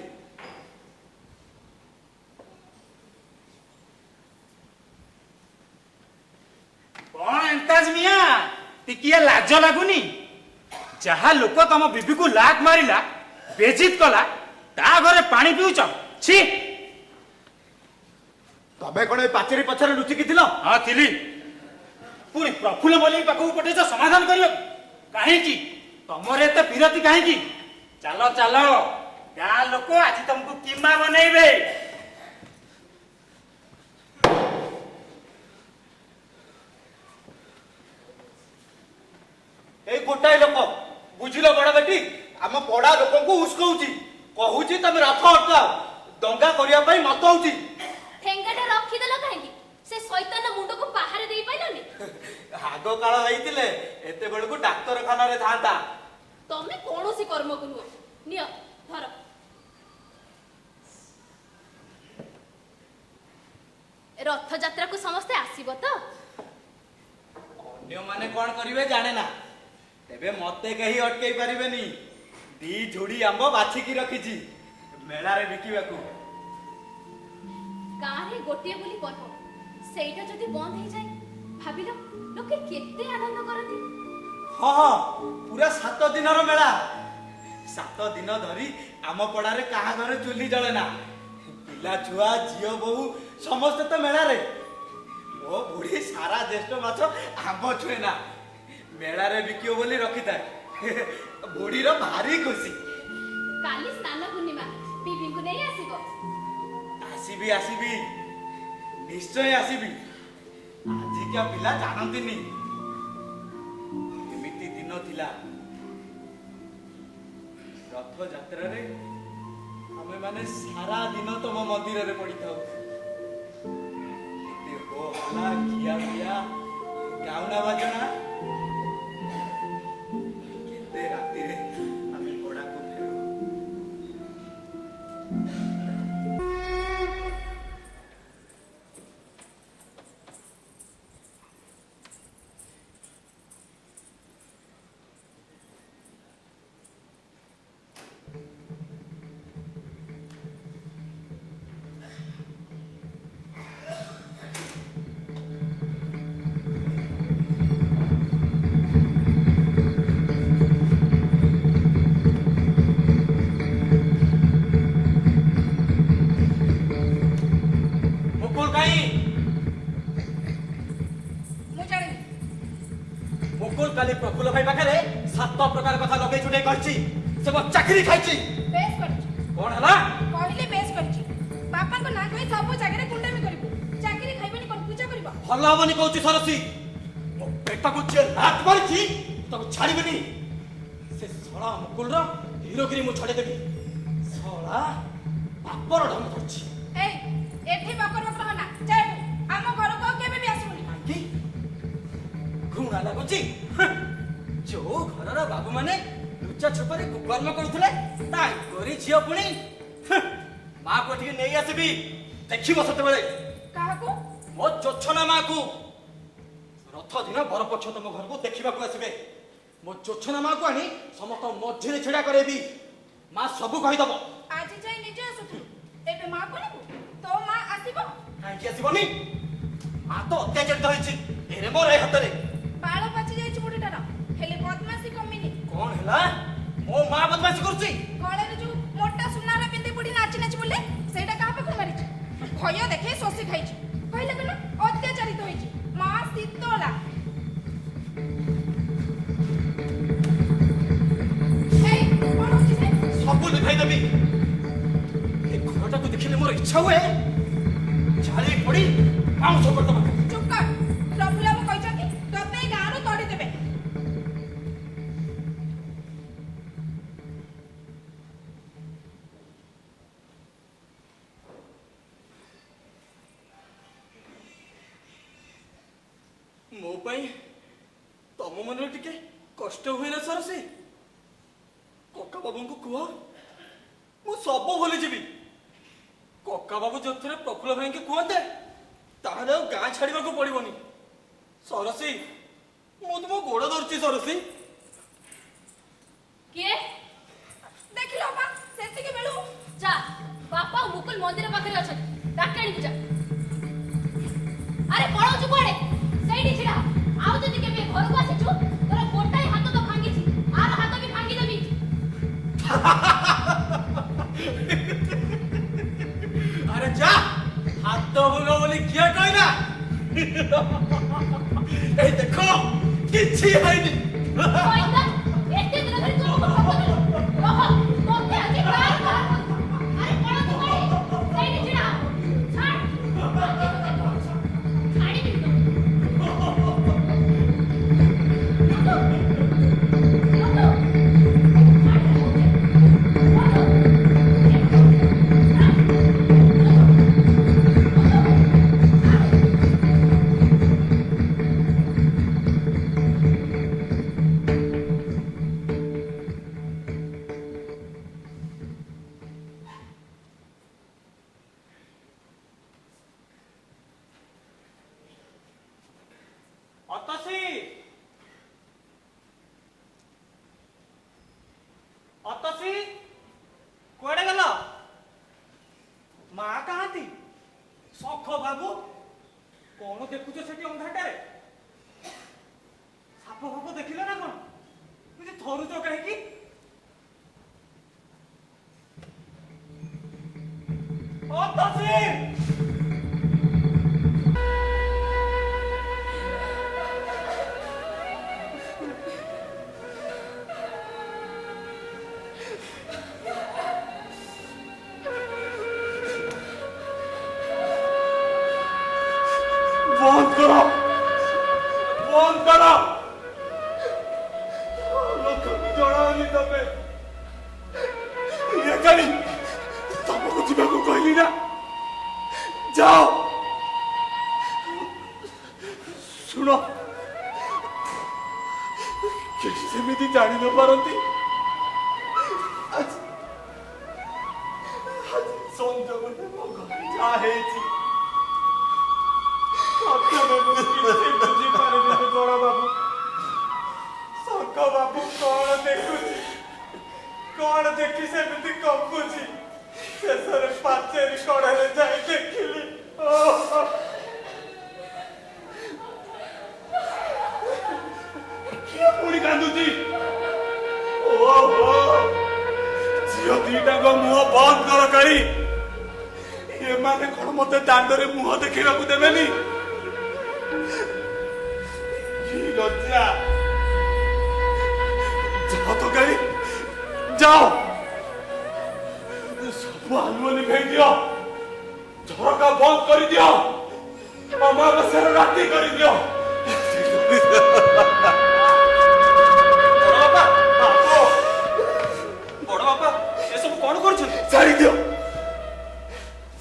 କଣ ଏନ୍ତାଜ ମିଆ, ଟିକିଏ ଲାଜ ଲାଗୁନି? ଯାହା ଲୋକ ତମ ବିବିକୁ ଲାତ ମାରିଲା, ବେଜିତ କଲା, ତା ଘରେ ପାଣି ପିଉଛ? छी! ତମେ କଣ ଏ ପାଚେରୀ ପଛରେ ଲୁଚିକି ଥିଲ? ହଁ ଥିଲି। ପୁଣି ପ୍ରଫୁଲ୍ଲ ମଲ୍ଲିକ ପାଖକୁ ପଠେଇଛ ସମାଧାନ କରିବାକୁ? କାହିଁକି? ତମର ଏତେ ବିରତି କାହିଁକି? ଚାଲ ଚାଲ, ଗାଁ ଲୋକ ଆଜି ତମକୁ କିମା ବନେଇବେ। ଏଇ ଗୋଟାଏ ଲୋକ, ବୁଝିଲ ବଡ ବେଟି? ଆମ ପଡା ଲୋକଙ୍କୁ ଉସ୍କଉଛି, କହୁଛି ତମେ ରଥ ଅଟକାଅ, ଦଙ୍ଗା କରିବା ପାଇଁ ମତଉଛି। ଠେଙ୍ଗାଟା ରଖିଦେଲ କାହିଁକି? ସେ ଶୈତାନ ମୁଣ୍ଡକୁ ବାହାରେ ଦେଇ ପାଇଲନି? ଆଗ କାଳ ହେଇଥିଲେ ଏତେବେଳକୁ ଡାକ୍ତରଖାନାରେ ଥାନ୍ତା। ତମେ କୌଣସି କର୍ମକୁ ନୁହଁ। ନିଅ, ଧର। ରଥଯାତ୍ରାକୁ ସମସ୍ତେ ଆସିବ ତ? ଅନ୍ୟମାନେ କଣ କରିବେ ଜାଣେ ନା, ତେବେ ମତେ କେହି ଅଟକେଇ ପାରିବେନି। 2 ଝୁଡି ଆମ୍ବ ବାଛିକି ରଖିଛି ମେଳାରେ ବିକିବାକୁ। ଗାଁରେ ଗୋଟିଏ ବୋଲି ପର୍ବ, ସେଇଟା ଯଦି ବନ୍ଦ ହେଇଯାଏ, ଭାବିଲ ଲୋକେ କେତେ ଆନନ୍ଦ କରନ୍ତି। ହଁ ହଁ, ପୁରା 7 ଦିନର ମେଳା। 7 ଦିନ ଧରି ଆମ ପଡାରେ କାହା ଘରେ ଚୁଲି ଜଳେ ନା। ପିଲା ଛୁଆ, ଝିଅ ବୋହୁ ସମସ୍ତେ ତ ମେଳାରେ। ମୋ ବୁଢୀ ସାରା ଜ୍ୟେଷ୍ଠ ମାଛ ଆମ୍ବ ଛୁଏ ନା, ମେଳାରେ ବିକିବ ବୋଲି ରଖିଥାଏ। ବୁଢୀର ଭାରି ଖୁସି। କାଲି ସ୍ନାନ ପୂର୍ଣ୍ଣିମା, ବିବିଙ୍କୁ ନେଇ ଆସିବ। ଆସିବି ଆସିବି, ନିଶ୍ଚୟ ଆସିବି। ଆଜିକା ପିଲା ଜାଣନ୍ତିନି ଏମିତି ଦିନ ଥିଲା। ରଥଯାତ୍ରାରେ ଆମେ ମାନେ ସାରା ଦିନ ତମ ମନ୍ଦିରରେ ପଡିଥାଉ। ଏତେ ହୋ ହଲ୍ଲା, ଖିଆ ପିଆ, ଗାଉନା ବାଜଣା। କେତେ ରାତିରେ ଆମେ ପଡାକୁ ଫେରୁ। କାହିଁ? ମୁଁ ଜାଣିନି। ମୁକୁଲ କାଲି ପ୍ରଫୁଲ୍ଲ ଭାଇ ପାଖରେ 7 ପ୍ରକାର କଥା ଲଗେଇ ଛୁଟେଇ କହିଛି। ସେ ମୋ ଚାକିରି ଖାଇଛି। ବେଶ କରିଛି। କଣ ହେଲା? କହିଲେ ବେଶ କରିଛି। ବାପାଙ୍କ ନାଁ କହି ସବୁ ଜାଗାରେ ଗୁଣ୍ଡାମି କରିବୁ। ଚାକିରି ଖାଇବନି କଣ ପୂଜା କରିବ? ଭଲ ହବନି କହୁଛି ସରସି। ମୋ ପେଟକୁ ଯିଏ ଲାତ ମାରିଛି ତାକୁ ଛାଡ଼ିବିନି। ସେ ଶଳା ମୁକୁଲର ହିରୋଗିରି ମୁଁ ଛଡ଼େଇଦେବି। ଶଳା ବାପର ଢଙ୍ଗ ଧରିଛି। ଏଇ ଏଠି ବକର ବକର ହନା। ଯା ଏଠୁ। ଆମ ଘରକୁ ଆଉ କେବେ ବି ଆସିବୁନି। କାହିଁକି? ଘୃଣା ଲାଗୁଛି? ହ୍, ଯୋଉ ଘରର ବାବୁମାନେ ଲୁଚା ଛୁପରେ କୁକର୍ମ କରୁଥିଲେ ତାଙ୍କରି ଝିଅ ପୁଣି ମାକୁ ଏଠିକି ନେଇ ଆସିବି। ଦେଖିବ ସେତେବେଳେ କାହାକୁ? ମୋ ଜୋଛନା ମାକୁ। ରଥ ଦିନ ବରପକ୍ଷ ତମ ଘରକୁ ଦେଖିବାକୁ ଆସିବେ। ମୋ ଜୋଛନା ମାକୁ ଆଣି ସମସ୍ତ ମଝିରେ ଛିଡା କରେଇବି। ମା ସବୁ କହିଦବ। ଆଜି ଯାଇ ନିଜେ ଆସୁଥିଲୁ। ଏବେ ମା କହିବୁ? ତୋ ମା ଆସିବ? କାହିଁକି ଆସିବନି? ମା ତ ଅତ୍ୟାଚାରିତ ହେଇଛି। ଏରେ ମୋର ଏ ହାତରେ। ବାଳ ପାଚି ଯାଇଛି ବୁଢୀଟାର। ହେଲେ ବଦମାସି କମିନି। କଣ ହେଲା? ମୋ ମା ବଦମାସି କରୁଛି। ଗଳାରେ ଯୋଉ ମୋଟା ସୁନାର ପିନ୍ଧି ବୁଢୀ ନାଚି ନାଚି ବୁଲେ ସେଇଟା କାହା ପାଖରୁ ମାରିଛି? ଭୟ ଦେଖେ ଶୋଷି ଖାଇଛି। କହିଲେ କଣ ଅତ୍ୟାଚାରିତ ହେଇଛି। ମା ଶୀତଳା। ଏଇ କଣ ହଉଛି ସେ? ସବୁ ଲିଭାଇ ଦେବି। ଏ ଘରଟାକୁ ଦେଖିଲେ ମୋର ଇଚ୍ଛା ହୁଏ ଛାଳି ପଡି ପାଉଁଶ କରିଦେବା। ଚୁପ କର। ପ୍ରଫୁଲ୍ଲ ବାବୁ କହିଛନ୍ତି ତତେ ଏଇ ଗାଁରୁ ତଡ଼ି ଦେବେ। ମୋ ପାଇଁ ତମ ମନରେ ଟିକେ କଷ୍ଟ ହୁଏ ନା ସରସି? କକା ବାବୁଙ୍କୁ କୁହ ମୁଁ ସବୁ ଭୁଲିଯିବି। କକା ବାବୁ ଯୋଉଥିରେ ପ୍ରଫୁଲ୍ଲ ଭାଇଙ୍କୁ କୁହନ୍ତେ ତାହେଲେ ଆଉ ଗାଁ ଛାଡିବାକୁ ପଡିବନି। ସରସି ମୁଁ ତୁମ ଗୋଡ ଧରୁଛି ସରସି। କିଏ? ଦେଖିଲ ବାପା ସେତିକି ବେଳୁ ଯା ବାପା ଆଉ ମୁକୁଲ ମନ୍ଦିର ପାଖରେ ଅଛନ୍ତି। ଡାକି ଆଣିବୁ ଯା। ଆରେ ପଳଉଛୁ କୁଆଡେ? ସେଇଠି ଛିଡା। ଆଉ ଯଦି କେବେ ଘରକୁ ଆସିଛୁ ତୋର ଗୋଟାଏ ହାତ ତ ଭାଙ୍ଗିଛି। ଆର ହାତ ବି ଭାଙ୍ଗିଦେବି। ଆରେ ଯା। ହାତ ଭୁଲ ବୋଲି କିଏ କହିଲା? এই দেখো କିଛି ହେଇନି। କହିଲା, ଏତେ ଦିନ ଧରି ତୁ ମୋ ହାତ ଧରୁ। ରହ, ତୋତେ ଆଜି ବାହାର ବାହାର କରିବି। ଆରେ ପଳଉଛୁ କୁଆଡେ? ସେଇଠି ଛିଡା। ଛାଡ। ଛାଡ଼ିବିନି ତୋତେ। ଅତସୀ ଅତସୀ କୁଆଡେ ଗଲ? ମା କାହାନ୍ତି? ଶଖ ବାବୁ କଣ ଦେଖୁଛ ସେଠି ଅନ୍ଧାରଟାରେ? ସାପ ଫାପ ଦେଖିଲ ନା କଣ? କିଛି ଥରୁଛ କାହିଁକି? ଅତସୀ বন্ধ করো, বন্ধ করো। লোককে জড়াওনি তবে এখানে তমକୁ ଯିବାକୁ କହିଲି ନା। ଯାଅ। ଶୁଣ କେହି ସେମିତି ଜାଣି ନ ପାରନ୍ତି। ଆଜି ସଞ୍ଜବେଳେ ମୋ ଘରେ ଯାହା ହେଇଛି ବୁଝିପାରିଲି ବଡ ବାବୁ। ଶଙ୍କ ବାବୁ କଣ ଦେଖୁଛି, କଣ ଦେଖି ସେମିତି କମ୍ପୁଛି। ଶେଷରେ ପାଚେରୀ କଡ଼ରେ ଯାଇ ଦେଖିଲି କିଏ ପୁଣି କାନ୍ଦୁଛି। ଓହୋ ଝିଅ ଦିଟାଙ୍କ ମୁହଁ ବନ୍ଦ କର କାଳି। ଏ ଏମାନେ କଣ ମତେ ଦାଣ୍ଡରେ ମୁହଁ ଦେଖେଇବାକୁ ଦେବେନି? କି ଲଜ୍ଜା! ଯାଅ ତ ଗାଈ, ଯାଅ, ସବୁ ଆଲୁଅ ନିଭେଇ ଦିଅ, ଝରକା ବନ୍ଦ କରିଦିଅ, ଅମାବାସ୍ୟାର ରାତି କରିଦିଅ। ବଡ ବାପା ଏସବୁ କଣ କରୁଛନ୍ତି? ଛାଡ଼ିଦିଅ,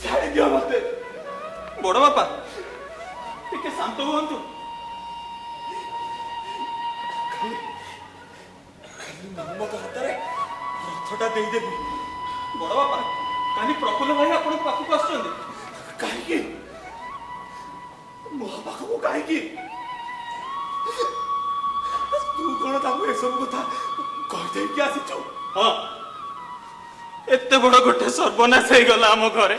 ଛାଡ଼ିଦିଅ ମତେ। ବଡ ବାପା ଟିକେ ଶାନ୍ତ ହୁଅନ୍ତୁ। ମନ୍ମଥ ହାତରେ ରଥଟା ଦେଇଦେବି। ବଡ ବାପା କାଲି ପ୍ରଫୁଲ୍ଲ ଭାଇ ଆପଣଙ୍କ ପାଖକୁ ଆସୁଛନ୍ତି। କାହିଁକି? ମୋ ପାଖକୁ କାହିଁକି? ତୁ କଣ ତାଙ୍କୁ ଏସବୁ କଥା କହିଦେଇକି ଆସିଛୁ? ହଁ, ଏତେ ବଡ ଗୋଟେ ସର୍ବନାଶ ହେଇଗଲା ଆମ ଘରେ,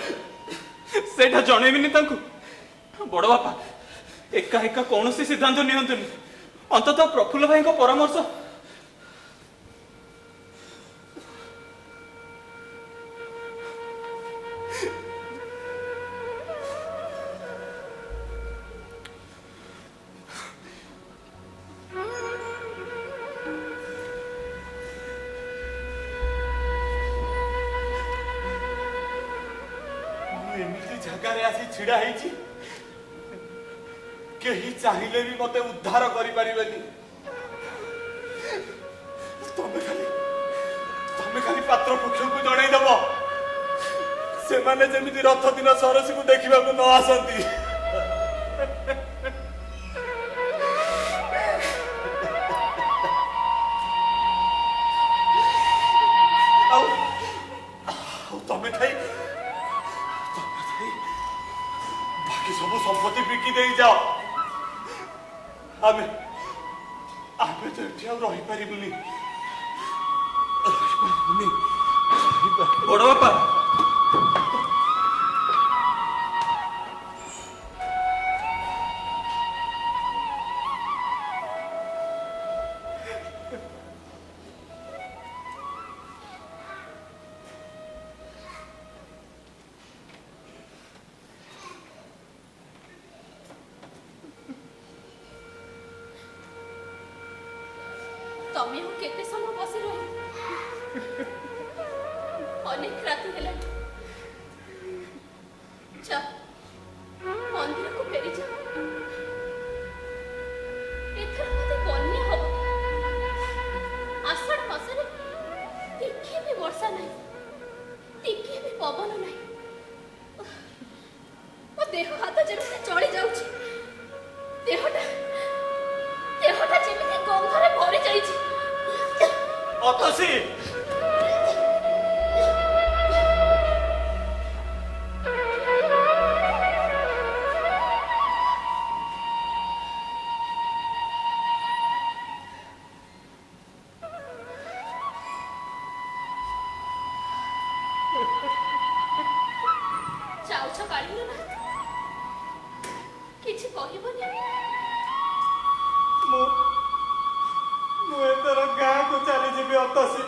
ସେଇଟା ଜଣେଇବିନି ତାଙ୍କୁ? ବଡ ବାପା ଏକା ଏକା କୌଣସି ସିଦ୍ଧାନ୍ତ ନିଅନ୍ତୁନି, ଅନ୍ତତଃ ପ୍ରଫୁଲ୍ଲ ଭାଇଙ୍କ ପରାମର୍ଶ। ଏମିତି ଜାଗାରେ ଆସି ଛିଡା ହେଇଛି, କେହି ଚାହିଁଲେ ବି ମତେ ଉଦ୍ଧାର କରିପାରିବେନି। ତମେ ଖାଲି ପାତ୍ରପକ୍ଷଙ୍କୁ ଜଣେଇଦବ, ସେମାନେ ଯେମିତି ରଥ ଦିନ ସରସୀକୁ ଦେଖିବାକୁ ନ ଆସନ୍ତି। ଆଉ ତମେ ଥାଇ ବାକି ସବୁ ସମ୍ପତ୍ତି ବିକି ଦେଇ ଯାଅ। ଆମେ ତ ଏଠି ଆଉ ରହିପାରିବୁନି। ବଡ ବାପା ତମେ ଆଉ କେତେ ସମୟ ବସି ରହିବ? ଅନେକ ରାତି ହେଲାଣି, ଯାଅ ମନ୍ଦିରକୁ ଫେରିଯାଅ। ଏଥର ମତେ ବନ୍ୟା ହବ। ଆଷାଢ ମାସରେ ଟିକିଏ ବି ବର୍ଷା ନାହିଁ, ଟିକିଏ ବି ପବନ ନାହିଁ। ମୋ ଦେହ ହାତ ଯେମିତି ଚଳି ଯାଉଛି, ଦେହଟା ଯେମିତି ଗନ୍ଧରେ ଭରି ଯାଇଛି। ଅତସୀ, ଯାଉଛ କାଢିଲ ନା, କିଛି କହିବନି? ମୁଁ ଏଥର ଗାଁକୁ ଚାଲିଯିବି ଅତସୀ।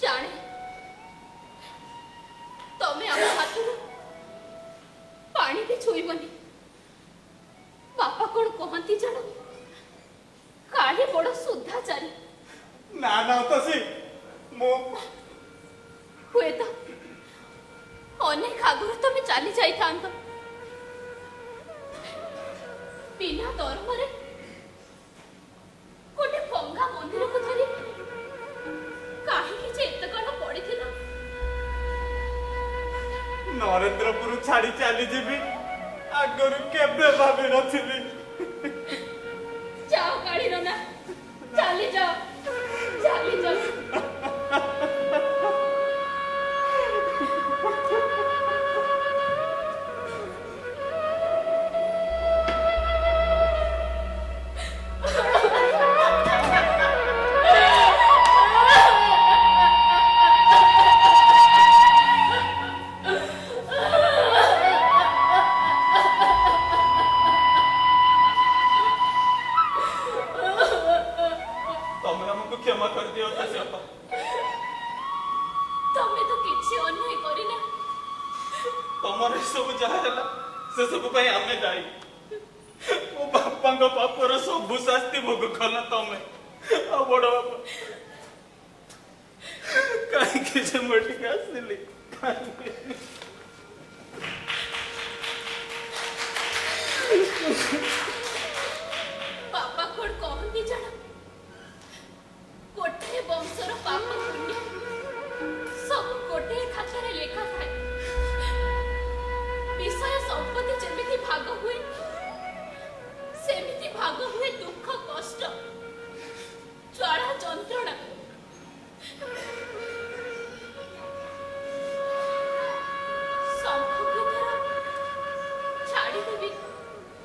ଜାଣେ ତମେ ଆମ ହାତରୁ ପାଣି ବି ଛୁଇଁବନି। ବାପା କଣ କହନ୍ତି ଜାଣ, କାଳି ବଡ ସୁଧାଚାରୀ। ନା ନା ଅତସୀ, ମୁଁ ହୁଏତ ଅନେକ ଆଗରୁ ତମେ ଚାଲି ଯାଇଥାନ୍ତ, ବିନା ଦରମାରେ ଗୋଟେ ଭଙ୍ଗା ମନ୍ଦିରକୁ ଧରି କାହିଁକି ଯେ ଏତେ କଣ ପଡିଥିଲା? ନରେନ୍ଦ୍ରପୁର ଛାଡି ଚାଲିଯିବି ଆଗରୁ କେବେ ଭାବିନଥିଲି। ଯାଅ କାଳିର ନା, ଚାଲି ଯାଅ, ଚାଲି ଯାଅ। ତମେ ଆମକୁ କ୍ଷମା କରିଦିଅ ଅତସୀ ଅପା। ଯାହା ହେଲା ସେ ସବୁ ପାଇଁ ଆମେ ଦାୟୀ। ମୋ ବାପାଙ୍କ ପାପର ସବୁ ଶାସ୍ତି ଭୋଗ କଲା ତମେ ଆଉ ବଡ ବାପା। କାହିଁକି ଯେ ମୁଁ ଏଠିକି ଆସିଲି? ବାପା କଣ କହନ୍ତି ଜାଣ, ଗୋଟିଏ ବଂଶର ପାପ ପୁଣ୍ୟ ସବୁ ଗୋଟିଏ ଖାତାରେ ଲେଖା ଥାଏ। ବିଷୟ ସମ୍ପତ୍ତି ଯେମିତି ଭାଗ ହୁଏ, ସେମିତି ଭାଗ ହୁଏ ଦୁଃଖ, କଷ୍ଟ, ଜ୍ୱାଳା, ଯନ୍ତ୍ରଣା। ଶଙ୍ଖକୁ ଧର ଛାଡ଼ିଦେବି।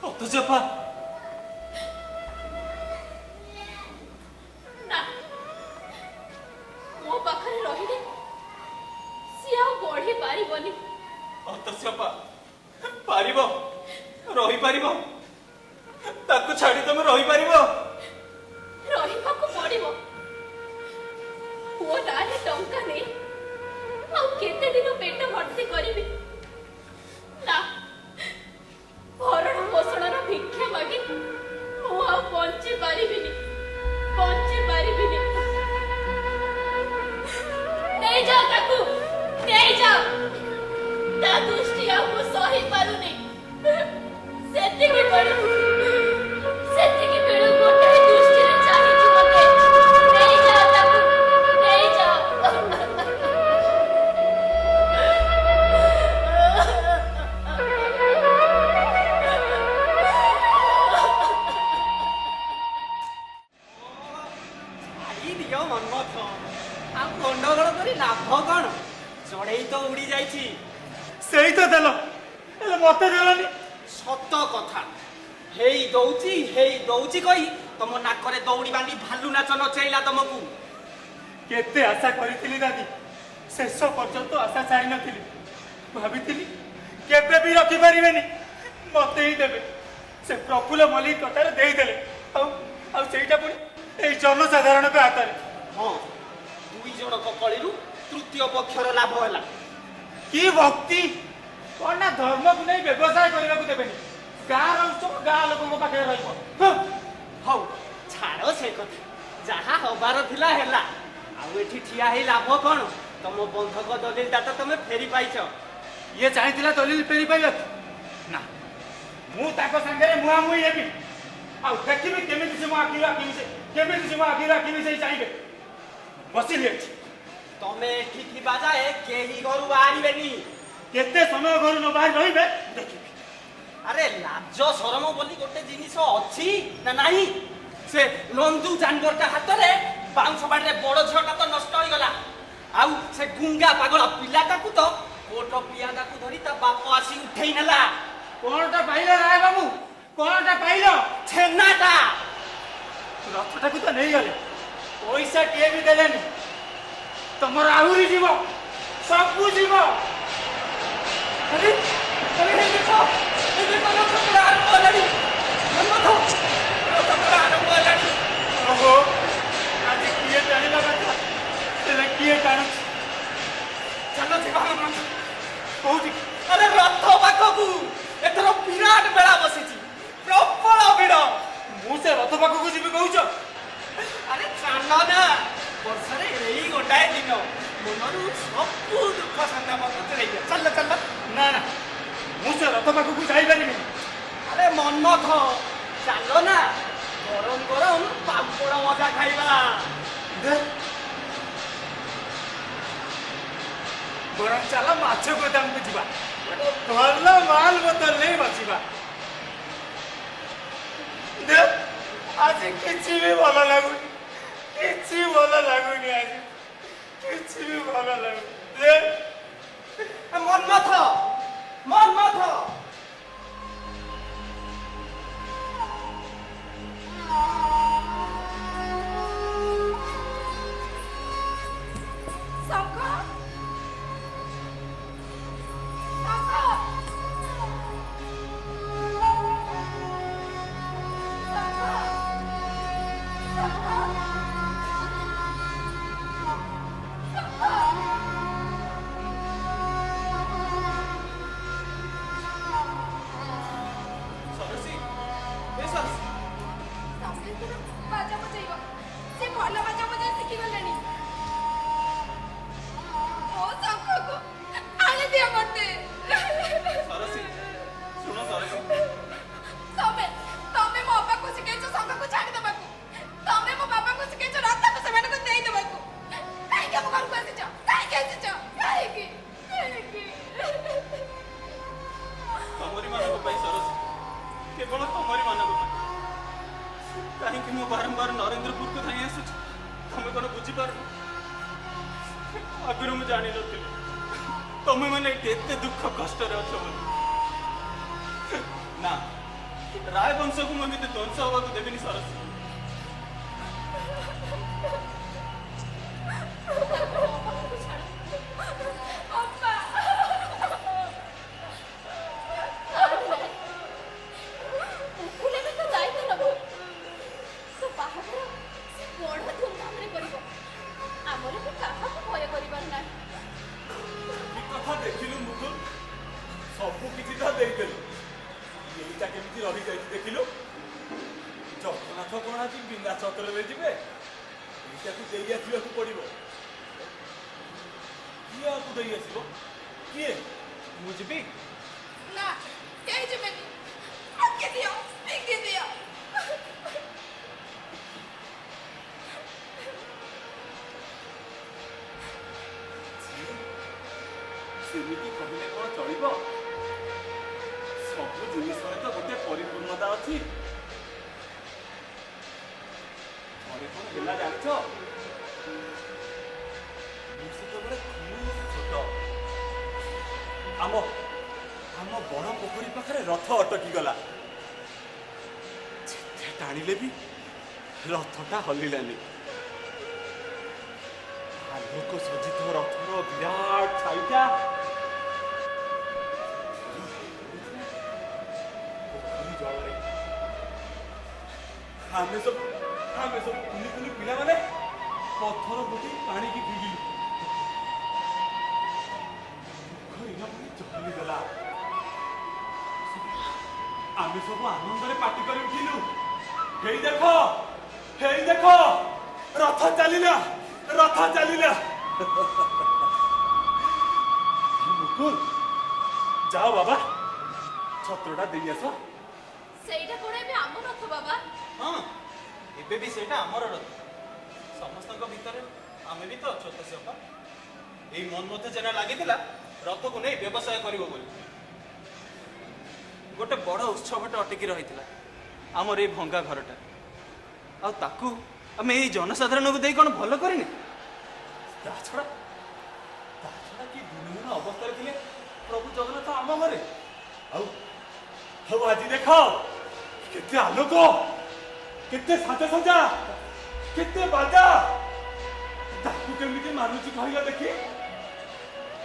ଅତଚପା ନା, ମୋ ପାଖରେ ରହିଲେ ସିଏ ଆଉ ବଢି ପାରିବନି। ଅତଚପା ପାରିବ, ରହିପାରିବ, ତାକୁ ଛାଡି ତମେ ରହିପାରିବ? ରହିବାକୁ ପଡିବ। ପୁଅ ନାଁରେ ଟଙ୍କା ନେଇ ଆଉ କେତେ ଦିନ ପେଟ ଭର୍ତ୍ତି କରିବି? ନା, ଭରଣ ପୋଷଣର ଭିକ୍ଷା ମାଗି ମୁଁ ଆଉ ବଞ୍ଚି ପାରିବିନି, ବଞ୍ଚି ପାରିବିନି। ନେଇଯାଅ ତାକୁ, ନେଇଯାଅ। ତା ଦୃଷ୍ଟି ଆଉ ମୁଁ ସହି ପାରୁନି। ସେତିକି ବେଳୁ ଗୋଟାଏ ଦୃଷ୍ଟିରେ ଚାହିଁଛି ମତେ। ନେଇଯାଅ ତାକୁ, ନେଇଯାଅ। ଦିଅ ମନ୍ମଥ, ଆଉ ଗଣ୍ଡଗୋଳ କରି ଲାଭ କଣ? ଚଢେଇ ତ ଉଡି ଯାଇଛି। ସେଇ ତ ଦେଲ, ହେଲେ ମତେ ଦେଲନି। ସତ କଥା, ହେଇ ଦଉଚି କହି ତମ ନାକରେ ଦଉଡି ବାନ୍ଧି ଭାଲୁ ନାଚ ନଚେଇଲା ତମକୁ। କେତେ ଆଶା କରିଥିଲି ଦାଦି, ଶେଷ ପର୍ଯ୍ୟନ୍ତ ଆଶା ଛାଡ଼ି ନଥିଲି। ଭାବିଥିଲି କେବେ ବି ରଖିପାରିବେନି, ମତେ ହିଁ ଦେବେ। ସେ ପ୍ରଫୁଲ୍ଲ ମଲ୍ଲିକ କଥାରେ ଦେଇଦେଲେ, ଆଉ ସେଇଟା ପୁଣି ଏଇ ଜନସାଧାରଣଙ୍କ ହାତରେ। ହଁ, ଦୁଇ ଜଣଙ୍କ କଳିରୁ ତୃତୀୟ ପକ୍ଷର ଲାଭ ହେଲା। କି ଭକ୍ତି! କଣ ନା ଧର୍ମକୁ ନେଇ ବ୍ୟବସାୟ କରିବାକୁ ଦେବେନି। ଗାଁର ଉତ୍ସବ ଗାଁ ଲୋକଙ୍କ ପାଖରେ ରହିବ। ହଉ ଛାଡ ସେ କଥା, ଯାହା ହବାର ଥିଲା ହେଲା। ଆଉ ଏଠି ଠିଆ ହେଇ ଲାଭ କଣ? ତମ ବନ୍ଧକ ଦଲିଲଟା ତ ତମେ ଫେରି ପାଇଛ। ଇଏ ଚାହିଁଥିଲା ଦଲିଲ ଫେରି ପାଇବାକୁ? ନା, ମୁଁ ତାଙ୍କ ସାଙ୍ଗରେ ମୁହାଁମୁହିଁ ହେବି। ଆଉ ଦେଖିବି କେମିତି ସେ ମୋ ଆଖିରୁ ଆଖି ମିଶେଇ ଚାହିଁବେ। ବସିଲି ଏଠି। ତମେ ଏଠି ଥିବା ଯାଏ କେହି ଘରୁ ବାହାରିବେନି। କେତେ ସମୟ ଘରୁ ନ ବାହାରି ରହିବେ ଦେଖିବି। ଆରେ ଲାଜ ସରମ ବୋଲି ଗୋଟେ ଜିନିଷ ଅଛି ନା ନାହିଁ? ସେ ନନ୍ଦୁ ଜାନବରଟା ହାତରେ ବାଉଁଶ ବାଡ଼ିରେ ବଡ ଝିଅଟା ତ ନଷ୍ଟ ହେଇଗଲା। ଆଉ ସେ ଗୁଙ୍ଗା ପାଗଳ ପିଲାଟାକୁ ତ କୋଟ ପିଆଦାକୁ ଧରି ତା ବାପ ଆସି ଉଠେଇ ନେଲା। କଣଟା ପାଇଲ ରାୟ ବାବୁ? କଣଟା ପାଇଲ? ଛେନାଟା। ରଥଟାକୁ ତ ନେଇଗଲେ, ପଇସା କିଏ ବି ଦେଲେନି। ତମର ଆହୁରି ଯିବ, ସବୁ ଯିବ। ଆରେ ଆରେ ହେ ଦେଖ ରଥ ପୁରା ଆରମ୍ଭ ହେଲାଣି। ଓହୋ, ଆଜି କିଏ ଜାଣିବା କଥା, ହେଲେ କିଏ ଟାଣୁଛି? ଚାଲ ଯିବା ରଥ। କୋଉଠି? ଆରେ ରଥ ପାଖକୁ। ଏଥର ବିରାଟ ମେଳା ବସିଛି, ପ୍ରବଳ ଭିଡ଼। ମୁଁ ସେ ରଥ ପାଖକୁ ଯିବି କହୁଛ? ଆରେ ଚାଲ ନା, ବର୍ଷରେ ଏଇ ଗୋଟାଏ ଦିନ ମନରୁ ସବୁ ଦୁଃଖ ସନ୍ତାପତ୍ର ଚଳେଇଦିଅ। ଚାଲ ଚାଲ। ନା ନା, ମୁଁ ସେ ରଥ ପାଖକୁ ଯାଇପାରିବିନି। ଆରେ ମନ୍ମଥ, ଚାଲ ନା, ଗରମ ଗରମ ପାମ୍ପଡ଼ ମଜା ଖାଇବା। ବରଂ ଚାଲ ମାଛ ଗୋଦାମକୁ ଯିବା, ଭଲ ମାଲ ବୋତଲ ନେଇ ବସିବା। ଆଜି କିଛି ବି ଭଲ ଲାଗୁନି, କିଛି ଭଲ ଲାଗୁନି। ଆଜି କିଛି ବି ଭଲ ଲାଗୁନି। ମନ୍ମଥ, ମନ୍ମଥ। ଶଙ୍ଖ, କେବଳ ତମରି ମାନଙ୍କ ପାଇଁ। କାହିଁକି ମୁଁ ବାରମ୍ବାର ନରେନ୍ଦ୍ରପୁରକୁ ଧାଇଁ ଆସୁଛି ତମେ କ'ଣ ବୁଝିପାରୁନ? ଆଗରୁ ମୁଁ ଜାଣିନଥିଲି ତମେ ମାନେ କେତେ ଦୁଃଖ କଷ୍ଟରେ ଅଛ ବୋଲି। ନା, ରାୟ ବଂଶକୁ ମୁଁ ଏମିତି ଧ୍ୱଂସ ହବାକୁ ଦେବିନି ସରସ୍ୱତୀ। ମୁକୁଲ ଏବେ ତ ଦାୟିତ୍ୱ ନବ। ତ ବାହାଘର ସେ ବଡ଼ ଧୁମଧାମରେ କରିବ। ଆମର ବି କାହାକୁ ଭୟ କରିବାର ନାହିଁ। କି କଥା ଦେଖିଲୁ ମୁକୁଲ, ସବୁ କିଛି ତ ଦେଇଦେଲୁ, ଏଇଟା କେମିତି ରହିଯାଇଛି ଦେଖିଲୁ? ଜଗନ୍ନାଥ କଣ ଆଜି ବିନା ଚକ୍ରରେ ଯିବେ? ଏଇଟାକୁ ଦେଇ ଆସିବାକୁ ପଡିବ। କିଏ ଆକୁ ଦେଇ ଆସିବ? କିଏ? ମୁଁ ଯିବି। ନା କେହି ଯିବେନି। ଆଙ୍କି ଦିଅ, ଫିଙ୍ଗି ଦିଅ। ସେମିତି କହିଲେ କଣ ଚଳିବ? ସବୁ ଜିନିଷରେ ତ ଗୋଟେ ପରିପୂର୍ଣ୍ଣତା ଅଛି। ଥରେ କଣ ହେଲା ଜାଣିଛ? ମୁଁ ସେତେବେଳେ ଖୁବ୍ ଛୋଟ। ଆମ ବଣ ପୋଖରୀ ପାଖରେ ରଥ ଅଟକିଗଲା। ଯେତେ ଟାଣିଲେ ବି ରଥଟା ହଲିଲାନି। ଆଲୋକ ସଜ୍ଜିତ ରଥର ବିରାଟ ଛାଇଟା ପୋଖରୀ ଜଳରେ। ଆମେ ସବୁ କୁନି କୁନି ପିଲାମାନେ ପଥର ଗୋଟେଇ ପାଣିକି ଭିଡ଼ିଲୁ। ପୋଖରୀର ପାଣି ଜଳିଗଲା। ଆମେ ସବୁ ଆନନ୍ଦରେ ପାଟି କରି ଉଠିଲୁ, ହେଇ ଦେଖ, ରଥ ଚାଲିଲା, ରଥ ଚାଲିଲା। ମୁକୁଲ, ଯାଅ ବାବା, ଛତ୍ରଟା ଦେଇ ଆସ। ସେଇଟା କଣ ଏବେ ଆମ ରଥ ବାବା? ହଁ, ଏବେ ବି ସେଇଟା ଆମର ରଥ। ସମସ୍ତଙ୍କ ଭିତରେ ଆମେ ବି ତ ଅଛୁ ଅପା। ଏଇ ମନ୍ମଥ ଜେନା ଲାଗିଥିଲା ରଥକୁ ନେଇ ବ୍ୟବସାୟ କରିବ ବୋଲି। ଗୋଟେ ବଡ଼ ଉତ୍ସବଟେ ଅଟିକି ରହିଥିଲା ଆମର ଏଇ ଭଙ୍ଗା ଘରଟା। ଆଉ ତାକୁ ଆମେ ଏଇ ଜନସାଧାରଣଙ୍କୁ ଦେଇ କ'ଣ ଭଲ କରିନି? ତା ଛଡ଼ା କି ଦୁନିଆର ଅବସ୍ଥାରେ ଥିଲେ ପ୍ରଭୁ ଜଗନ୍ନାଥ ଆମ ଘରେ। ଆଉ ଆଜି ଦେଖ କେତେ ଆଲୋକ, କେତେ ସାଜସଜ୍ଜା, କେତେ ବାଜା। ତାକୁ କେମିତି ମାନୁଛି କହିଲ ଦେଖି?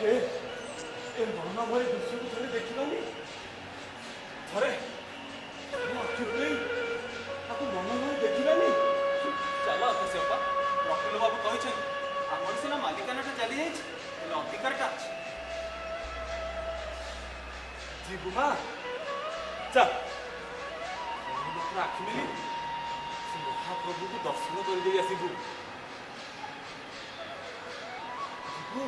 ଏ ମନୋଭରି ଦୃଶ୍ୟକୁ ଥରେ ଦେଖିବାନି? ଥରେ ଆଖି ବୁଲେଇ ତାକୁ ମନୋଭରି ଦେଖିବାନି? ଚାଲ ଅପା, ପ୍ରଫୁଲ୍ଲ ବାବୁ କହିଛନ୍ତି ଆମର ସିନା ମାଲିକାନାଟା ଚାଲିଯାଇଛି ହେଲେ ଅଧିକାରଟା ଅଛି। ଯିବୁ ମା, ଚାଲ ଆଖି ମିଳି ସେ ମହାପ୍ରଭୁକୁ ଦର୍ଶନ କରିଦେଇ ଆସିବୁ। ଯିବୁ?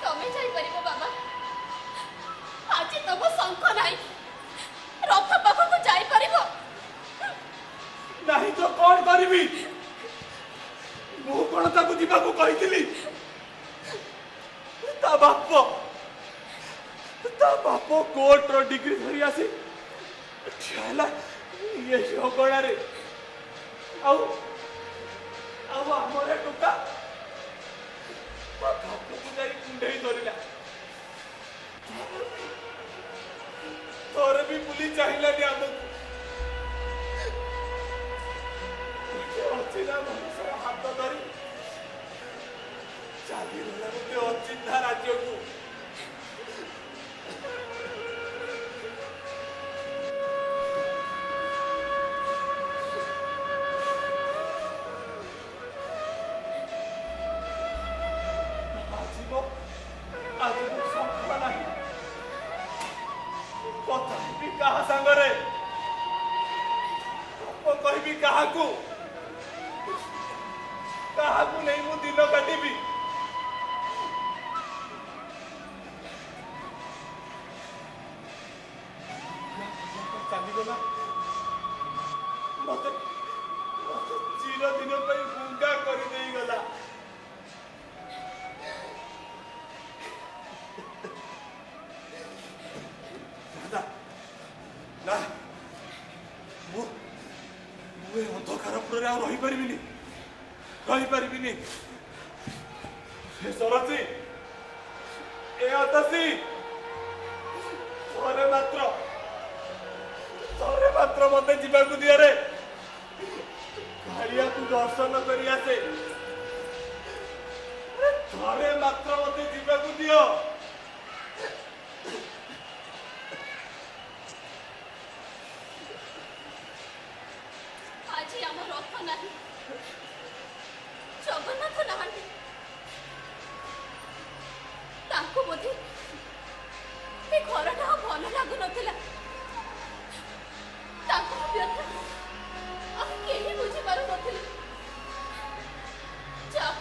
ତମେ ଯାଇପାରିବ ବାବା। ଆଜି ତମ ଶଙ୍ଖ ନାହିଁ, ରଥ ପାଖକୁ ଯାଇପାରିବ? ନାହିଁ ତ କଣ କରିବି? ମୁଁ କଣ ତାକୁ ଯିବାକୁ କହିଥିଲି? ତା ବାପ କୋର୍ଟର ଡିଗ୍ରୀ ଧରି ଆସି ଠିଆ ହେଲା ଇଏ ଝଗଡ଼ାରେ। ଆଉ ଆମର ଟୋକା ବାପକୁ ଯାଇ କୁଣ୍ଢେଇ ଧରିଲା। ଥରେ ବି ବୁଲି ଚାହିଁଲାନି ଆମକୁ। ଅଚିହ୍ନା ମଣିଷର ହାତ ଧରି ଚାଲିଗଲା ଗୋଟେ ଅଚିହ୍ନା ରାଜ୍ୟକୁ। ଆଜି ଶଙ୍ଖ ନାହିଁ, କଥା ହେବି କାହା ସାଙ୍ଗରେ? କହିବି କାହାକୁ? କାହାକୁ ନେଇ ମୁଁ ଦିନ କାଟିବି? ଚାଲିଗଲା, ମତେ ଚିରଦିନ ପାଇଁ ଗୁଙ୍ଗା କରିଦେଇଗଲା। ନା ଘରରେ ଆଉ ରହିପାରିବିନି ରହିପାରିବିନି। ଏ ସରସି ଏ ଅତସୀ ଥରେ ମାତ୍ର ମତେ ଯିବାକୁ ଦିଅରେ। କାଳିଆକୁ ଦର୍ଶନ କରି ଆସେ। ଥରେ ମାତ୍ର ମତେ ଯିବାକୁ ଦିଅ। ଆଜି ଆମ ରଥ ନାହିଁ, ଜଗନ୍ନାଥ ନାହାନ୍ତି। ତାଙ୍କୁ ବୋଧେ ଏ ଘରଟା ଆଉ ଭଲ ଲାଗୁନଥିଲା। ତାଙ୍କର ବ୍ୟଥା ଆମେ କେହି ବୁଝିପାରୁନଥିଲୁ। ଯାଅ,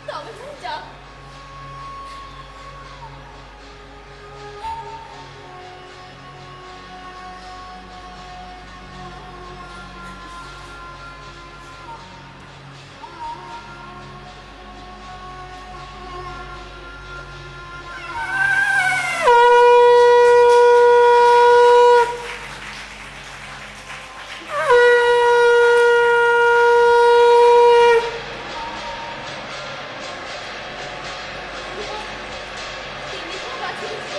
ତମେ ମାନେ ଯାଅ। ତିନିଥର ବାଜିଛି।